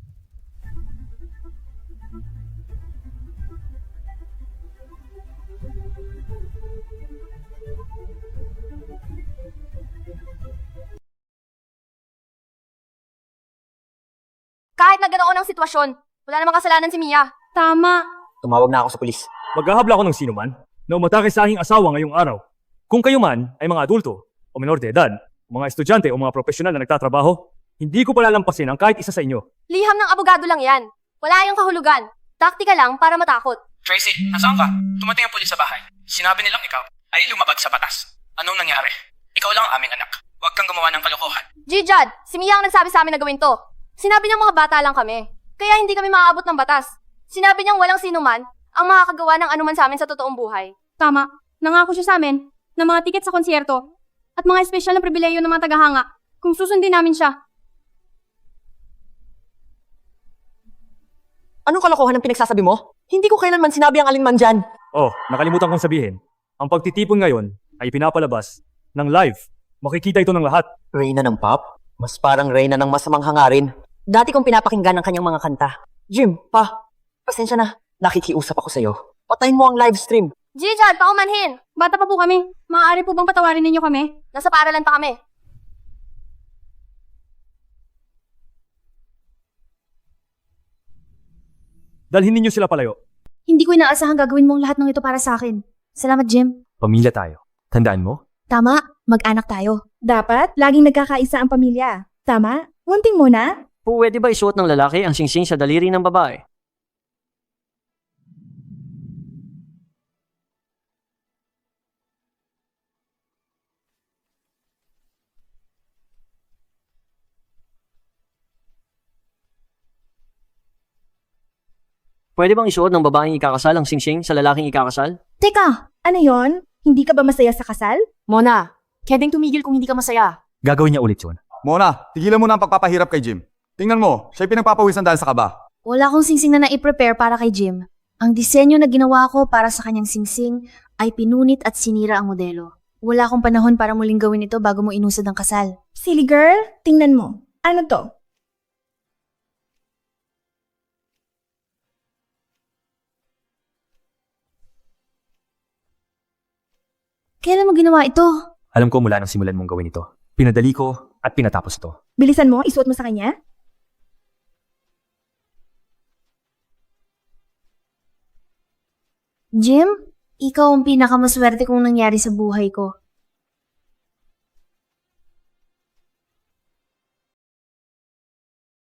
Kahit na ganoon ang sitwasyon, wala namang kasalanan si Mia. Tama. Tumawag na ako sa pulis. Maghahabla ako ng sino man na umatake sa aking asawa ngayong araw. Kung kayo man ay mga adulto o menor de edad, mga estudyante o mga profesional na nagtatrabaho, hindi ko palalampasin ang kahit isa sa inyo. Liham ng abogado lang yan. Wala yung kahulugan. Taktika lang para matakot. Tracy, nasaan ka? Tumating ang pulis sa bahay. Sinabi nilang ikaw ay lumabag sa batas. Anong nangyari? Ikaw lang ang aming anak. Huwag kang gumawa ng kalokohan. G-Jud, si Mia ang nagsabi sa amin na gawin to. Sinabi niyang mga bata lang kami. Kaya hindi kami maaabot ng batas. Sinabi niyang walang sino man ang makakagawa ng anuman sa amin sa totoong buhay. Tama. Nangako siya sa amin ng mga tiket sa konsyerto at mga espesyal na pribileyo ng mga tagahanga kung susundin namin siya. Anong kalokohan ang pinagsasabi mo? Hindi ko kailanman sinabi ang alinman dyan. Oh, nakalimutan kong sabihin. Ang pagtitipon ngayon ay pinapalabas ng live. Makikita ito ng lahat. Reyna ng pop? Mas parang Reyna ng masamang hangarin. Dati kong pinapakinggan ang kanyang mga kanta. Jim, pasensya na. Nakikiusap ako sa'yo. Patayin mo ang live stream. G-Jud, paumanhin! Bata pa po kami. Maaari po bang patawarin ninyo kami? Nasa paaralan pa kami. Dalhin ninyo sila palayo. Hindi ko inaasahang gagawin mo ang lahat ng ito para sa akin. Salamat, Jim. Pamilya tayo. Tandaan mo? Tama, mag-anak tayo. Dapat laging nagkakaisa ang pamilya. Tama? Munting muna? Pwede ba isuot ng lalaki ang singsing sa daliri ng babae? Pwede bang isuot ng babaeng ikakasal ang singsing sa lalaking ikakasal? Teka, ano yon? Hindi ka ba masaya sa kasal? Mona, pwedeng tumigil kung hindi ka masaya. Gagawin niya ulit yun. Mona, tigilan mo na ang pagpapahirap kay Jim. Tingnan mo, siya'y pinagpapawisan dahil sa kaba. Wala akong singsing na na-prepare para kay Jim. Ang disenyo na ginawa ko para sa kanyang singsing ay pinunit at sinira ang modelo. Wala akong panahon para muling gawin ito bago mo inusad ang kasal. Silly girl, tingnan mo. Ano to? Kailan mo ginawa ito? Alam ko mula nang simulan mong gawin ito. Pinadali ko at pinatapos ito. Bilisan mo, isuot mo sa kanya? Jim, ikaw ang pinakamaswerte kong nangyari sa buhay ko.